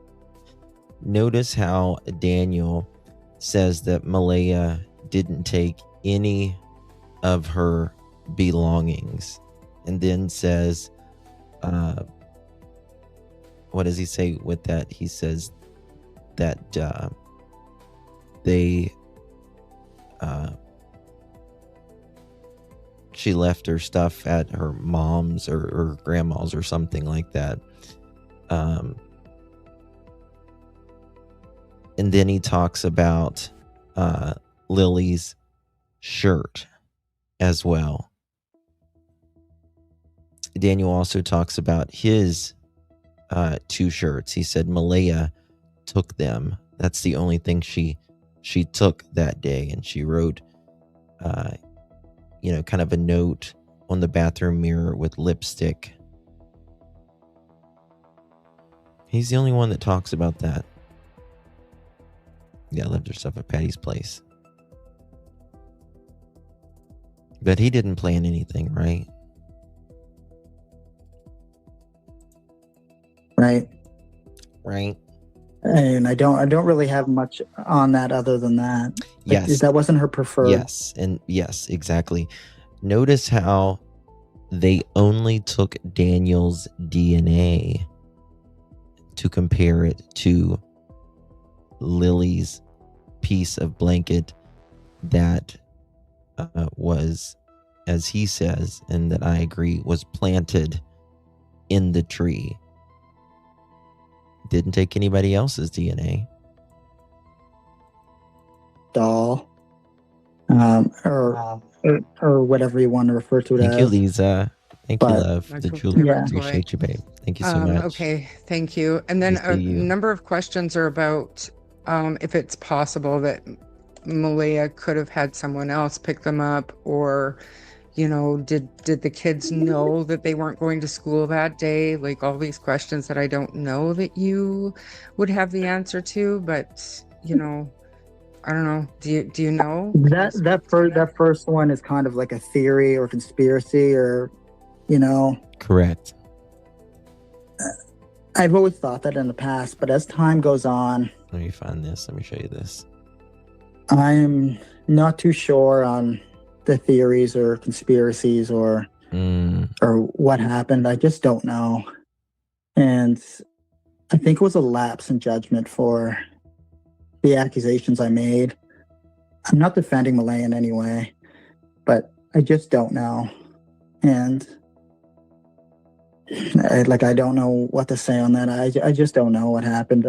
Notice how Daniel says that Malaya didn't take any of her belongings, and then says, what does he say with that? He says that she left her stuff at her mom's or grandma's or something like that. And then he talks about Lily's shirt as well. Daniel also talks about his 2 shirts. He said Malaya took them. That's the only thing she took that day. And she wrote, kind of a note on the bathroom mirror with lipstick. He's the only one that talks about that. Yeah, left her stuff at Patty's place. But he didn't plan anything, right? Right. And I don't really have much on that other than that. Yes. That wasn't her preferred. Yes, exactly. Notice how they only took Daniel's DNA to compare it to Lily's piece of blanket that was, as he says, and that I agree, was planted in the tree. Didn't take anybody else's DNA. Doll. Or whatever you want to refer to it as. Thank you, Lisa. Thank you, love. The jewelry. Yeah. Appreciate you, babe. Thank you so much. Okay, thank you. And then a number of questions are about if it's possible that Malaya could have had someone else pick them up, or did the kids know that they weren't going to school that day? Like all these questions that I don't know that you would have the answer to, but I don't know. Do you know? That first one is kind of like a theory or conspiracy, or Correct. I've always thought that in the past, but as time goes on, let me find this. Let me show you this. I'm not too sure on the theories or conspiracies or what happened. I just don't know. And I think it was a lapse in judgment for the accusations I made. I'm not defending Malaya in any way, but I just don't know. And I don't know what to say on that. I just don't know what happened.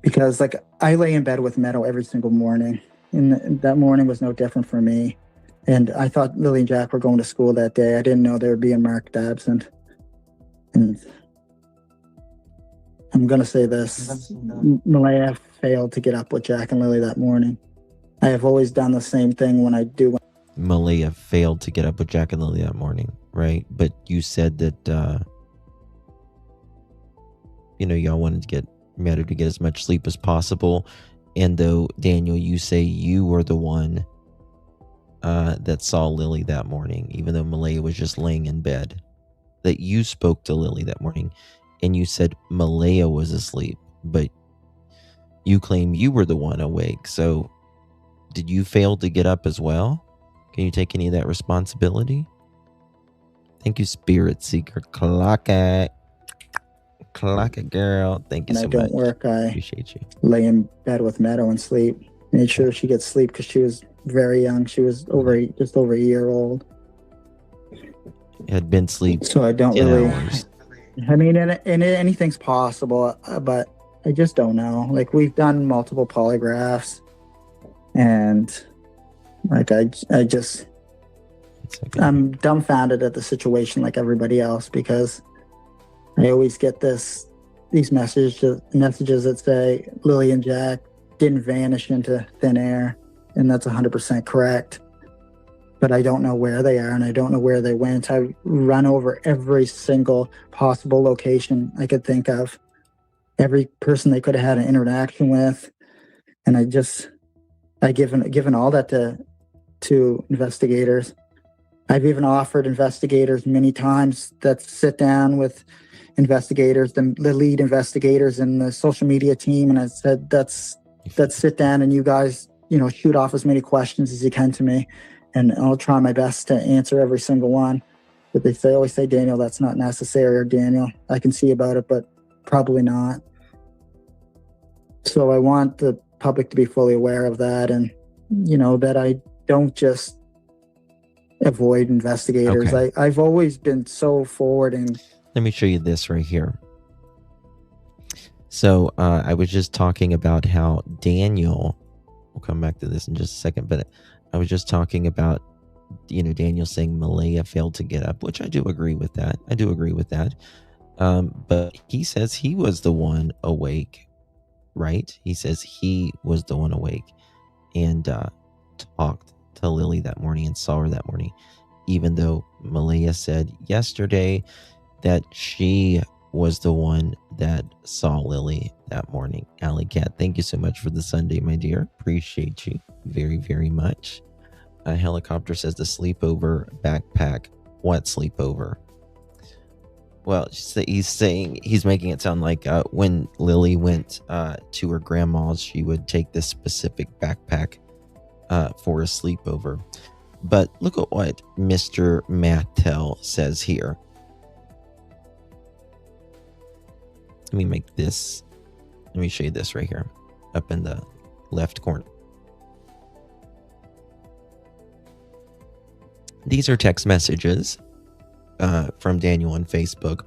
Because I lay in bed with Meadow every single morning, and that morning was no different for me. And I thought Lily and Jack were going to school that day. I didn't know they were being marked absent. And I'm going to say this. Malaya failed to get up with Jack and Lily that morning. I have always done the same thing when I do. Malaya failed to get up with Jack and Lily that morning, right? But you said that, y'all wanted to get Meadow to get as much sleep as possible. And though, Daniel, you say you were the one that saw Lily that morning, even though Malaya was just laying in bed. that you spoke to Lily that morning and you said Malaya was asleep, but you claim you were the one awake. So did you fail to get up as well? Can you take any of that responsibility? Thank you, Spirit Seeker. Clock it, girl. Thank you When so I don't much. work, I Appreciate you. lay in bed with Meadow and sleep. Made sure she gets sleep because she was very young. She was just over a year old. Had been asleep. So I don't 10 really. hours. I mean, and anything's possible, but I just don't know. Like, we've done multiple polygraphs, and like I'm dumbfounded at the situation, like everybody else, because I always get these messages that say Lily and Jack didn't vanish into thin air, and that's 100% correct. But I don't know where they are, and I don't know where they went. I run over every single possible location I could think of, every person they could have had an interaction with, and I've given all that to investigators. I've even offered investigators many times that sit down with investigators, the lead investigators and the social media team, and I said, let's sit down and you guys, shoot off as many questions as you can to me, and I'll try my best to answer every single one. But they always say, Daniel, that's not necessary, or Daniel, I can see about it, but probably not. So I want the public to be fully aware of that, and that I don't just avoid investigators. Okay. I've always been so forward. And let me show you this right here. So I was just talking about how Daniel, we'll come back to this in just a second, but I was just talking about, Daniel saying Malaya failed to get up, which I do agree with that. But he says he was the one awake, right? He says he was the one awake and talked to Lily that morning and saw her that morning, even though Malaya said yesterday that she was the one that saw Lily that morning. Alley Cat, thank you so much for the Sunday, my dear. Appreciate you very, very much. A helicopter says the sleepover backpack. What sleepover? Well, he's making it sound like when Lily went to her grandma's, she would take this specific backpack for a sleepover. But look at what Mr. Mattel says here. Let me show you this right here, up in the left corner. These are text messages from Daniel on Facebook.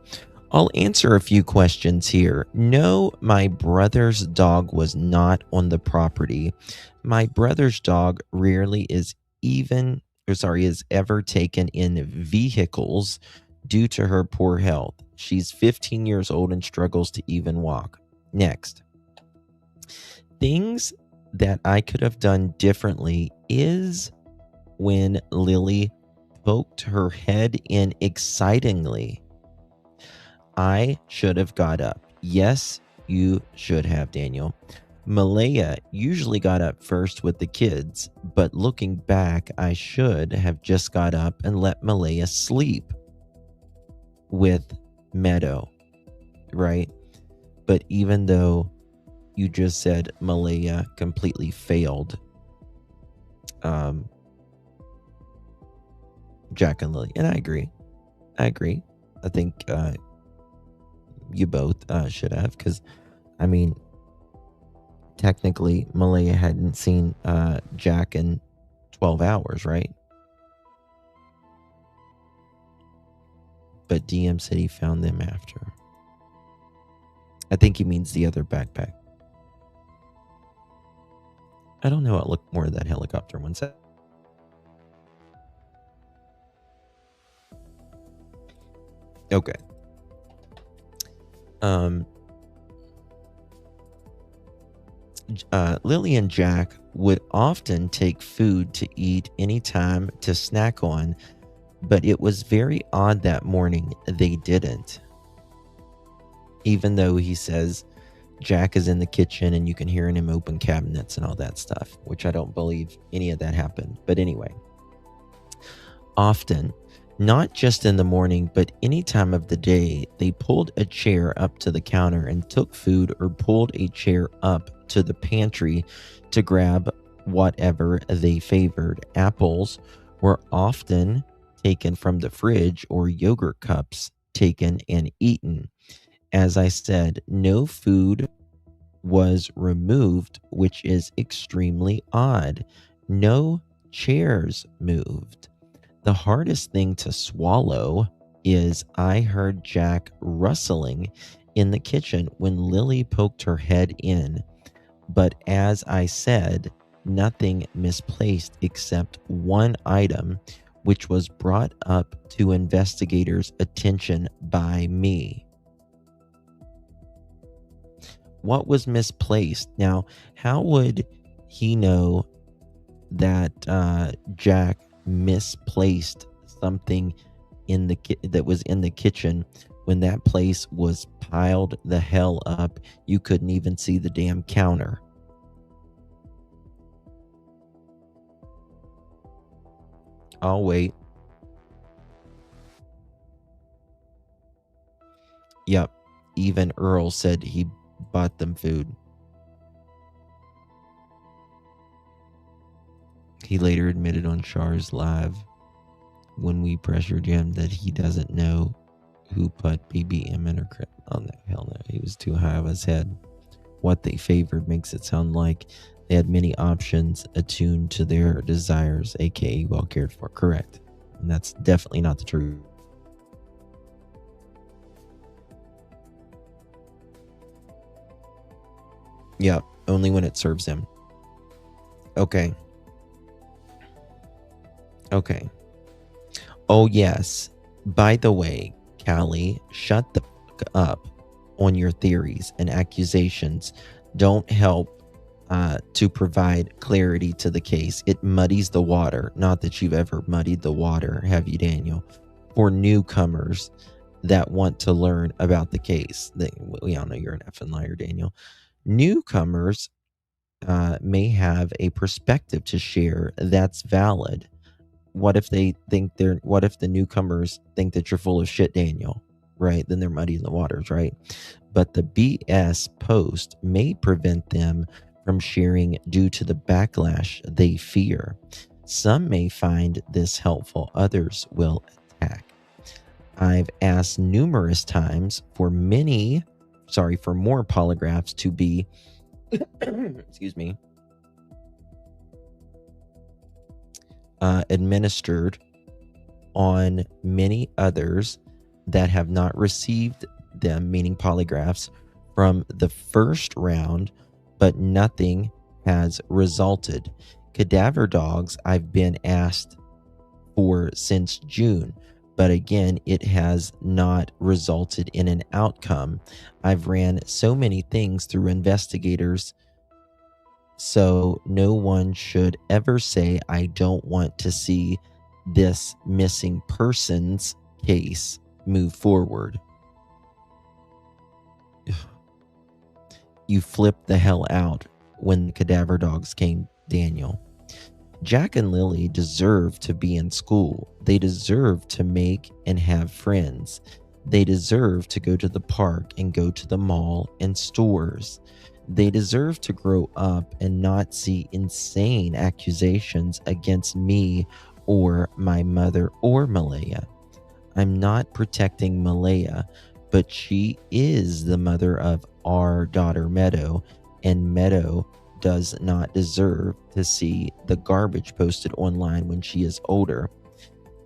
I'll answer a few questions here. No, my brother's dog was not on the property. My brother's dog rarely is ever taken in vehicles due to her poor health. She's 15 years old and struggles to even walk. Next. Things that I could have done differently is when Lily poked her head in excitingly. I should have got up. Yes, you should have, Daniel. Malaya usually got up first with the kids, but looking back, I should have just got up and let Malaya sleep with Meadow, right? But even though you just said Malaya completely failed Jack and Lily, and I agree. I think you both should have, because I mean, technically Malaya hadn't seen Jack in 12 hours, right? But DM said he found them after. I think he means the other backpack. I don't know. I'll look more at that helicopter one sec. Okay. Lily and Jack would often take food to eat anytime to snack on, but it was very odd that morning they didn't. Even though he says Jack is in the kitchen and you can hear him open cabinets and all that stuff, which I don't believe any of that happened. But anyway, often Not just in the morning, but any time of the day, they pulled a chair up to the counter and took food, or pulled a chair up to the pantry to grab whatever they favored. Apples were often taken from the fridge, or yogurt cups taken and eaten. As I said, no food was removed, which is extremely odd. No chairs moved. The hardest thing to swallow is I heard Jack rustling in the kitchen when Lily poked her head in. But as I said, nothing misplaced except one item, which was brought up to investigators' attention by me. What was misplaced? Now, how would he know that Jack misplaced something in the that was in the kitchen when that place was piled the hell up? You couldn't even see the damn counter. I'll wait. Yep, even Earl said he bought them food. He later admitted on Char's Live when we pressured him that he doesn't know who put BBM in her crib. Oh, no, hell no. He was too high of his head. What they favored makes it sound like they had many options attuned to their desires, aka well cared for. Correct. And that's definitely not the truth. Yeah, only when it serves him. Okay. Okay. Oh, yes. By the way, Callie, shut the fuck up on your theories and accusations. Don't help to provide clarity to the case. It muddies the water. Not that you've ever muddied the water, have you, Daniel? For newcomers that want to learn about the case. We all know you're an effing liar, Daniel. Newcomers may have a perspective to share that's valid. What if the newcomers think that you're full of shit, Daniel? Right? Then they're muddying the waters, right? But the BS post may prevent them from sharing due to the backlash they fear. Some may find this helpful, others will attack. I've asked numerous times for more polygraphs to be excuse me, administered on many others that have not received them, meaning polygraphs, from the first round, but nothing has resulted. Cadaver dogs I've been asked for since June, but again, it has not resulted in an outcome. I've ran so many things through investigators, so no one should ever say I don't want to see this missing persons case move forward. You flipped the hell out when the cadaver dogs came, Daniel. Jack and Lily deserve to be in school. They deserve to make and have friends. They deserve to go to the park and go to the mall and stores. They deserve to grow up and not see insane accusations against me or my mother or Malaya. I'm not protecting Malaya, but she is the mother of our daughter Meadow, and Meadow does not deserve to see the garbage posted online when she is older.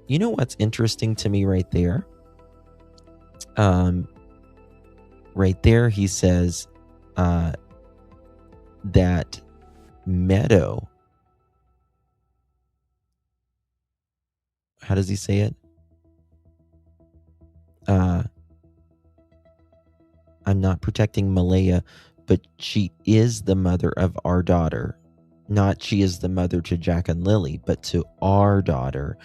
You know what's interesting to me right there? Right there, he says that Meadow, how does he say it? I'm not protecting Malaya, but she is the mother of our daughter. Not she is the mother to Jack and Lily, but to our daughter.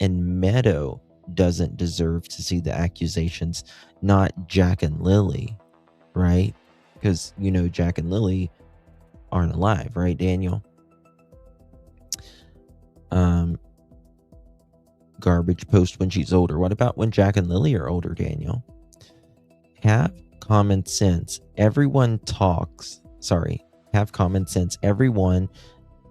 And Meadow doesn't deserve to see the accusations, not Jack and Lily, right? Because, you know, Jack and Lily aren't alive, right, Daniel? garbage post when she's older. What about when Jack and Lily are older, Daniel? Have common sense. Everyone talks. Sorry. Have common sense. Everyone.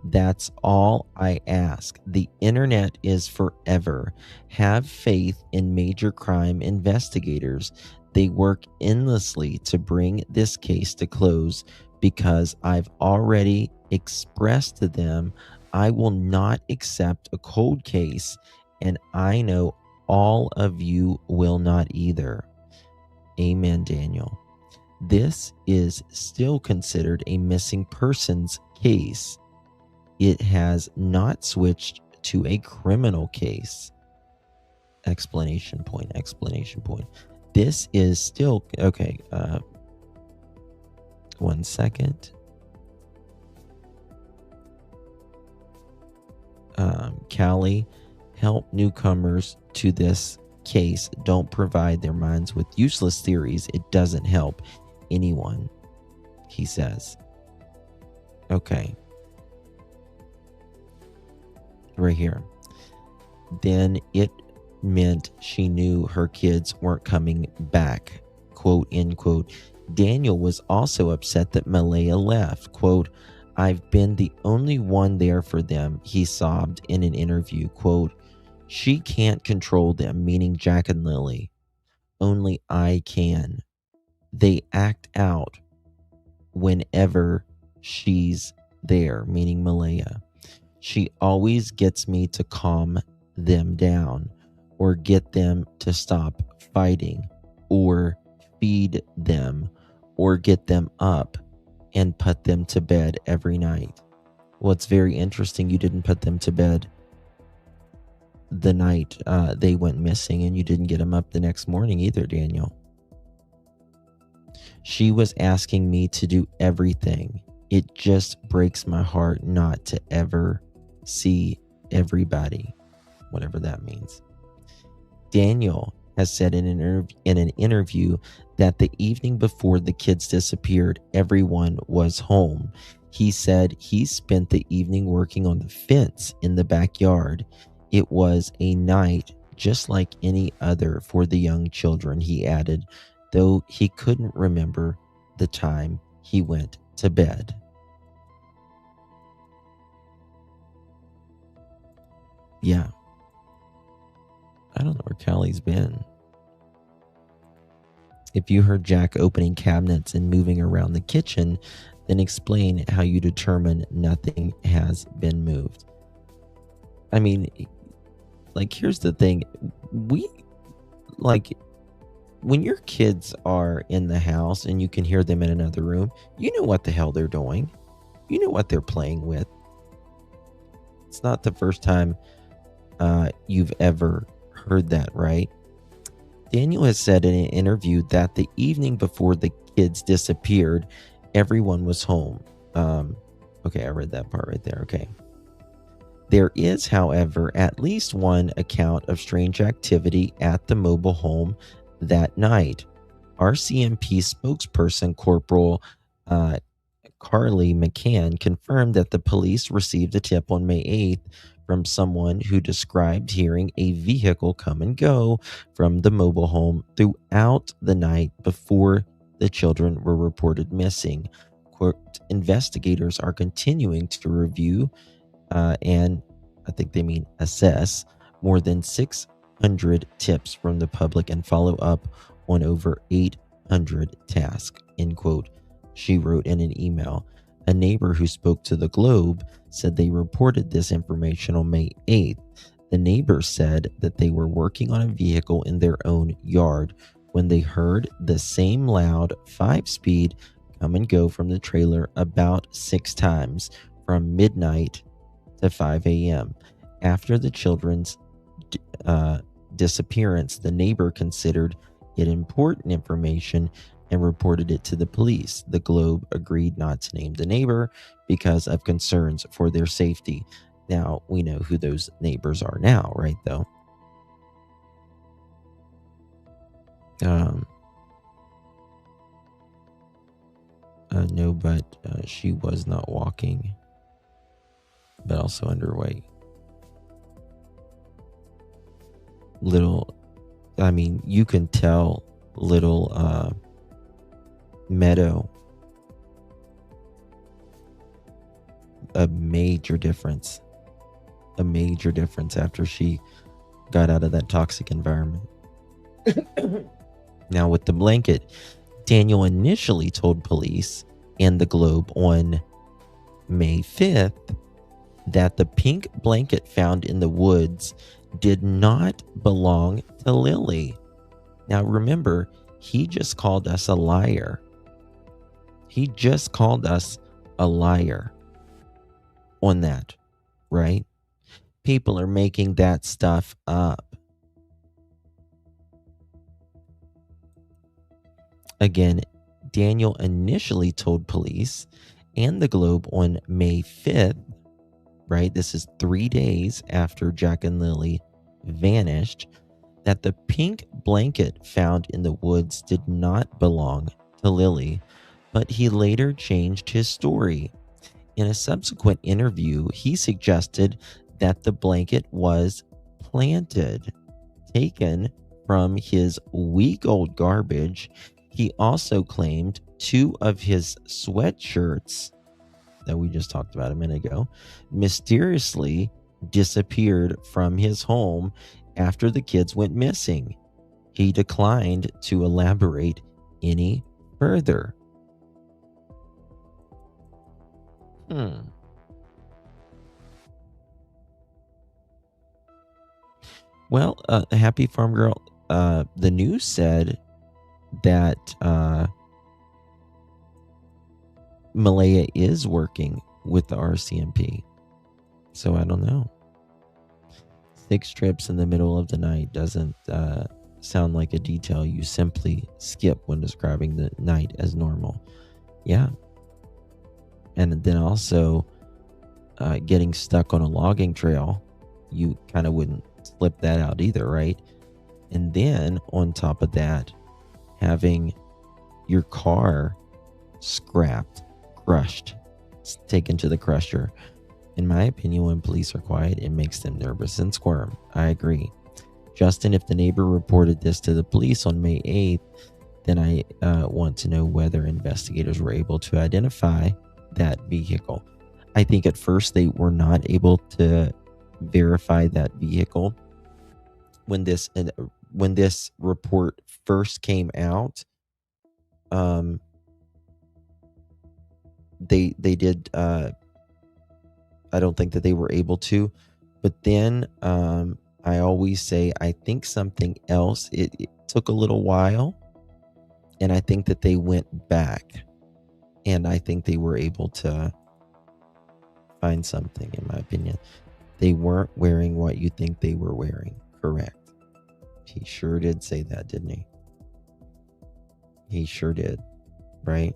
That's all I ask. The internet is forever. Have faith in major crime investigators. They work endlessly to bring this case to close because I've already expressed to them I will not accept a cold case, and I know all of you will not either. Amen, Daniel. This is still considered a missing persons case. It has not switched to a criminal case. Explanation point, explanation point. This is still, okay, 1 second. Callie, help newcomers to this case. Don't provide their minds with useless theories. It doesn't help anyone, he says. Okay. Right here. Then it meant she knew her kids weren't coming back, quote, end quote. Daniel was also upset that Malaya left, quote, I've been the only one there for them, he sobbed in an interview, quote, she can't control them, meaning Jack and Lily. Only I can. They act out whenever she's there, meaning Malaya. She always gets me to calm them down or get them to stop fighting or feed them or get them up and put them to bed every night. Well, it's very interesting you didn't put them to bed the night they went missing, and you didn't get them up the next morning either, Daniel. She was asking me to do everything. It just breaks my heart not to ever see everybody, whatever that means. Daniel has said in an interview that the evening before the kids disappeared, everyone was home. He said he spent the evening working on the fence in the backyard. It was a night just like any other for the young children, he added, though he couldn't remember the time he went to bed. Yeah. I don't know where Callie's been. If you heard Jack opening cabinets and moving around the kitchen, then explain how you determine nothing has been moved. I mean, like, here's the thing. When your kids are in the house and you can hear them in another room, you know what the hell they're doing. You know what they're playing with. It's not the first time you've ever heard that, right? Daniel has said in an interview that the evening before the kids disappeared, everyone was home. Okay, I read that part right there. Okay. There is, however, at least one account of strange activity at the mobile home that night. RCMP spokesperson Corporal Carly McCann confirmed that the police received a tip on May 8th from someone who described hearing a vehicle come and go from the mobile home throughout the night before the children were reported missing. Quote, investigators are continuing to review and I think they mean assess more than 600 tips from the public and follow up on over 800 tasks, end quote, she wrote in an email. A neighbor who spoke to the Globe said they reported this information on May 8th. The neighbor said that they were working on a vehicle in their own yard when they heard the same loud 5-speed come and go from the trailer about 6 times from midnight to 5 a.m. After the children's disappearance, the neighbor considered it important information and reported it to the police. The Globe agreed not to name the neighbor because of concerns for their safety. Now, we know who those neighbors are now, right, though? No, but she was not walking, but also underweight. little, I mean, you can tell little Meadow a major difference after she got out of that toxic environment. Now, with the blanket, Daniel initially told police and the Globe on May 5th that the pink blanket found in the woods did not belong to Lily. Now, remember, he just called us a liar. He just called us a liar on that, right? People are making that stuff up. Again, Daniel initially told police and the Globe on May 5th, right? This is 3 days after Jack and Lily vanished, that the pink blanket found in the woods did not belong to Lily, but he later changed his story. In a subsequent interview, he suggested that the blanket was planted, taken from his week-old garbage. He also claimed 2 of his sweatshirts that we just talked about a minute ago mysteriously disappeared from his home after the kids went missing. He declined to elaborate any further. Well, Happy Farm Girl, the news said that Malaya is working with the RCMP. So I don't know. 6 trips in the middle of the night doesn't sound like a detail you simply skip when describing the night as normal. Yeah. And then also getting stuck on a logging trail, you kind of wouldn't slip that out either, right? And then on top of that, having your car scrapped, crushed, taken to the crusher. In my opinion, when police are quiet, it makes them nervous and squirm. I agree. Justin, if the neighbor reported this to the police on May 8th, then I want to know whether investigators were able to identify that vehicle. I think at first they were not able to verify that vehicle. When this report first came out, they did. I don't think that they were able to, but then I always say I think something else. It took a little while, and I think that they went back, and I think they were able to find something. In my opinion, they weren't wearing what you think they were wearing. Correct. He sure did say that, didn't he? He sure did, right?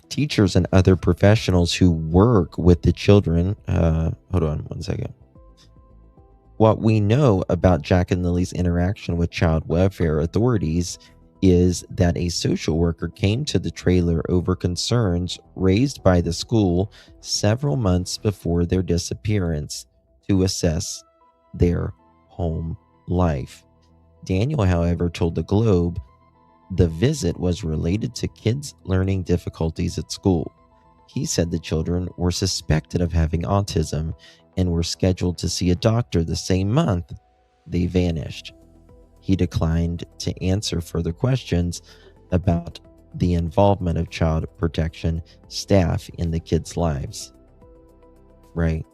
Teachers and other professionals who work with the children. Hold on one second. What we know about Jack and Lily's interaction with child welfare authorities is that a social worker came to the trailer over concerns raised by the school several months before their disappearance to assess their home life. Daniel, however, told the Globe the visit was related to kids' learning difficulties at school. He said the children were suspected of having autism and were scheduled to see a doctor the same month they vanished. He declined to answer further questions about the involvement of child protection staff in the kids' lives. Right?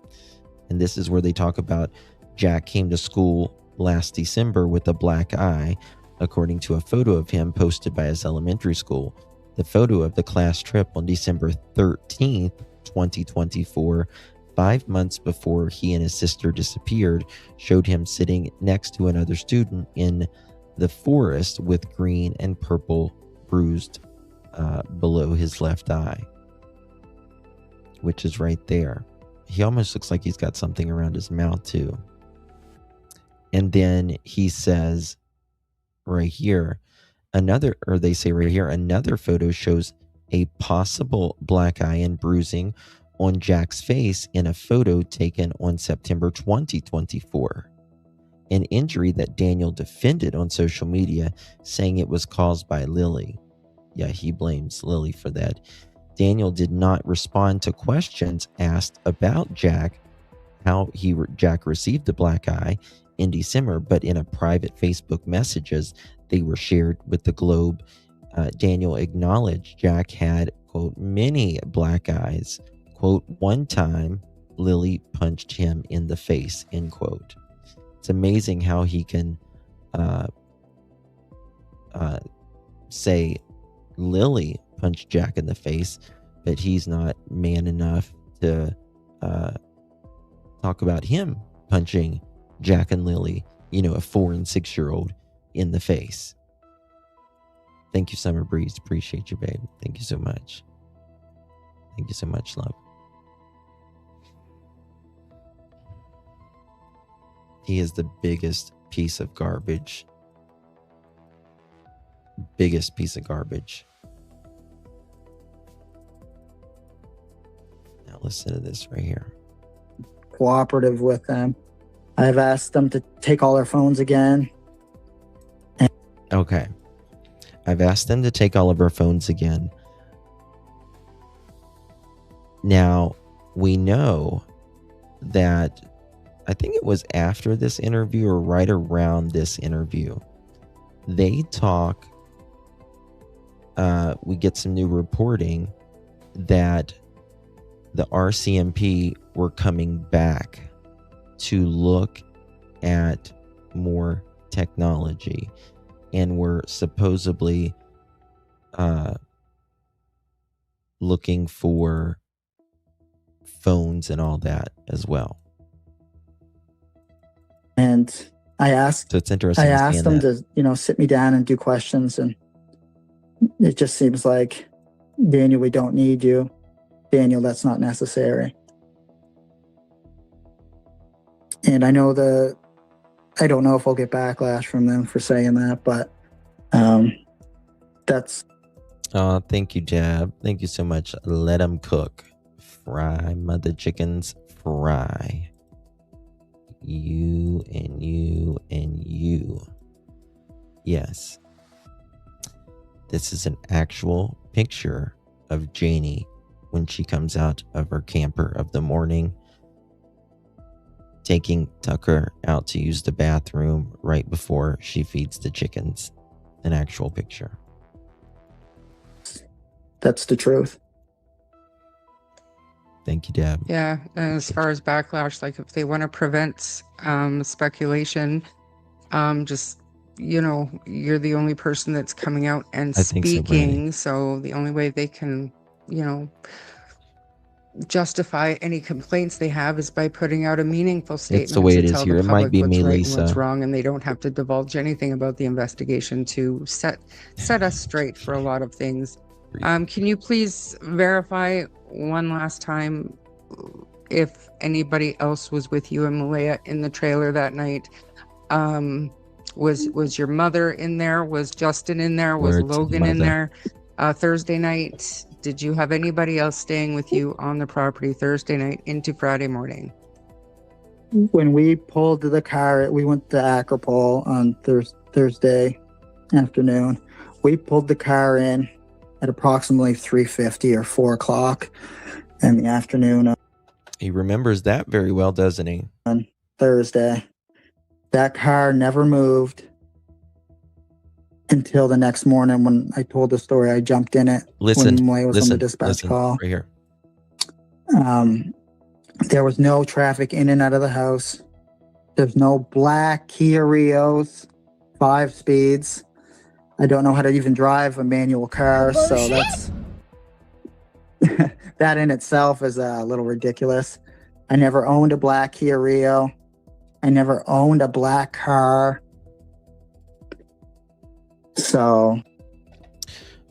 And this is where they talk about Jack came to school last December with a black eye, according to a photo of him posted by his elementary school. The photo of the class trip on December 13th, 2024, 5 months before he and his sister disappeared, showed him sitting next to another student in the forest with green and purple bruised below his left eye, which is right there. He almost looks like he's got something around his mouth too. And then he says right here, another photo shows a possible black eye and bruising on Jack's face in a photo taken on September 2024. An injury that Daniel defended on social media, saying it was caused by Lily. Yeah, he blames Lily for that. Daniel did not respond to questions asked about Jack, how Jack received the black eye in December, but in a private Facebook messages they were shared with the Globe, Daniel acknowledged Jack had, quote, many black eyes. Quote, one time Lily punched him in the face, end quote. It's amazing how he can say Lily punched Jack in the face, but he's not man enough to talk about him punching Jack and Lily, a 4 and 6 year old in the face. Thank you, Summer Breeze. Appreciate you, babe. Thank you so much. Thank you so much, love. He is the biggest piece of garbage. Biggest piece of garbage. Now listen to this right here. Cooperative with them. I've asked them to take all their phones again. Okay. I've asked them to take all of our phones again. Now, we know that I think it was after this interview or right around this interview, they talk, we get some new reporting that the RCMP were coming back to look at more technology and were supposedly looking for phones and all that as well. And I asked, so it's interesting. I asked them to, sit me down and do questions, and it just seems like, Daniel, we don't need you. Daniel, that's not necessary. And I know I don't know if I'll get backlash from them for saying that, but that's. Thank you, Jab. Thank you so much. Let them cook. Fry, mother chickens, fry. You and you and you. Yes. This is an actual picture of Janie when she comes out of her camper of the morning, taking Tucker out to use the bathroom right before she feeds the chickens. An actual picture. That's the truth. Thank you, Deb. Yeah, and as far as backlash, like if they want to prevent speculation, just, you're the only person that's coming out and speaking. So the only way they can, justify any complaints they have is by putting out a meaningful statement. It's the way to it is tell here. the It might be public me, what's right Lisa. and what's wrong, and they don't have to divulge anything about the investigation to set us straight for a lot of things. Can you please verify one last time if anybody else was with you and Malaya in the trailer that night? Was your mother in there? Was Justin in there? Was Logan in there? Thursday night, did you have anybody else staying with you on the property Thursday night into Friday morning? When we pulled the car, we went to Acropole on Thursday afternoon. We pulled the car in at approximately 3:50 or 4 o'clock in the afternoon. He remembers that very well, doesn't he? On Thursday. That car never moved until the next morning when I told the story. I jumped in it when Moy was on the dispatch call. Right here. There was no traffic in and out of the house. There's no black Kia Rios, 5 speeds. I don't know how to even drive a manual car, so that's that in itself is a little ridiculous. I never owned a black Kia Rio. I never owned a black car. So,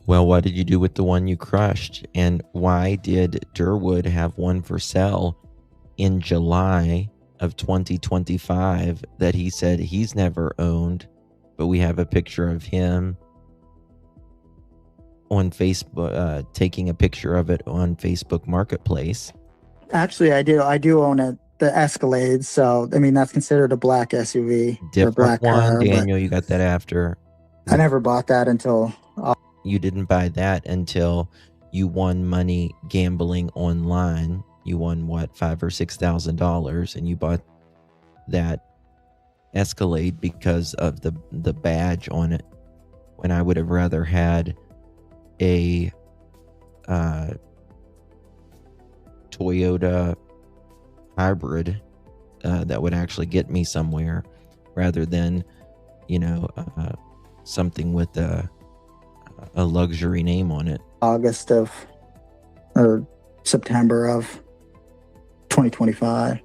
well, what did you do with the one you crushed? And why did Durwood have one for sale in July of 2025 that he said he's never owned, but we have a picture of him on Facebook, taking a picture of it on Facebook Marketplace Actually, I do own the Escalade, so I mean that's considered a black SUV or Different black one, car. But Daniel. You got that after. I never bought that until. You didn't buy that until you won money gambling online. You won what, $5,000 or $6,000, and you bought that Escalade because of the badge on it. When I would have rather had a Toyota hybrid that would actually get me somewhere, rather than something with a luxury name on it. August of or September of 2025.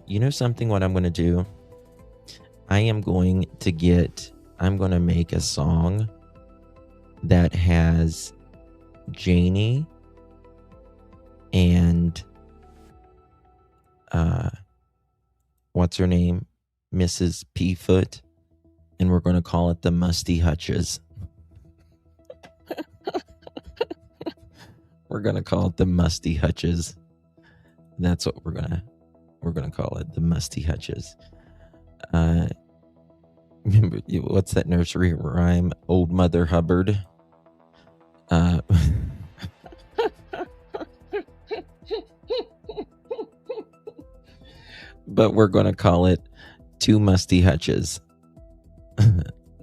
You know something, what I'm going to do? I'm going to make a song that has Janie and what's her name? Mrs. P-Foot, and we're going to call it the Musty Hutches. We're going to call it the Musty Hutches. That's what we're going to call it, the Musty Hutches. What's that nursery rhyme? Old Mother Hubbard. But we're going to call it Two Musty Hutches.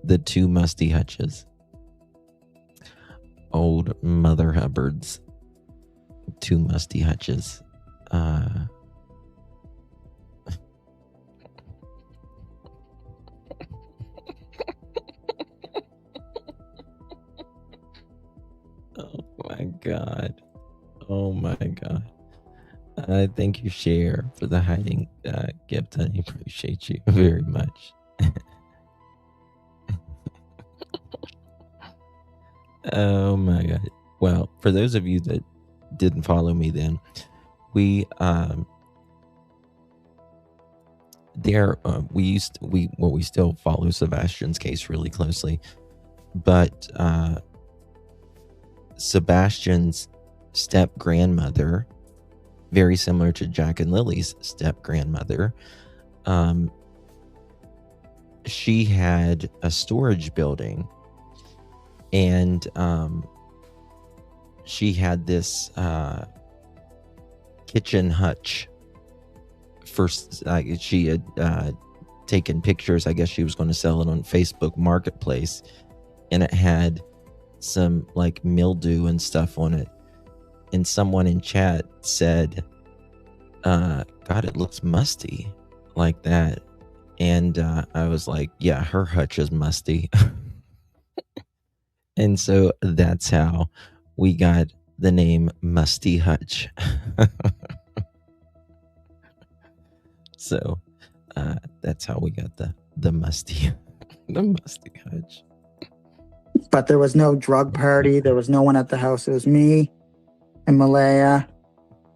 The Two Musty Hutches. Old Mother Hubbard's Two Musty Hutches. Oh my God. Oh my God. Thank you, Cher, for the hiding gift. I appreciate you very much. Oh my God. Well, for those of you that didn't follow me then, we still follow Sebastian's case really closely, but Sebastian's step grandmother, very similar to Jack and Lily's step grandmother, she had a storage building, and she had this kitchen hutch. First, she had taken pictures. I guess she was going to sell it on Facebook Marketplace, and it had some like mildew and stuff on it. And someone in chat said, God, it looks musty like that. And I was like, yeah, her hutch is musty. And so that's how we got the name Musty Hutch. So that's how we got the musty hutch. But there was no drug party. There was no one at the house. It was me and Malaya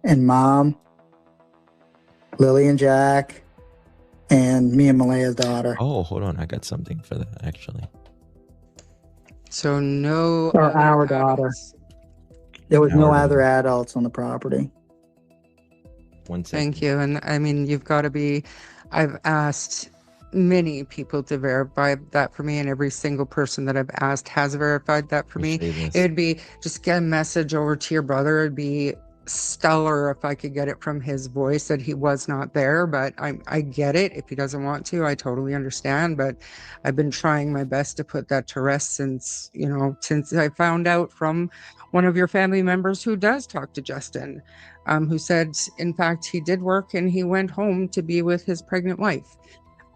and Mom, Lily and Jack, and me and Malaya's daughter. Oh, hold on. I got something for that, actually. So no... Or our daughter. There was no other adults on the property. One second. Thank you. And I mean, you've got to be... I've asked many people to verify that for me, and every single person that I've asked has verified that for me. It would be just get a message over to your brother. It'd be stellar if I could get it from his voice that he was not there, but I get it. If he doesn't want to, I totally understand, but I've been trying my best to put that to rest since I found out from one of your family members who does talk to Justin, who said, in fact, he did work and he went home to be with his pregnant wife.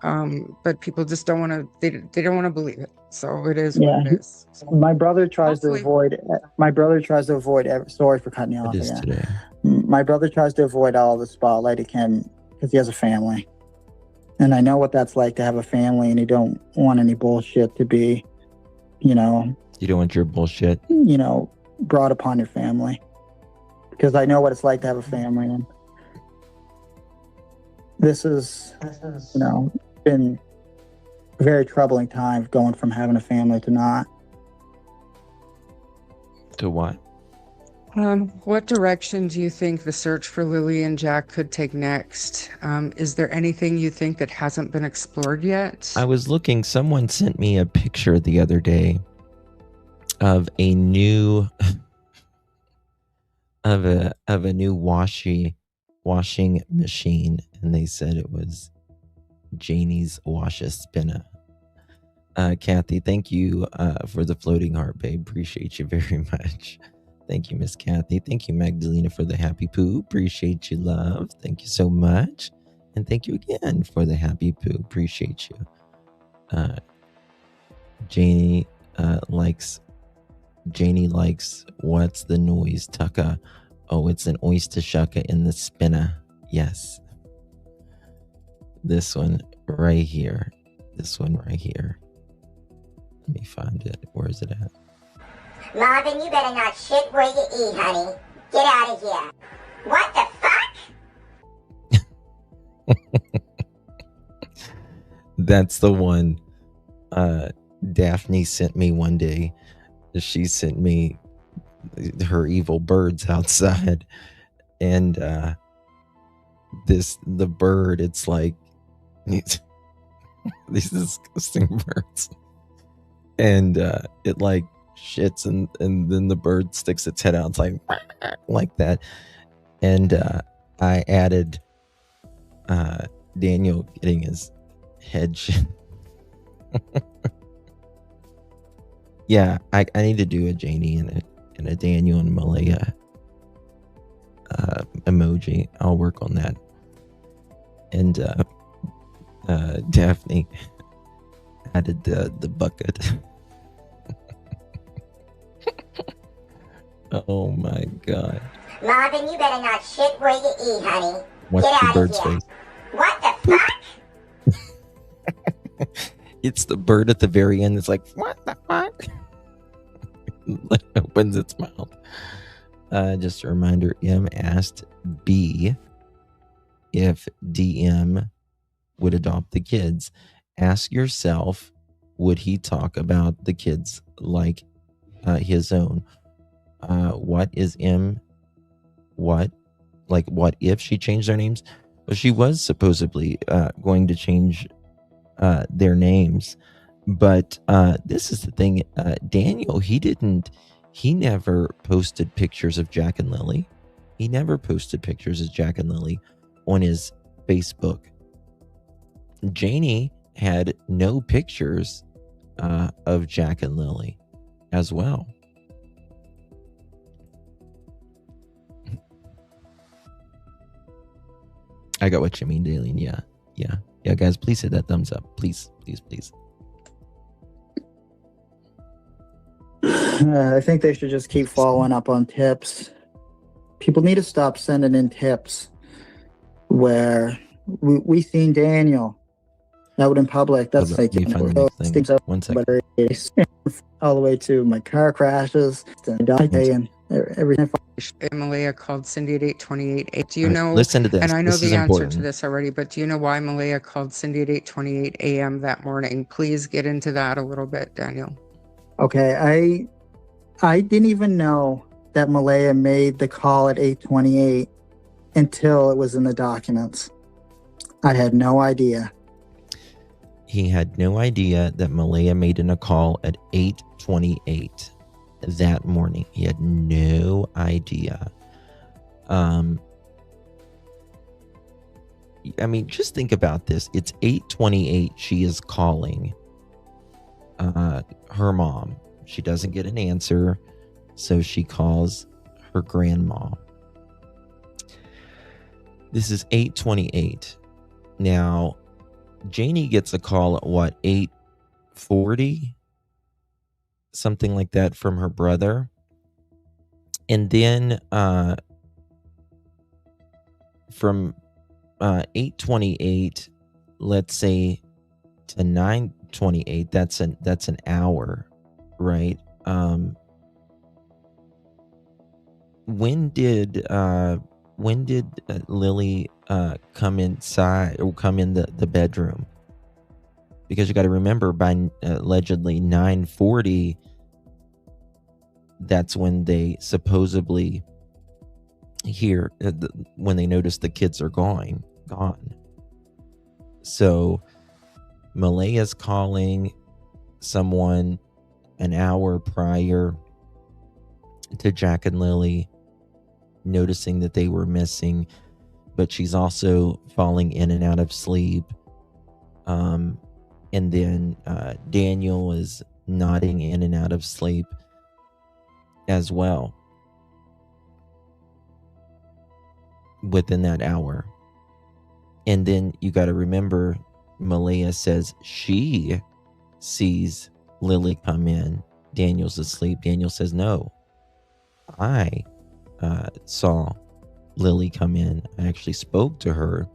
But people just don't want to, they don't want to believe it. So it is what it is. So my brother tries to avoid, sorry for cutting you off again. Today. My brother tries to avoid all the spotlight he can because he has a family. And I know what that's like to have a family, and you don't want any bullshit to be, You don't want your bullshit, brought upon your family. Because I know what it's like to have a family. And this is been a very troubling time going from having a family to not. To what? What direction do you think the search for Lily and Jack could take next? Is there anything you think that hasn't been explored yet? I was looking, someone sent me a picture the other day of a new of a new washing machine, and they said it was Janie's Washa Spinner. Kathy, thank you for the floating heart, babe. Appreciate you very much. Thank you, Miss Kathy. Thank you, Magdalena, for the happy poo. Appreciate you, love. Thank you so much. And thank you again for the happy poo. Appreciate you. Janie likes what's the noise, Tucka? Oh, it's an oyster shucka in the spinner. Yes. This one right here. This one right here. Let me find it. Where is it at? Marvin, you better not shit where you eat, honey. Get out of here. What the fuck? That's the one Daphne sent me one day. She sent me her evil birds outside, and the bird, it's like these disgusting birds, and it like shits, and then the bird sticks its head out. It's like that, and I added Daniel getting his head shit. Yeah, I need to do a Janie and a Daniel and Malaya emoji. I'll work on that. And Daphne added the bucket. Oh my god. Marvin, you better not shit where you eat, honey. What's Get the out bird's of here. face? What the fuck? It's the bird at the very end. It's like, what the fuck? It opens its mouth. Just a reminder, M asked B if DM would adopt the kids. Ask yourself, would he talk about the kids like his own? What is M? What? Like, what if she changed their names? Well, she was supposedly going to change their names. But this is the thing, Daniel, he never posted pictures of Jack and Lily. He never posted pictures of Jack and Lily on his Facebook. Janie had no pictures of Jack and Lily as well. I got what you mean, Daleen. Yeah, guys, please hit that thumbs up. Please. I think they should just keep following up on tips. People need to stop sending in tips where we seen Daniel out in public. That's like One second. all the way to my car crashes and everything. Malaya called Cindy at 8:28. Do you All right, know? listen to this. And I know This is the answer important. to this already, but do you know why Malaya called Cindy at 8:28 a.m. that morning? Please get into that a little bit, Daniel. Okay, I didn't even know that Malaya made the call at 8:28 until it was in the documents. I had no idea. He had no idea that Malaya made in a call at 8:28 that morning. He had no idea. I mean, just think about this. It's 8:28. She is calling her mom. She doesn't get an answer, so she calls her grandma. This is 8:28. Now, Janie gets a call at what, 8:40? Something like that from her brother. And then from 8:28, let's say, to 9:28, that's an hour, right? When did Lily come inside or come in the bedroom? Because you got to remember, by allegedly 9:40, that's when they supposedly hear, when they notice the kids are gone. So Malaya's calling someone an hour prior to Jack and Lily, noticing that they were missing, but she's also falling in and out of sleep. And then Daniel is nodding in and out of sleep as well within that hour. And then you got to remember, Malaya says she sees Lily come in. Daniel's asleep. Daniel says, no, I saw Lily come in. I actually spoke to her.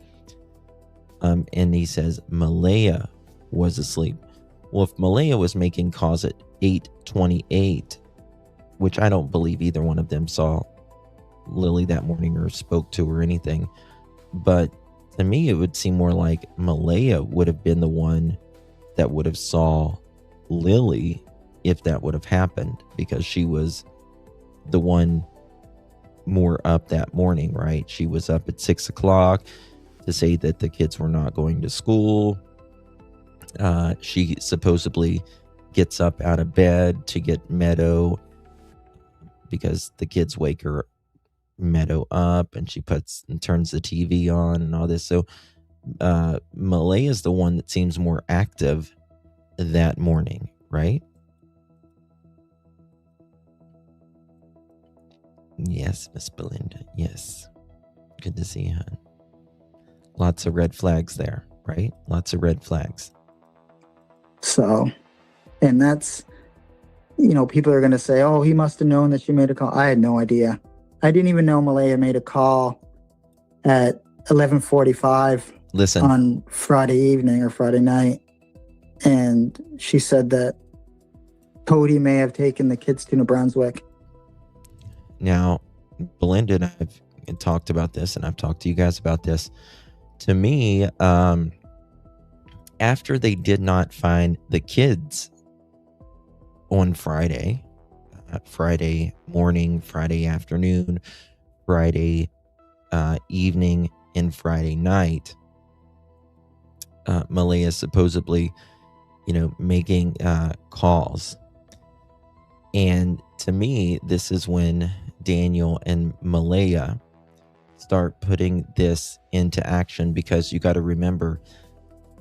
And he says Malaya was asleep. Well, if Malaya was making calls at 8:28, which I don't believe either one of them saw Lily that morning or spoke to her or anything, but to me it would seem more like Malaya would have been the one that would have saw Lily if that would have happened, because she was the one more up that morning, right? She was up at 6 o'clock to say that the kids were not going to school. She supposedly gets up out of bed to get Meadow, because the kids wake her Meadow up, and she puts and turns the TV on and all this. So Malaya is the one that seems more active that morning, right? Yes, Miss Belinda. Yes. Good to see you, hon. Lots of red flags there, right? Lots of red flags. So, and that's, people are going to say, oh, he must have known that she made a call. I had no idea. I didn't even know Malaya made a call at 11:45 on Friday evening or Friday night. And she said that Cody may have taken the kids to New Brunswick. Now, Belinda and I have talked about this, and I've talked to you guys about this. To me, after they did not find the kids on Friday morning, Friday afternoon, Friday evening, and Friday night, Malaya supposedly, making calls. And to me, this is when Daniel and Malaya start putting this into action, because you got to remember,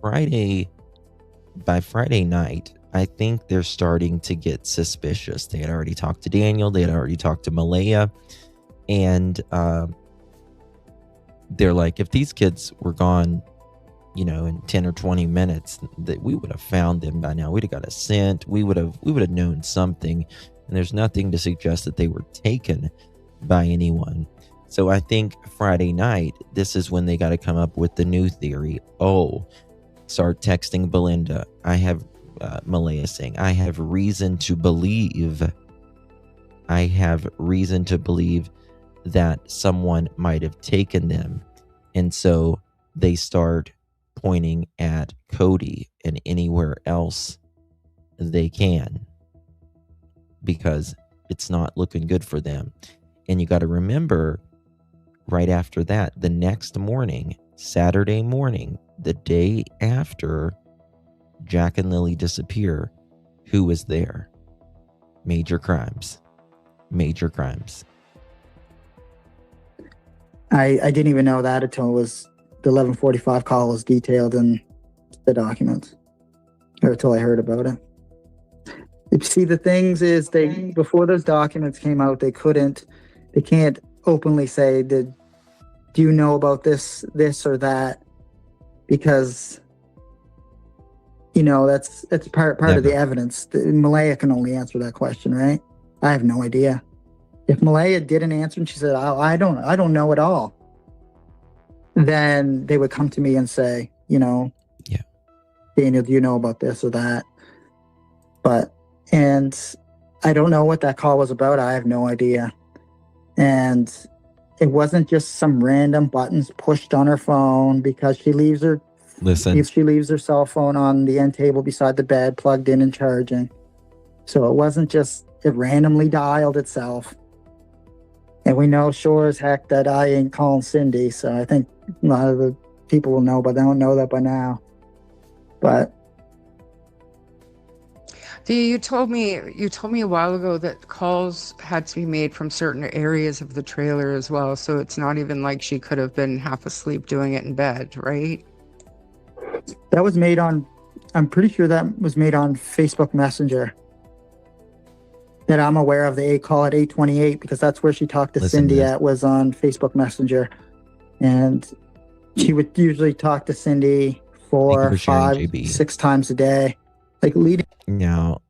by Friday night, I think they're starting to get suspicious. They had already talked to Daniel. They had already talked to Malaya. And they're like, if these kids were gone, in 10 or 20 minutes, that we would have found them by now. We'd have got a scent. We would have known something. And there's nothing to suggest that they were taken by anyone. So I think Friday night, this is when they got to come up with the new theory. Oh, start texting Belinda. I have Malaya saying, I have reason to believe that someone might have taken them. And so they start pointing at Cody and anywhere else they can, because it's not looking good for them. And you got to remember, right after that, the next morning, Saturday morning, the day after Jack and Lily disappear, who was there? Major crimes. I didn't even know that until it was the 11:45 call was detailed in the documents, or until I heard about it. See, the things is, before those documents came out, they can't openly say, do you know about this or that? Because, that's part of the evidence. Malaya can only answer that question, right? I have no idea. If Malaya didn't answer and she said, I don't know at all, then they would come to me and say, Daniel, do you know about this or that? And I don't know what that call was about. I have no idea. And it wasn't just some random buttons pushed on her phone, because she leaves her cell phone on the end table beside the bed, plugged in and charging. So it wasn't just it randomly dialed itself. And we know sure as heck that I ain't calling Cindy, so I think a lot of the people will know, but they don't know that by now. But You told me a while ago that calls had to be made from certain areas of the trailer as well, so it's not even like she could have been half asleep doing it in bed, right? that was made on, I'm pretty sure that was made on Facebook Messenger. That I'm aware of, the call at 8:28, because that's where she talked to Cindy at, was on Facebook Messenger. And she would usually talk to Cindy 4, 5, 6 times a day. Like leading. Now,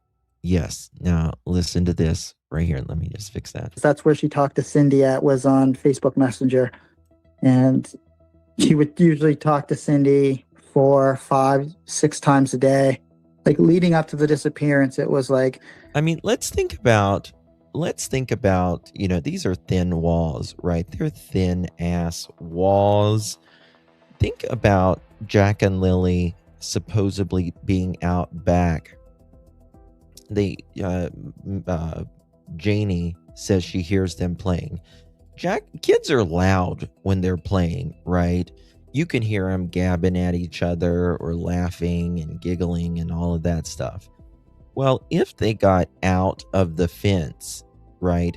yes. Now, listen to this right here. Let me just fix that. That's where she talked to Cindy at, was on Facebook Messenger. And she would usually talk to Cindy 4, 5, 6 times a day. Like leading up to the disappearance, it was like, I mean, let's think about, these are thin walls, right? They're thin ass walls. Think about Jack and Lily supposedly being out back. Janie says she hears them playing. Kids are loud when they're playing, right? You can hear them gabbing at each other or laughing and giggling and all of that stuff. Well, if they got out of the fence, right,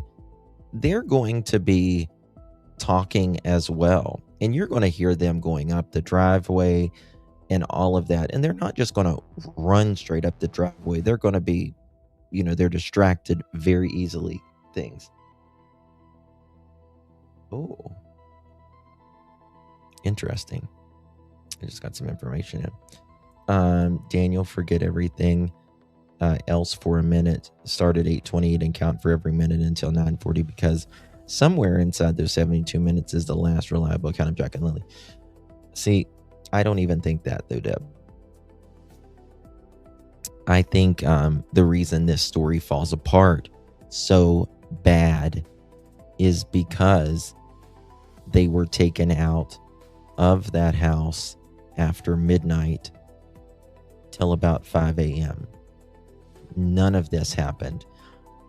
they're going to be talking as well. And you're going to hear them going up the driveway and all of that. And they're not just going to run straight up the driveway. They're going to be, they're distracted very easily. Things. Oh. Interesting. I just got some information in. Daniel, forget everything else for a minute. Start at 8:28 and count for every minute until 9:40, because somewhere inside those 72 minutes is the last reliable account of Jack and Lily. See, I don't even think that though, Deb. I think the reason this story falls apart so bad is because they were taken out of that house after midnight till about 5 a.m. None of this happened.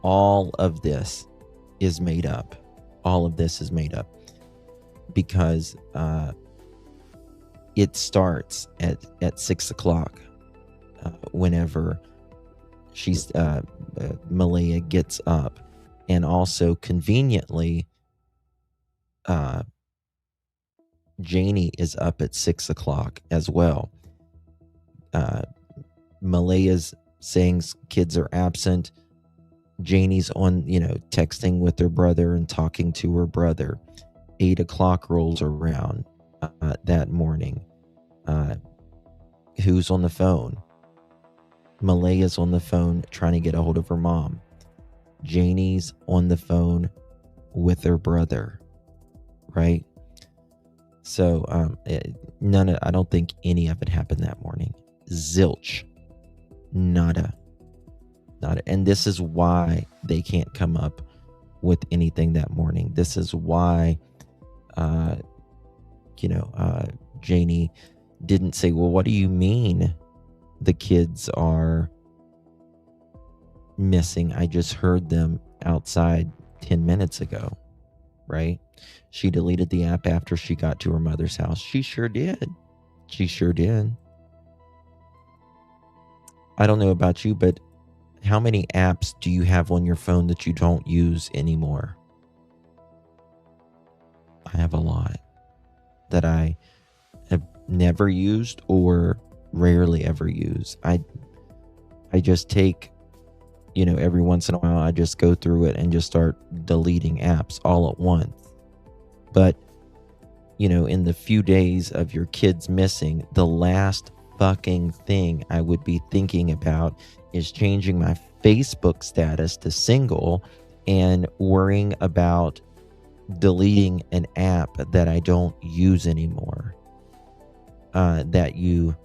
All of this is made up. All of this is made up because it starts at 6 o'clock whenever Malaya gets up, and also conveniently Janie is up at 6 o'clock as well. Malaya's saying kids are absent. Janie's on, texting with her brother and talking to her brother. 8 o'clock rolls around that morning. Who's on the phone? Malaya's on the phone trying to get a hold of her mom. Janie's on the phone with her brother, right? So I don't think any of it happened that morning. Zilch. Nada. And this is why they can't come up with anything that morning. This is why Janie didn't say, well, what do you mean the kids are missing? I just heard them outside 10 minutes ago, right? She deleted the app after she got to her mother's house. She sure did. I don't know about you, but how many apps do you have on your phone that you don't use anymore? I have a lot that I have never used or rarely ever use. I just take, every once in a while, I just go through it and just start deleting apps all at once. But, in the few days of your kids missing, the last fucking thing I would be thinking about is changing my Facebook status to single and worrying about deleting an app that I don't use anymore, that you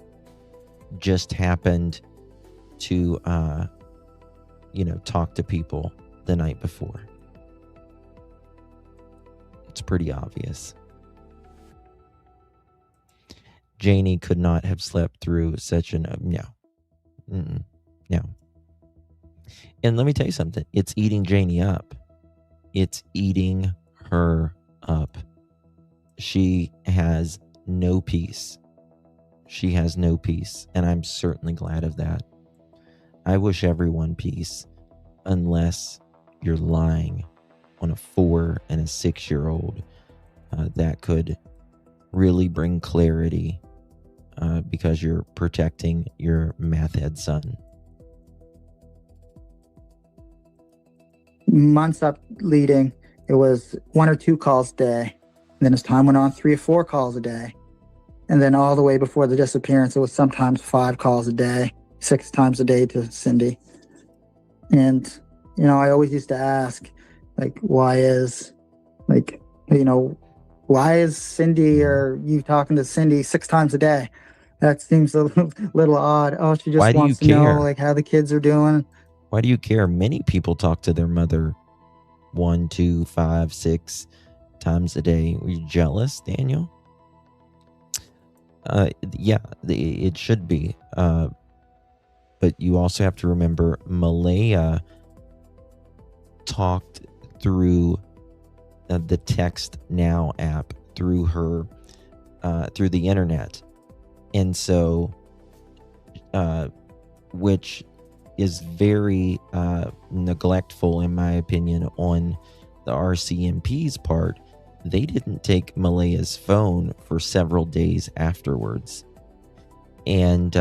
just happened to talk to people the night before. It's pretty obvious. Janie could not have slept through such an no. And let me tell you something. It's eating Janie up. It's eating her up. She has no peace. She has no peace. And I'm certainly glad of that. I wish everyone peace, unless you're lying on a 4 and a 6-year-old. That could really bring clarity because you're protecting your math head son. Months up leading, it was 1 or 2 calls a day. And then as time went on, 3 or 4 calls a day. And then all the way before the disappearance, it was sometimes 5 calls a day, 6 times a day to Cindy. And, I always used to ask, why is Cindy or you talking to Cindy 6 times a day? That seems a little odd. Oh, she just wants to know, how the kids are doing. Why do you care? Many people talk to their mother 1, 2, 5, 6 times a day. Were you jealous, Daniel? Yeah, it should be. But you also have to remember Malaya talked through the Text Now app through her through the internet, and so which is very neglectful, in my opinion, on the RCMP's part. They didn't take Malaya's phone for several days afterwards, and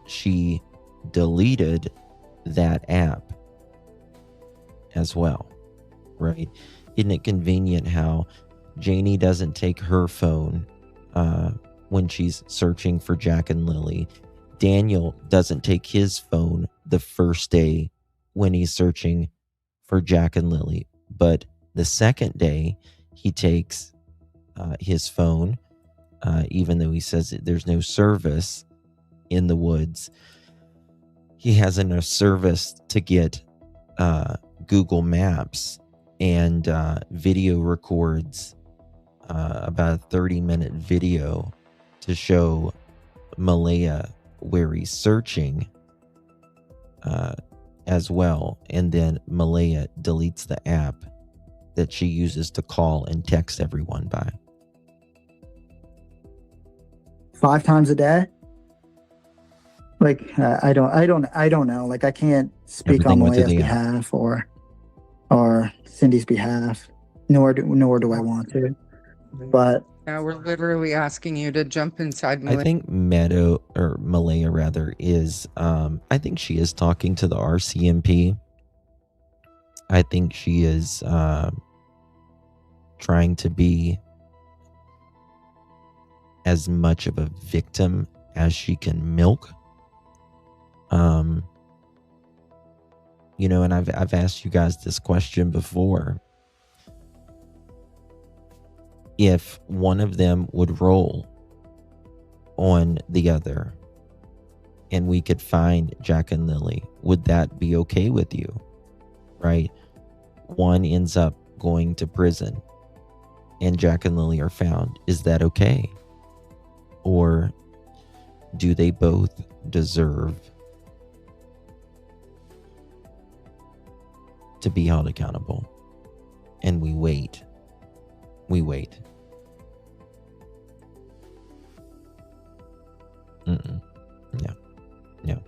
she deleted that app as well, right? Isn't it convenient how Janie doesn't take her phone when she's searching for Jack and Lily? Daniel doesn't take his phone the first day when he's searching for Jack and Lily, but the second day he takes his phone, even though he says that there's no service in the woods. He has enough service to get Google Maps and video records about a 30-minute video to show Malaya where he's searching as well. And then Malaya deletes the app that she uses to call and text everyone by. 5 times a day? I don't know. I can't speak Everything on went through Malaya's the app. behalf or Cindy's behalf, nor do I want to. But Yeah, we're literally asking you to jump inside. I think Malaya rather is, I think she is talking to the RCMP. I think she is trying to be as much of a victim as she can milk. And I've asked you guys this question before. If one of them would roll on the other and we could find Jack and Lily, would that be okay with you? Right? One ends up going to prison and Jack and Lily are found. Is that okay? Or do they both deserve to be held accountable? And we wait. We wait. No.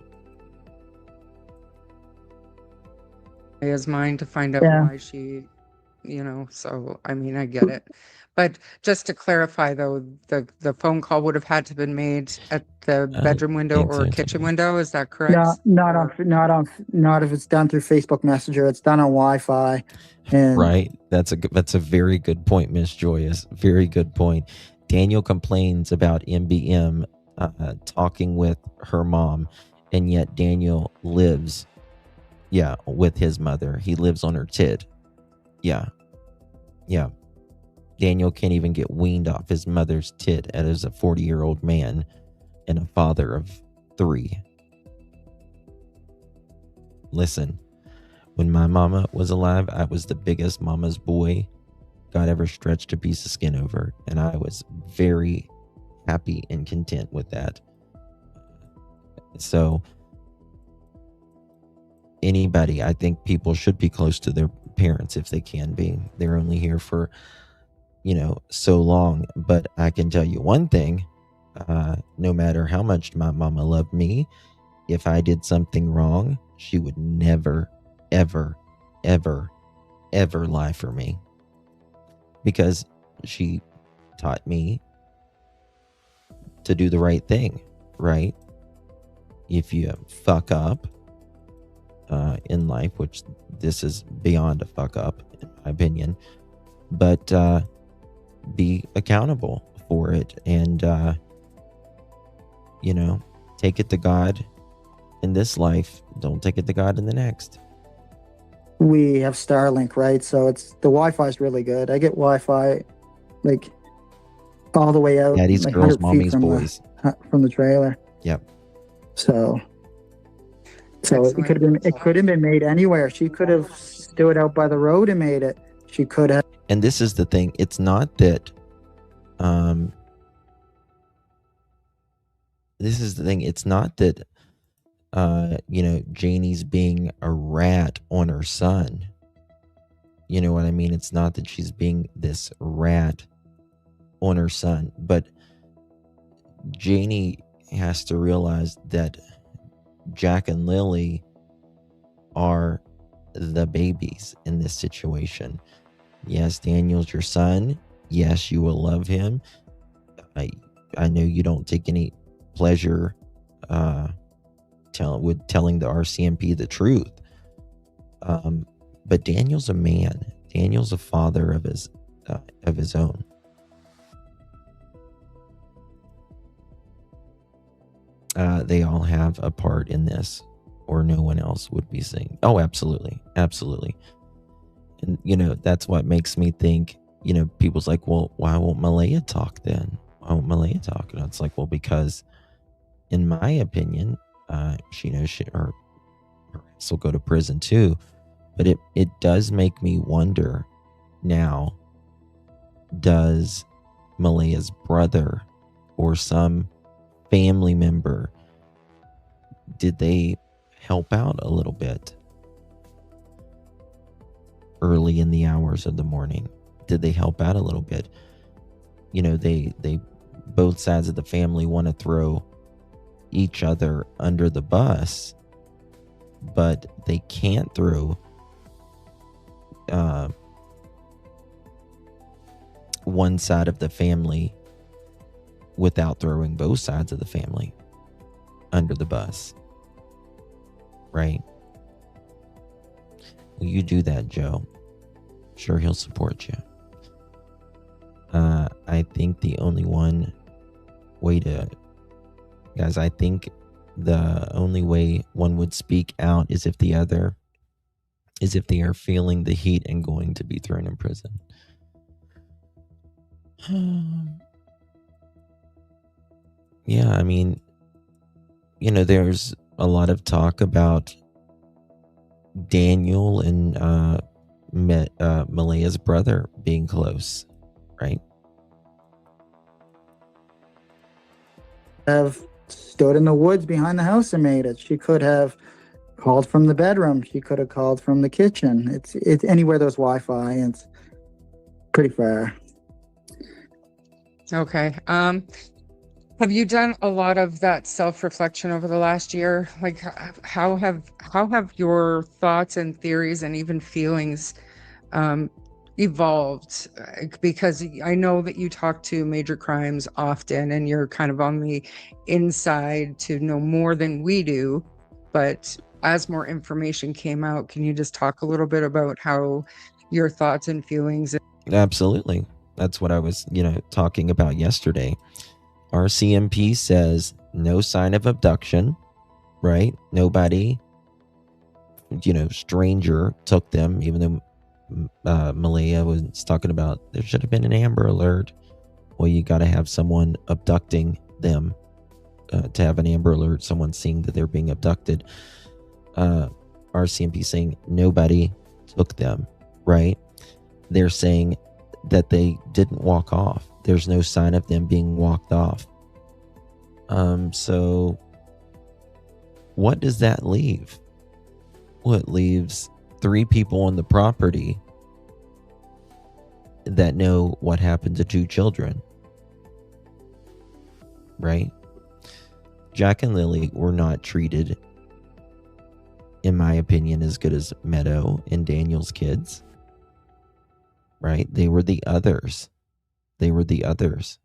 His mind to find out why she, so I mean, I get it. But just to clarify though, the phone call would have had to been made at the bedroom window or kitchen window, is that correct? Not if it's done through Facebook Messenger. It's done on Wi-Fi. And right. That's a very good point, Miss Joyous. Very good point. Daniel complains about MBM talking with her mom, and yet Daniel lives, with his mother. He lives on her tit. Yeah. Daniel can't even get weaned off his mother's tit as a 40-year-old man and a father of 3. Listen, when my mama was alive, I was the biggest mama's boy God ever stretched a piece of skin over, and I was very happy and content with that. So, anybody. I think people should be close to their parents if they can be. They're only here for, so long. But I can tell you one thing, no matter how much my mama loved me, if I did something wrong, she would never, ever, ever, ever lie for me. Because she taught me to do the right thing, right? If you fuck up in life, which this is beyond a fuck up, in my opinion, but be accountable for it and, take it to God in this life. Don't take it to God in the next. We have Starlink, right? So the Wi-Fi is really good. I get Wi-Fi like all the way out. Daddy's like girls, 100 feet mommy's boys. From the trailer. Yep. So it could have been made anywhere. She could have stood out by the road and made it. She could have. And this is the thing. It's not that. This is the thing. It's not that. Janie's being a rat on her son. You know what I mean? It's not that she's being this rat on her son, but Janie has to realize that Jack and Lily are the babies in this situation. Yes, Daniel's your son. Yes, you will love him. I know you don't take any pleasure with telling the RCMP the truth. But Daniel's a man. Daniel's a father of his own. They all have a part in this, or no one else would be saying. Oh, absolutely. Absolutely. And, that's what makes me think, people's like, well, why won't Malaya talk then? Why won't Malaya talk? And it's like, well, because in my opinion, she knows her ass will go to prison too. But it does make me wonder now, does Malaya's brother or some family member, did they help out a little bit early in the hours of the morning? Did they help out a little bit? They both sides of the family want to throw each other under the bus, but they can't throw one side of the family without throwing both sides of the family under the bus, right? Will you do that, Joe? Sure, he'll support you. I think the only I think the only way one would speak out is if they are feeling the heat and going to be thrown in prison. Yeah, I mean, there's a lot of talk about Daniel and Malaya's brother being close, right? Have stood in the woods behind the house and made it. She could have called from the bedroom. She could have called from the kitchen. It's anywhere there's Wi-Fi. It's pretty far. Okay. Have you done a lot of that self-reflection over the last year? Like, how have your thoughts and theories and even feelings evolved? Because I know that you talk to major crimes often and you're kind of on the inside to know more than we do. But as more information came out, can you just talk a little bit about how your thoughts and feelings? Absolutely. That's what I was, talking about yesterday. RCMP says no sign of abduction, right? Nobody, stranger took them, even though Malaya was talking about there should have been an Amber Alert. Well, you got to have someone abducting them to have an Amber Alert, someone seeing that they're being abducted. RCMP saying nobody took them, right? They're saying that they didn't walk off. There's no sign of them being walked off. So what does that leave? Well, it leaves 3 people on the property that know what happened to 2 children. Right? Jack and Lily were not treated, in my opinion, as good as Meadow and Daniel's kids. Right? They were the others. They were the others.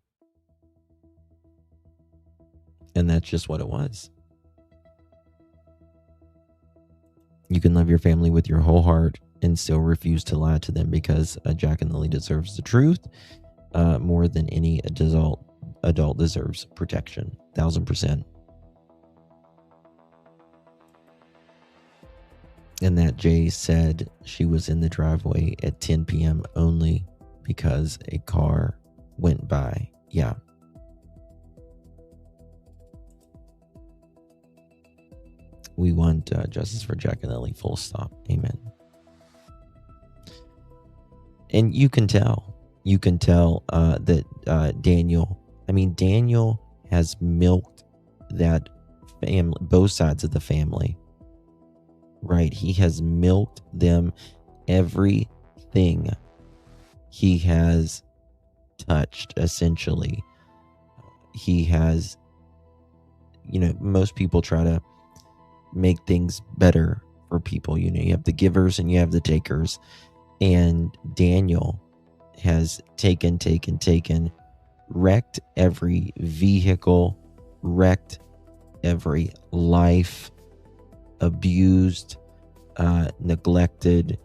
And that's just what it was. You can love your family with your whole heart and still refuse to lie to them, because Jack and Lily deserves the truth more than any adult deserves protection. 1000%. And that Jay said she was in the driveway at 10 p.m. only because a car went by. Yeah. We want justice for Jack and Lily, full stop. Amen. And you can tell that Daniel has milked that family, both sides of the family. Right? He has milked them. Everything he has touched, essentially. He has, most people try to make things better for people. You have the givers and you have the takers. And Daniel has taken, wrecked every vehicle, wrecked every life, abused, neglected,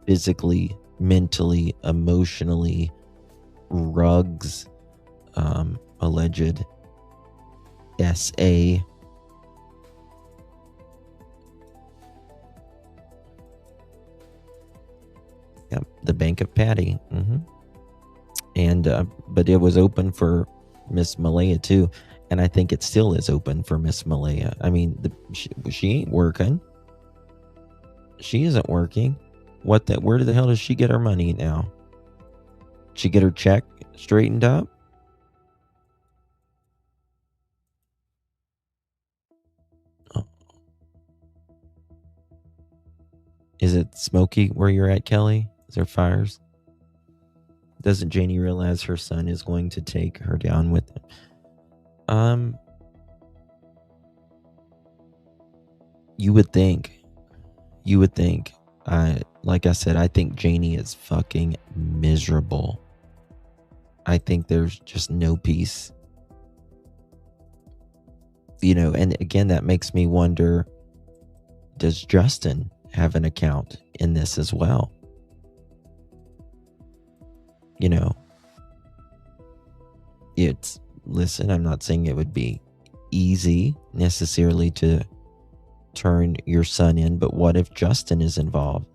physically, mentally, emotionally, rugs, alleged SA. Yep, the Bank of Patty. And but it was open for Miss Malaya too, and I think it still is open for Miss Malaya. I mean, she ain't working. She isn't working. Where the hell does she get her money now? She get her check straightened up? Oh. Is it smoky where you're at, Kelly? Is there fires? Doesn't Janie realize her son is going to take her down with him? You would think. Like I said, I think Janie is fucking miserable. I think there's just no peace. And again, that makes me wonder, does Justin have an account in this as well? Listen, I'm not saying it would be easy necessarily to turn your son in, but what if Justin is involved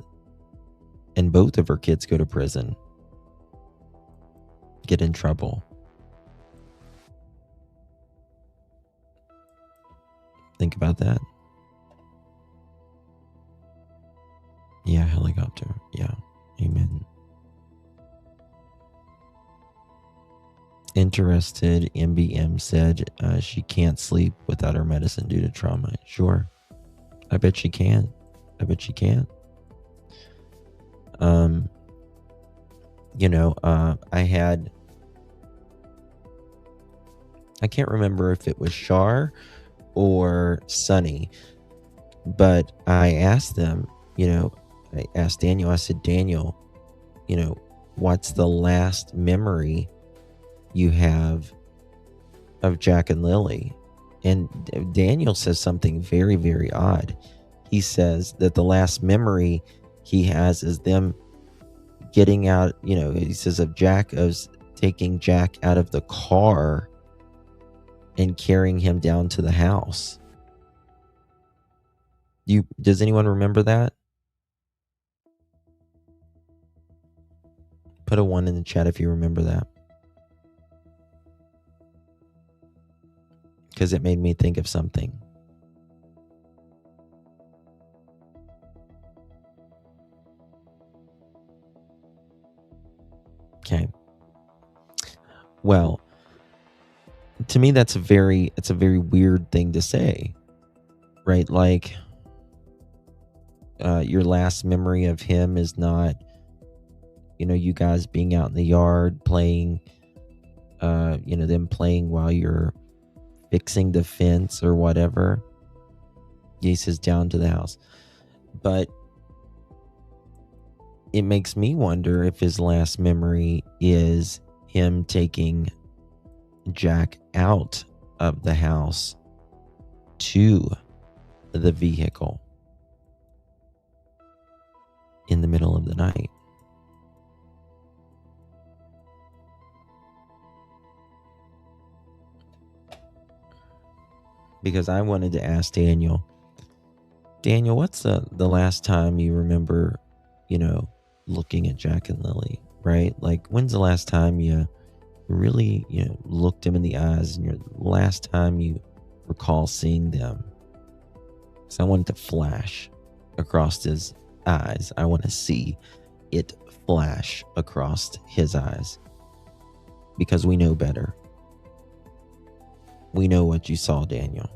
and both of her kids go to prison, get in trouble? Think about that. Yeah, helicopter. Yeah, amen. Interested MBM said she can't sleep without her medicine due to trauma. Sure. I bet she can. I can't remember if it was Shar or Sunny, but I asked them, I asked Daniel, I said, Daniel, what's the last memory you have of Jack and Lily? And Daniel says something very, very odd. He says that the last memory he has is them getting out, he says of taking Jack out of the car and carrying him down to the house. Does anyone remember that? Put a 1 in the chat if you remember that. Because it made me think of something. Okay. Well, to me, it's a very weird thing to say, right? Like, your last memory of him is not, you guys being out in the yard playing, them playing while you're fixing the fence or whatever. He says down to the house. But it makes me wonder if his last memory is him taking Jack out of the house to the vehicle in the middle of the night. Because I wanted to ask Daniel, what's the last time you remember, looking at Jack and Lily, right? Like, when's the last time you really, looked him in the eyes, and your last time you recall seeing them? So I want it to flash across his eyes. I want to see it flash across his eyes, because we know better. We know what you saw, Daniel.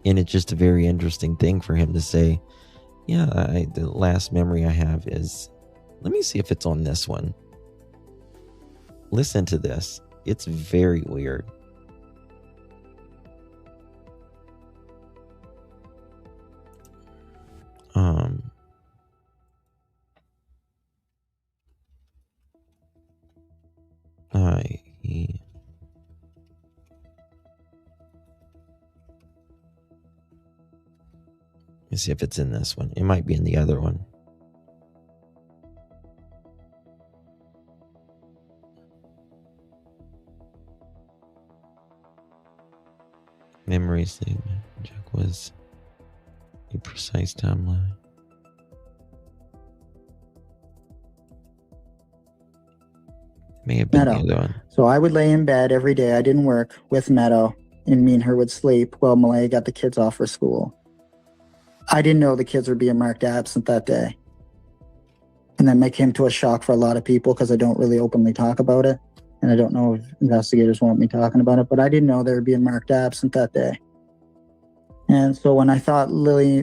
And it's just a very interesting thing for him to say, yeah, the last memory I have is, let me see if it's on this one. Listen to this. It's very weird. Let me see if it's in this one. It might be in the other one. Memories thing. Jack was a precise timeline. May have been the other one. So I would lay in bed every day. I didn't work with Meadow, and me and her would sleep while Malaya got the kids off for school. I didn't know the kids were being marked absent that day. And that came to a shock for a lot of people, because I don't really openly talk about it. And I don't know if investigators want me talking about it, but I didn't know they were being marked absent that day. And so when I thought Lily,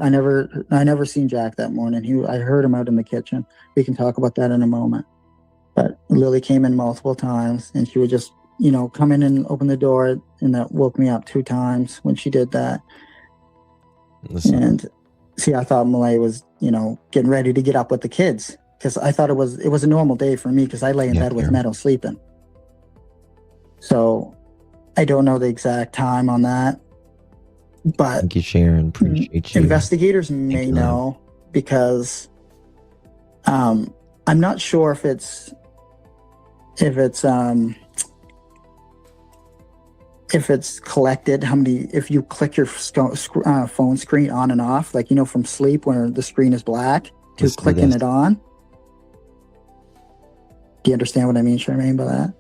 I never seen Jack that morning. I heard him out in the kitchen. We can talk about that in a moment. But Lily came in multiple times, and she would just, come in and open the door, and that woke me up 2 times when she did that. Listen. And see, I thought Malaya was, getting ready to get up with the kids, because I thought it was a normal day for me, because I lay in bed with Meadow sleeping. So I don't know the exact time on that, but thank you, Sharon. Appreciate you. Investigators may know, because I'm not sure if it's collected if you click your phone screen on and off, like, from sleep where the screen is black, to clicking it on. Do you understand what I mean, Charmaine, by that?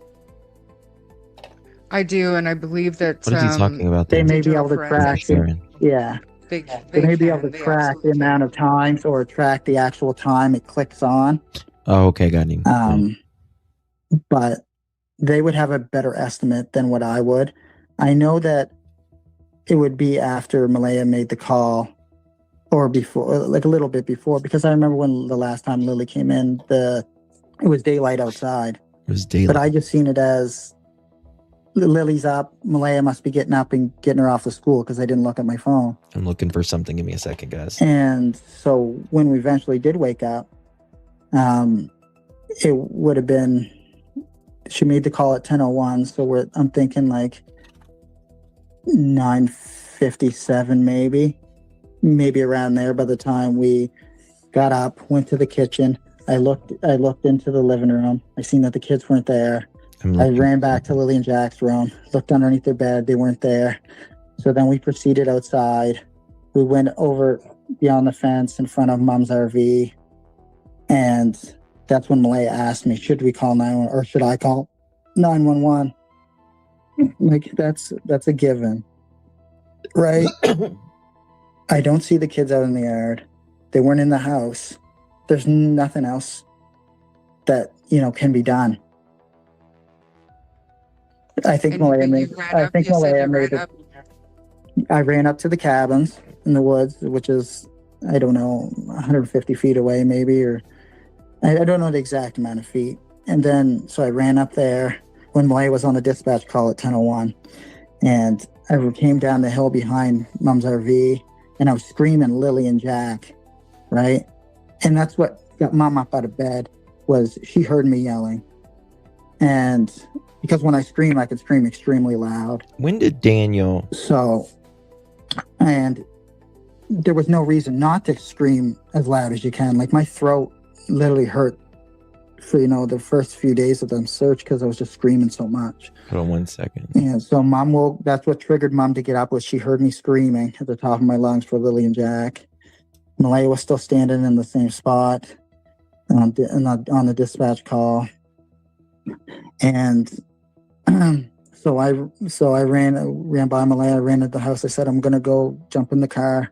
I do, and I believe that what is he talking about? They may be able to track it. Yeah. They may be able to track the amount of times, or track the actual time it clicks on. Oh, okay, got him. But they would have a better estimate than what I would. I know that it would be after Malaya made the call, or before, like a little bit before, because I remember when the last time Lily came in, it was daylight outside. It was daylight. But I just seen it as Lily's up, Malaya must be getting up and getting her off to school, because I didn't look at my phone. I'm looking for something. Give me a second, guys. And so when we eventually did wake up, it would have been, she made the call at 10:01, so I'm thinking like 9:57, maybe around there. By the time we got up, went to the kitchen, I looked into the living room. I seen that the kids weren't there. I ran back to Lily and Jack's room, looked underneath their bed. They weren't there. So then we proceeded outside. We went over beyond the fence in front of Mom's RV. And that's when Malaya asked me, should we call 911 or should I call 911? Like, that's a given, right? I don't see the kids out in the yard. They weren't in the house. There's nothing else that, can be done. I think Malaya made it. I ran up to the cabins in the woods, which is, I don't know, 150 feet away maybe, or I don't know the exact amount of feet. And then, so I ran up there when Malaya was on the dispatch call at 10:01. And I came down the hill behind Mom's RV, and I was screaming Lily and Jack, right? And that's what got Mom up out of bed, was she heard me yelling. And because when I scream, I can scream extremely loud. When did Daniel... So, and there was no reason not to scream as loud as you can. Like, my throat literally hurt for, you know, the first few days of them search because I was just screaming so much. Hold on 1 second. And so Mom woke, that's what triggered Mom to get up, was she heard me screaming at the top of my lungs for Lily and Jack. Malaya was still standing in the same spot on the dispatch call. And so I ran by Malaya, ran at the house. I said, I'm going to go jump in the car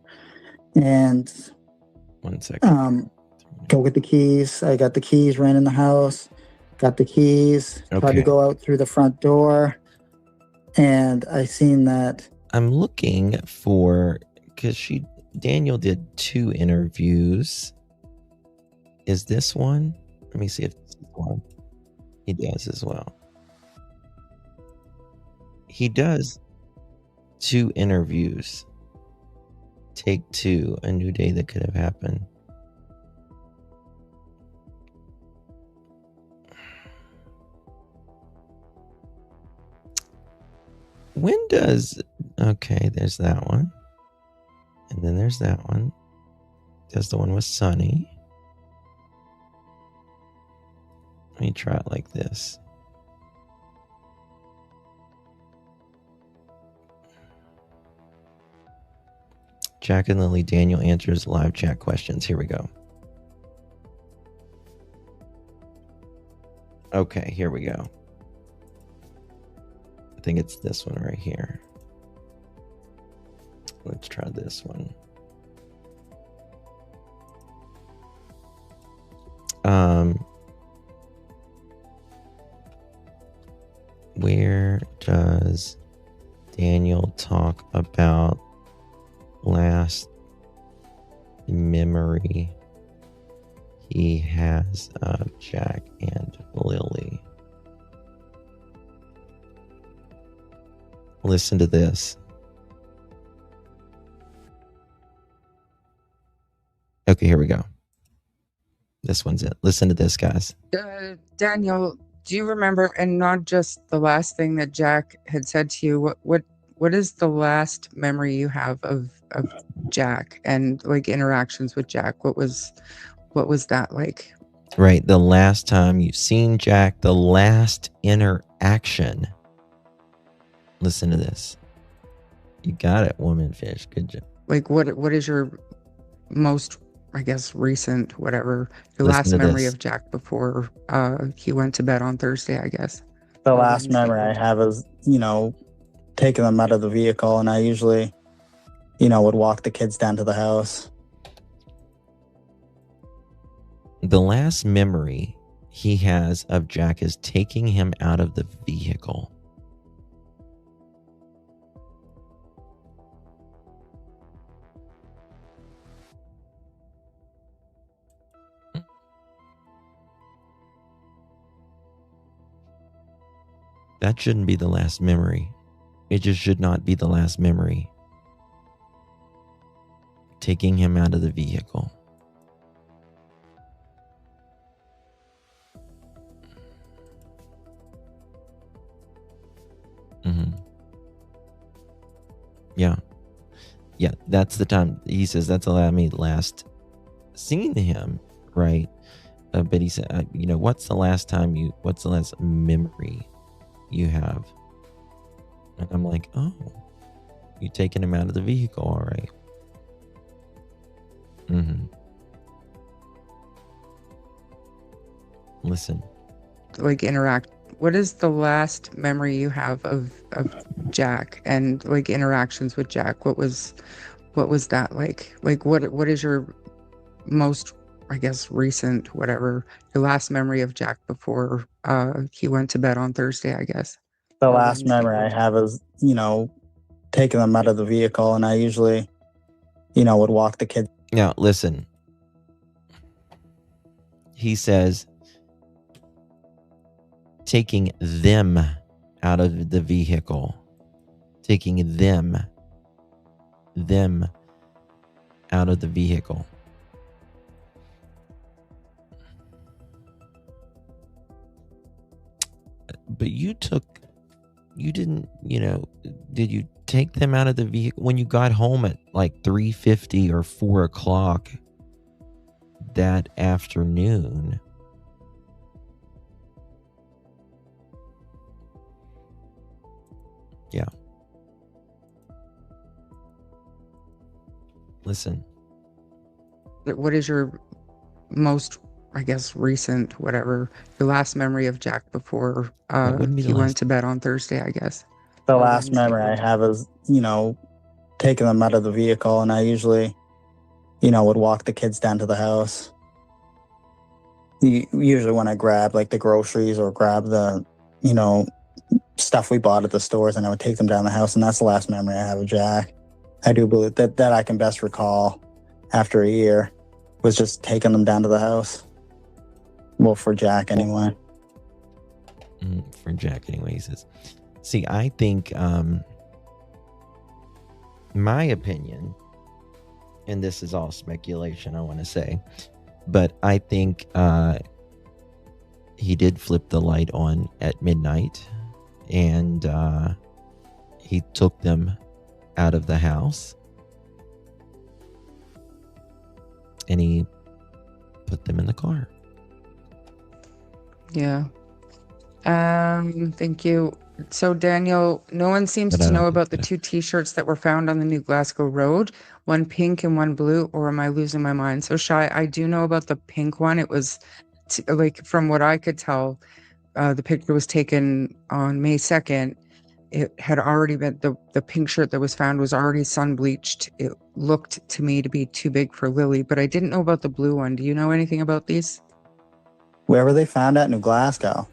and 1 second. Go get the keys. I got the keys, ran in the house, got the keys, tried to go out through the front door. And I seen that. I'm looking for, because Daniel did 2 interviews. Is this one? Let me see if this is one. He does as well. He does 2 interviews. Take 2, a new day that could have happened. When does... Okay, there's that one. And then there's that one. There's the one with Sunny. Let me try it like this. Jack and Lily, Daniel answers live chat questions. Here we go. Okay, here we go. I think it's this one right here. Let's try this one. Where does Daniel talk about last memory he has of Jack and Lily? Listen to this. Okay, here we go. This one's it. Listen to this, guys. Daniel, do you remember, and not just the last thing that Jack had said to you, what is the last memory you have of Jack and like interactions with Jack? What was that like? Right, the last time you've seen Jack, the last interaction. Listen to this. You got it, woman fish. Good job. Like what is your most, I guess, recent, whatever, your Listen last to memory this. of Jack before he went to bed on Thursday, I guess? The last memory I have is, taking them out of the vehicle, and I usually, would walk the kids down to the house. The last memory he has of Jack is taking him out of the vehicle. That shouldn't be the last memory. It just should not be the last memory. Taking him out of the vehicle. Yeah, that's the time. He says that's allowed me last seen him, right? But he said, what's the last memory you have? And I'm like, oh, you taking him out of the vehicle, all right. Listen. Like interact. What is the last memory you have of Jack and like interactions with Jack? What was that like? Like what is your most, I guess, recent, whatever, your last memory of Jack before he went to bed on Thursday, I guess? The last memory I have is, taking them out of the vehicle, and I usually, would walk the kids. Now, listen. He says taking them out of the vehicle. Taking them out of the vehicle. But you didn't, did you take them out of the vehicle when you got home at like 3:50 or 4 o'clock that afternoon? Yeah. Listen. What is your most, I guess, recent, whatever, your last memory of Jack before he went to bed on Thursday, I guess? The last memory I have is, taking them out of the vehicle, and I usually, would walk the kids down to the house. Usually when I grab like the groceries or grab the, stuff we bought at the stores, and I would take them down the house, and that's the last memory I have of Jack. I do believe that I can best recall after a year was just taking them down to the house. Well, for Jack anyway. For Jack anyway, he says. See, I think, my opinion, and this is all speculation, I want to say, but I think he did flip the light on at midnight, and he took them out of the house, and he put them in the car. Yeah. Thank you. So Daniel, no one seems to know about the two t-shirts that were found on the New Glasgow Road, one pink and one blue, or am I losing my mind? So Shy, I do know about the pink one. It was like, from what I could tell, the picture was taken on May 2nd. It had already been, the pink shirt that was found was already sun bleached. It looked to me to be too big for Lily, but I didn't know about the blue one. Do you know anything about these? Where were they found at? New Glasgow?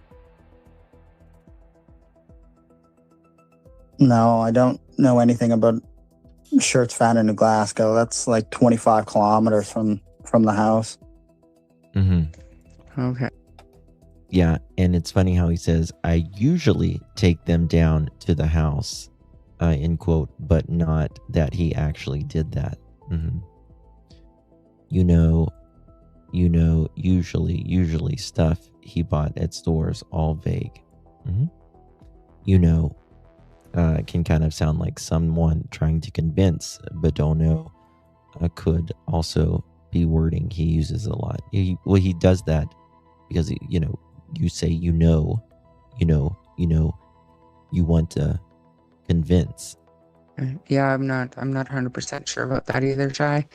No, I don't know anything about shirts found in New Glasgow. That's like 25 kilometers from the house. Okay. Yeah, and it's funny how he says, I usually take them down to the house, end quote, but not that he actually did that. Usually stuff he bought at stores, all vague. Can kind of sound like someone trying to convince, but don't know, could also be wording he uses a lot. He does that because, you say, you want to convince. Yeah, I'm not 100% sure about that either, Jai.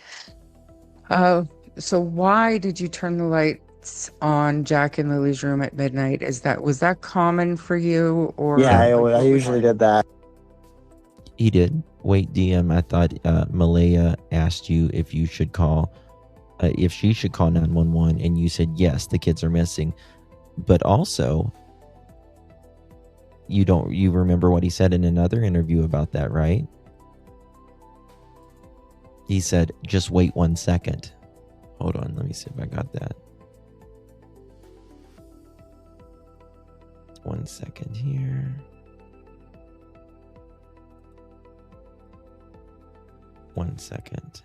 So why did you turn the lights on Jack and Lily's room at midnight? Was that common for you, or? Yeah, I usually did that. He did. Wait, DM, I thought Malaya asked you if you should call, if she should call 911, and you said yes, the kids are missing. But also, you remember what he said in another interview about that, right? He said, just wait 1 second. Hold on, let me see if I got that. 1 second here. 1 second.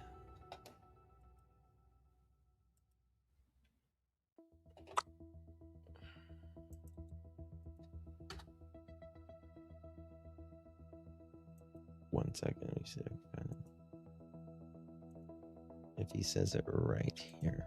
One second. Let me see if he says it right here.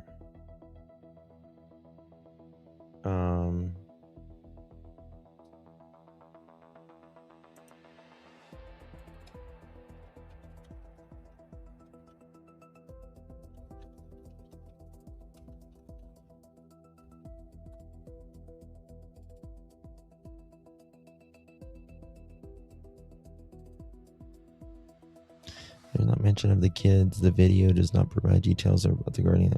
There's not mention of the kids. The video does not provide details about the guardian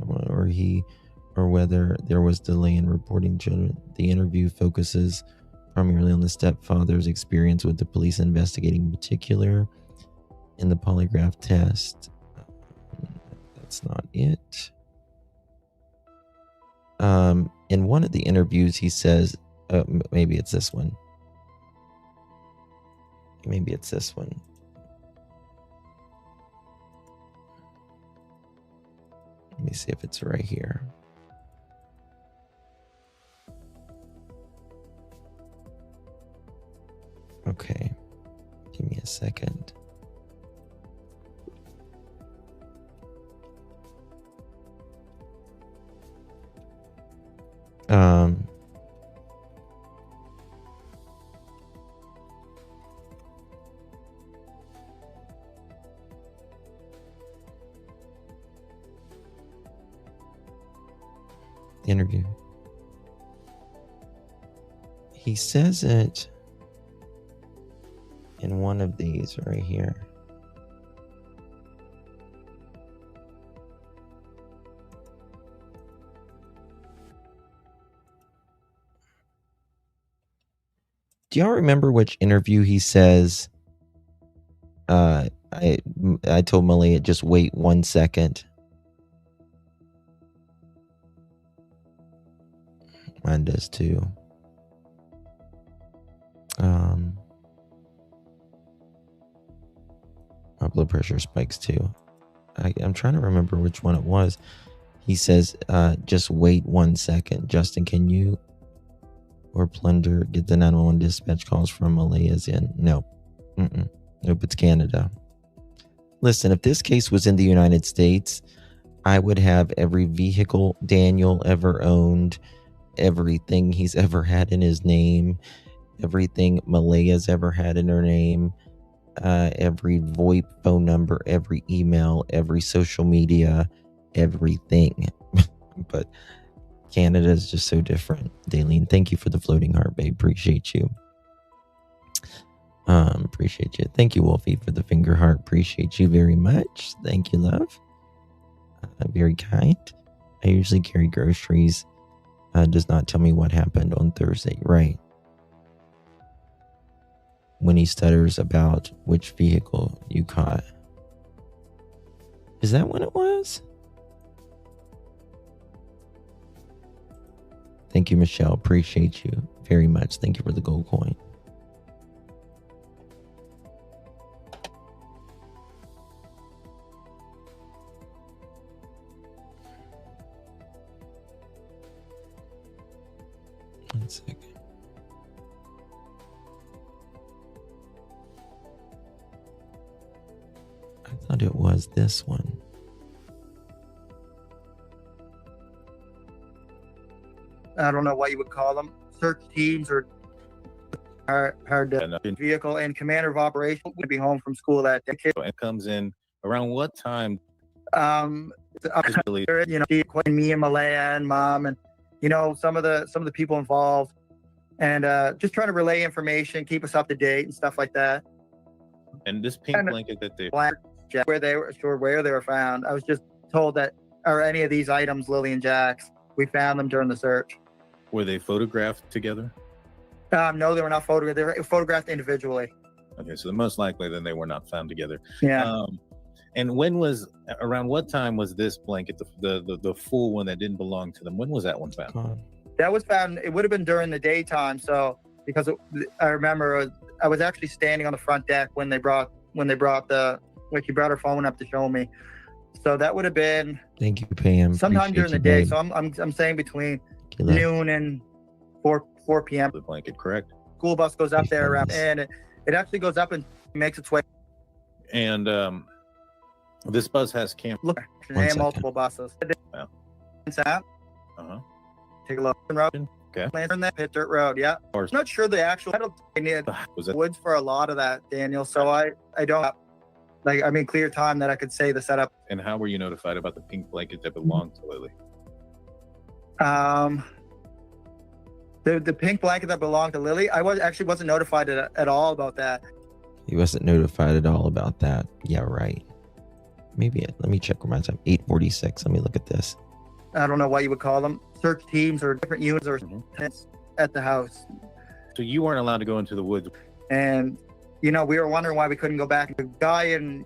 or whether there was delay in reporting children. The interview focuses primarily on the stepfather's experience with the police investigating in particular. in the polygraph test. That's not it. In one of the interviews, he says, maybe it's this one. Maybe it's this one. Let me see if it's right here. Okay. Give me a second. The interview. He says it in one of these right here. Do y'all remember which interview he says, I told Malia, just wait 1 second. Mine does too. My blood pressure spikes too. I'm trying to remember which one it was. He says, just wait 1 second. Justin, can you or Plunder get the 911 dispatch calls from Malaya's in? No. Nope, it's Canada. Listen, if this case was in the United States, I would have every vehicle Daniel ever owned, everything he's ever had in his name, everything Malaya's ever had in her name, every VoIP phone number, every email, every social media, everything. But Canada is just so different. Daleen, thank you for the floating heart, babe. Appreciate you. Appreciate you. Thank you, Wolfie, for the finger heart. Appreciate you very much. Thank you, love. Very kind. I usually carry groceries. Does not tell me what happened on Thursday. Right. When he stutters about which vehicle you caught. Is that when it was? Thank you, Michelle. Appreciate you very much. Thank you for the gold coin. One second. I thought it was this one. I don't know what you would call them. Search teams or hard vehicle and commander of operations would be home from school that day. It comes in around what time? Me and Malaya and mom and some of the people involved, and just trying to relay information, keep us up to date and stuff like that. And this pink blanket that they where they were found, I was just told that are any of these items Lily and Jack's. We found them during the search. Were they photographed together? No, they were not photographed. They were photographed individually. Okay, so most likely then they were not found together. Yeah. And around what time was this blanket, the full one that didn't belong to them? When was that one found? That was found, it would have been during the daytime. So, because I remember I was actually standing on the front deck when they brought she brought her phone up to show me. So that would have been. Thank you, Pam. Sometime during the day. So I'm saying between noon and 4 p.m. The blanket, correct? School bus goes up there around, and it actually goes up and makes its way. And this bus has cameras. Look, they have multiple buses. Wow. Take a look. Road. Okay. Lantern that pit dirt road. Yeah. I'm not sure the actual. I need woods for a lot of that, Daniel. So I don't. Clear time that I could say the setup. And how were you notified about the pink blanket that belonged to Lily? The pink blanket that belonged to Lily, I wasn't notified at all about that. He wasn't notified at all about that. Yeah, right. Maybe let me check my time. 8:46. Let me look at this. I don't know what you would call them. Search teams or different units or tents at the house. So you weren't allowed to go into the woods. And we were wondering why we couldn't go back. The guy in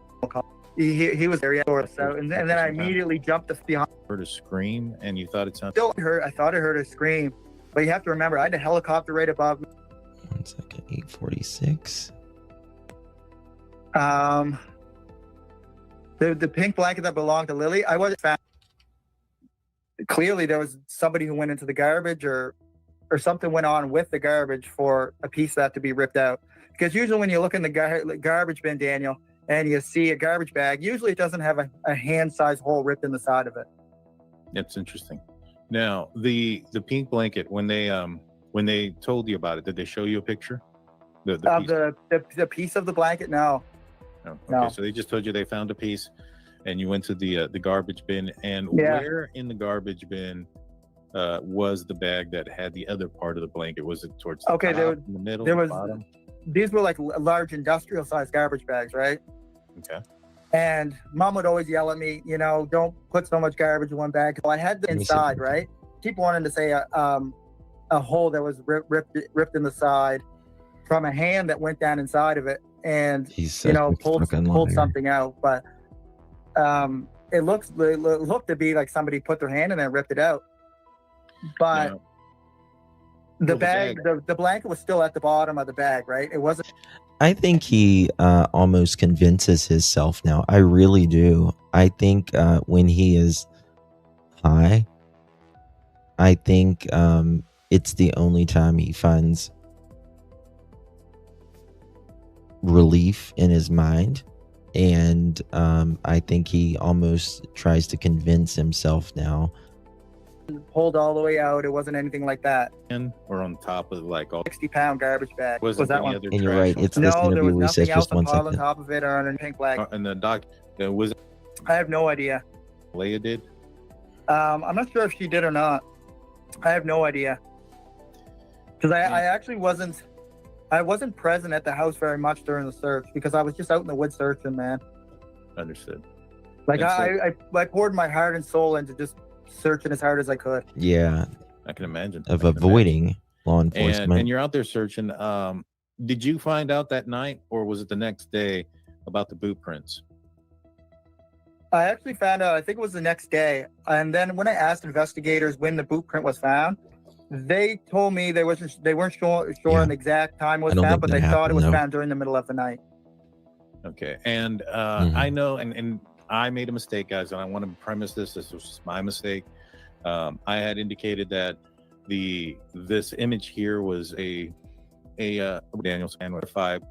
he was there, so and then I immediately jumped behind. Heard a scream, and you thought it sounded. I thought I heard a scream, but you have to remember, I had a helicopter right above me. 1 second, 8:46. The pink blanket that belonged to Lily, I wasn't found. Clearly, there was somebody who went into the garbage, or something went on with the garbage for a piece of that to be ripped out. Because usually, when you look in the garbage bin, Daniel, and you see a garbage bag, usually it doesn't have a hand-sized hole ripped in the side of it. That's interesting. Now, the pink blanket, when they told you about it, did they show you a picture? The piece of the blanket? No. Oh, okay, No. so they just told you they found a piece, and you went to the garbage bin. And where in the garbage bin was the bag that had the other part of the blanket? Was it towards the top, in the middle, the bottom? These were like large industrial-sized garbage bags, right? Okay. And Mom would always yell at me, don't put so much garbage in one bag. So I had them inside, right? People wanted to say a hole that was ripped in the side from a hand that went down inside of it, and pulled something out. But it looked to be like somebody put their hand in there and ripped it out. But Now, the bag, the blanket was still at the bottom of the bag, right? It wasn't. I think he almost convinces himself now. I really do. I think when he is high, I think it's the only time he finds relief in his mind. And I think he almost tries to convince himself now. Pulled all the way out. It wasn't anything like that. Or on top of like all 60-pound garbage bag. Was that one? And you're right. It's this No, there interview was where he says nothing else just 1 on second. top of it or on a pink flag. And the doc was I have no idea. Leia did. I'm not sure if she did or not. I have no idea. Because I actually wasn't present at the house very much during the search, because I was just out in the woods searching, man. Understood. Like I poured my heart and soul into just searching as hard as I could. Yeah. I can imagine. Of avoiding law enforcement. And you're out there searching. Did you find out that night, or was it the next day, about the boot prints? I actually found out, I think it was the next day. And then when I asked investigators when the boot print was found, they told me they weren't sure on the exact time it was found, but they thought it was found during the middle of the night. Okay. And I know, and I made a mistake, guys, and I want to premise this was my mistake. I had indicated that this image here was a Daniel Sandwich 5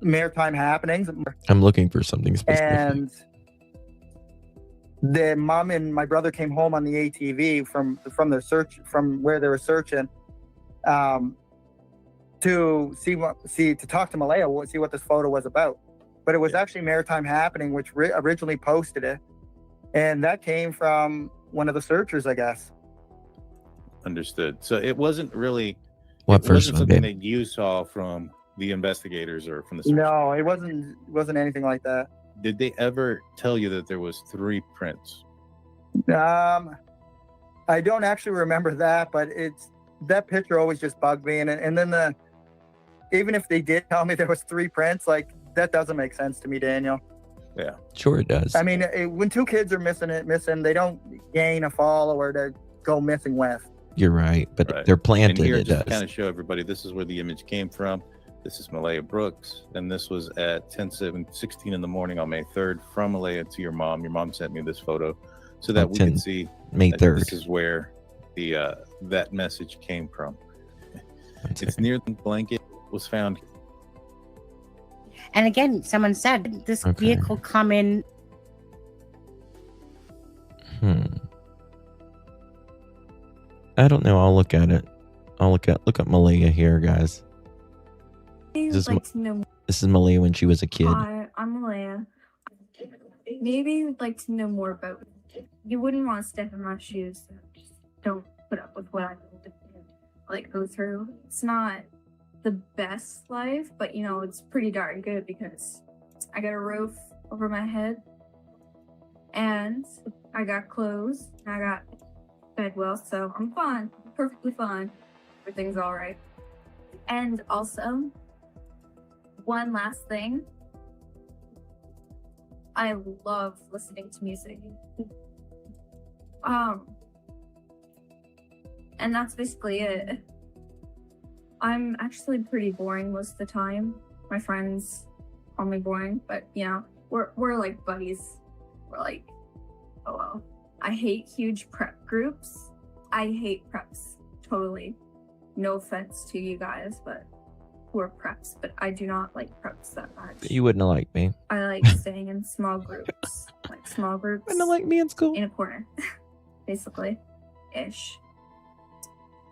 maritime happenings. I'm looking for something specific. And the mom and my brother came home on the ATV from their search, from where they were searching, to talk to Malaya, see what this photo was about. But it was actually Maritime Happening, which originally posted it, and that came from one of the searchers, I guess. Understood. So it wasn't really something that you saw from the investigators or from the search. No, it wasn't anything like that. Did they ever tell you that there was 3 prints? I don't actually remember that, but that picture always just bugged me. And then even if they did tell me there was 3 prints, like, that doesn't make sense to me, Daniel. Yeah, sure it does. I mean, when 2 kids are missing, they don't gain a follower to go missing with. You're right, but they're planted. And here, it just does. kind of show everybody, this is where the image came from. This is Malaya Brooks, and this was at 10:16 in the morning on May 3rd from Malaya to your mom. Your mom sent me this photo so that we can see May 3rd. This is where that message came from. It's near the blanket was found. And again, someone said this vehicle come in. I don't know. I'll look at it. Look up Malaya here, guys. This is Malaya when she was a kid. Hi, I'm Malaya. Maybe you'd like to know more about. You wouldn't want to step in my shoes. So just don't put up with what I go through. It's not the best life, but it's pretty darn good because I got a roof over my head, and I got clothes, and I got fed well, so I'm fine, perfectly fine. Everything's all right. And also, one last thing. I love listening to music. And that's basically it. I'm actually pretty boring most of the time. My friends call me boring, but you know, we're like buddies. We're like, oh well. I hate huge prep groups. I hate preps, totally. No offense to you guys, but who are preps, but I do not like preps that much. You wouldn't have liked me. I like staying in small groups. Like small groups. Wouldn't have liked me in school. In a corner, basically, ish.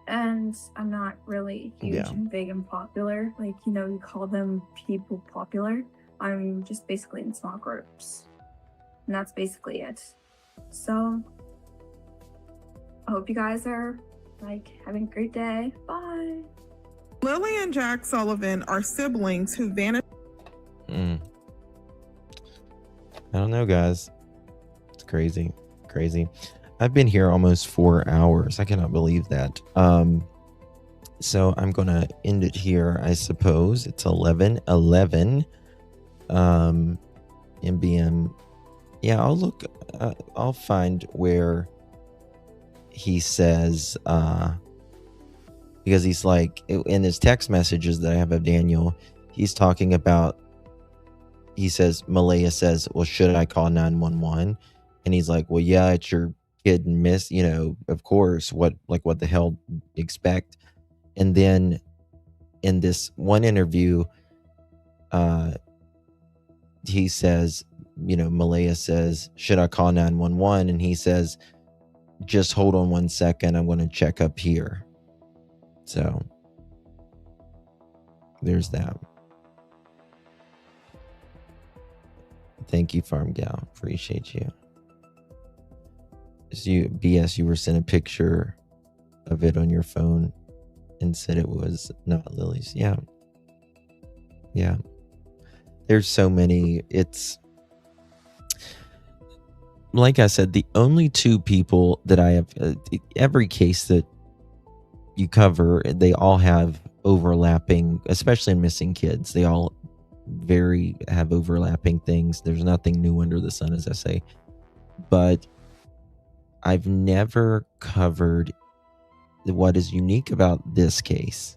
And I'm not really huge and big and popular. Like, you know, you call them people popular. I'm just basically in small groups. And that's basically it. So, I hope you guys are, like, having a great day. Bye. Lily and Jack Sullivan are siblings who vanished. I don't know, guys. It's crazy. Crazy. I've been here almost 4 hours. I cannot believe that. So I'm going to end it here, I suppose. It's 11:11. MBM. Yeah, I'll look. I'll find where he says, because he's like, in his text messages that I have of Daniel, he's talking about, he says, Malaya says, well, should I call 911? And he's like, well, yeah, it's your kid and miss, you know, of course, what the hell expect? And then in this one interview, he says, you know, Malaya says, should I call 911? And he says, just hold on 1 second. I'm going to check up here. So there's that. Thank you, Farm Gal. Appreciate you. So you were sent a picture of it on your phone and said it was not Lily's. Yeah. Yeah. There's so many. It's like I said, the only two people that I have, every case that you cover, they all have overlapping, especially in missing kids. They all have overlapping things. There's nothing new under the sun, as I say. But I've never covered, what is unique about this case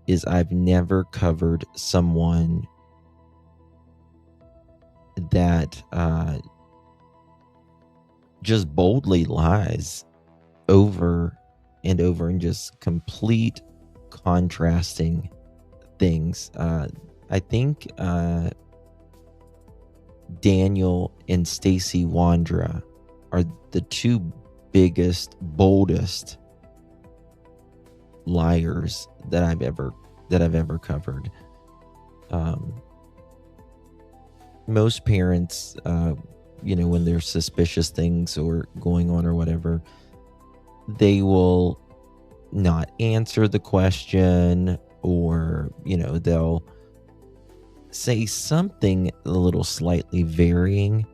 is I've never covered someone that just boldly lies over and over and just complete contrasting things. I think Daniel and Stacy Wandra are the two biggest, boldest liars that I've ever covered. Most parents, you know, when there's suspicious things or going on or whatever, they will not answer the question, or, you know, they'll say something a little slightly varying,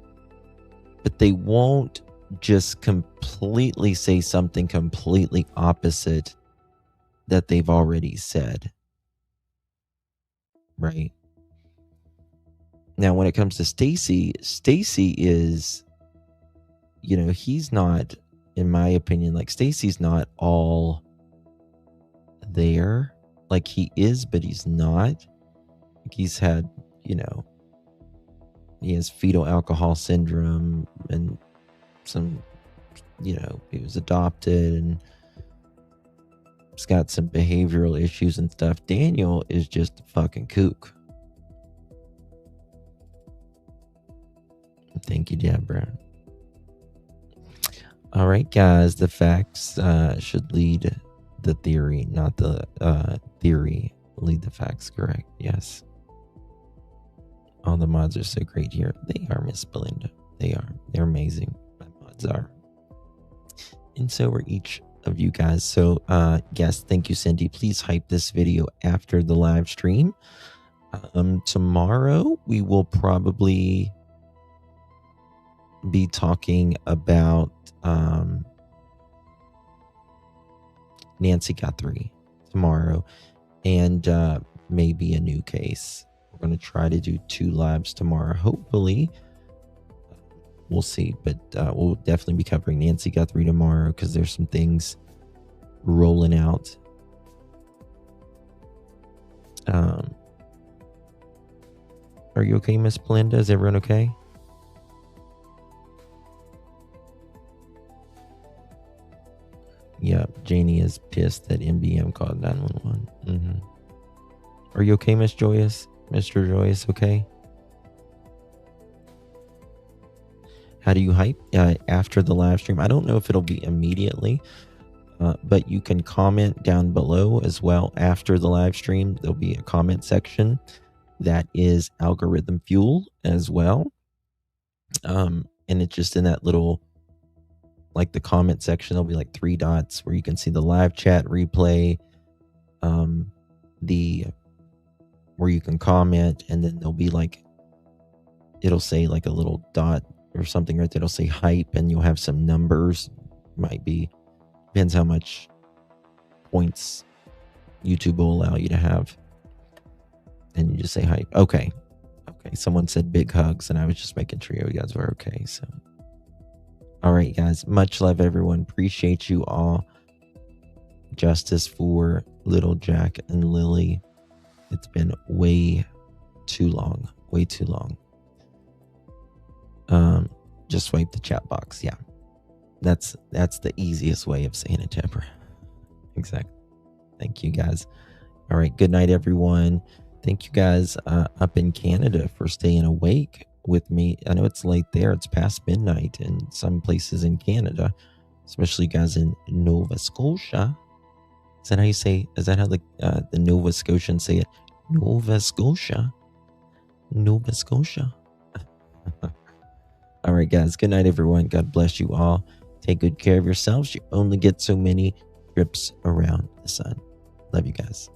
but they won't just completely say something completely opposite that they've already said. Right? Now, when it comes to Stacy is, you know, he's not, in my opinion, like, Stacy's not all there. Like, he is, but he's not. Like, he's had, you know, he has fetal alcohol syndrome and some, you know, he was adopted and he's got some behavioral issues and stuff. Daniel is just a fucking kook. Thank you, Deborah. All right, guys, the facts should lead the theory, not the theory lead the facts. Correct? Yes. All the mods are so great here. They are, Miss Belinda. They are. They're amazing. My mods are. And so are each of you guys. So, yes, thank you, Cindy. Please hype this video after the live stream. Tomorrow, we will probably be talking about Nancy Guthrie tomorrow, and maybe a new case. We're going to try to do 2 lives tomorrow. Hopefully, we'll see. But we'll definitely be covering Nancy Guthrie tomorrow because there's some things rolling out. Are you okay, Miss Belinda? Is everyone okay? Yeah, Janie is pissed that MBM called 911. Are you okay, Miss Joyous? Mr. Joyous, okay? How do you hype after the live stream? I don't know if it'll be immediately, but you can comment down below as well after the live stream. There'll be a comment section that is algorithm fuel as well. And it's just in that little, like the comment section, there'll be like 3 dots where you can see the live chat replay, where you can comment, and then there'll be like, it'll say like a little dot or something right there. It'll say hype, and you'll have some numbers. Might be, depends how much points YouTube will allow you to have. And you just say hype. Okay. Someone said big hugs, and I was just making sure you guys were okay. So, all right, guys. Much love, everyone. Appreciate you all. Justice for little Jack and Lily. It's been way too long. Way too long. Just swipe the chat box. Yeah. That's the easiest way of saying it, Deborah. Exactly. Thank you, guys. All right. Good night, everyone. Thank you guys up in Canada for staying awake with me. I know it's late there. It's past midnight in some places in Canada, especially guys in Nova Scotia. Is that how you say? Is that how the Nova Scotians say it? Nova Scotia. Nova Scotia. All right, guys. Good night, everyone. God bless you all. Take good care of yourselves. You only get so many trips around the sun. Love you guys.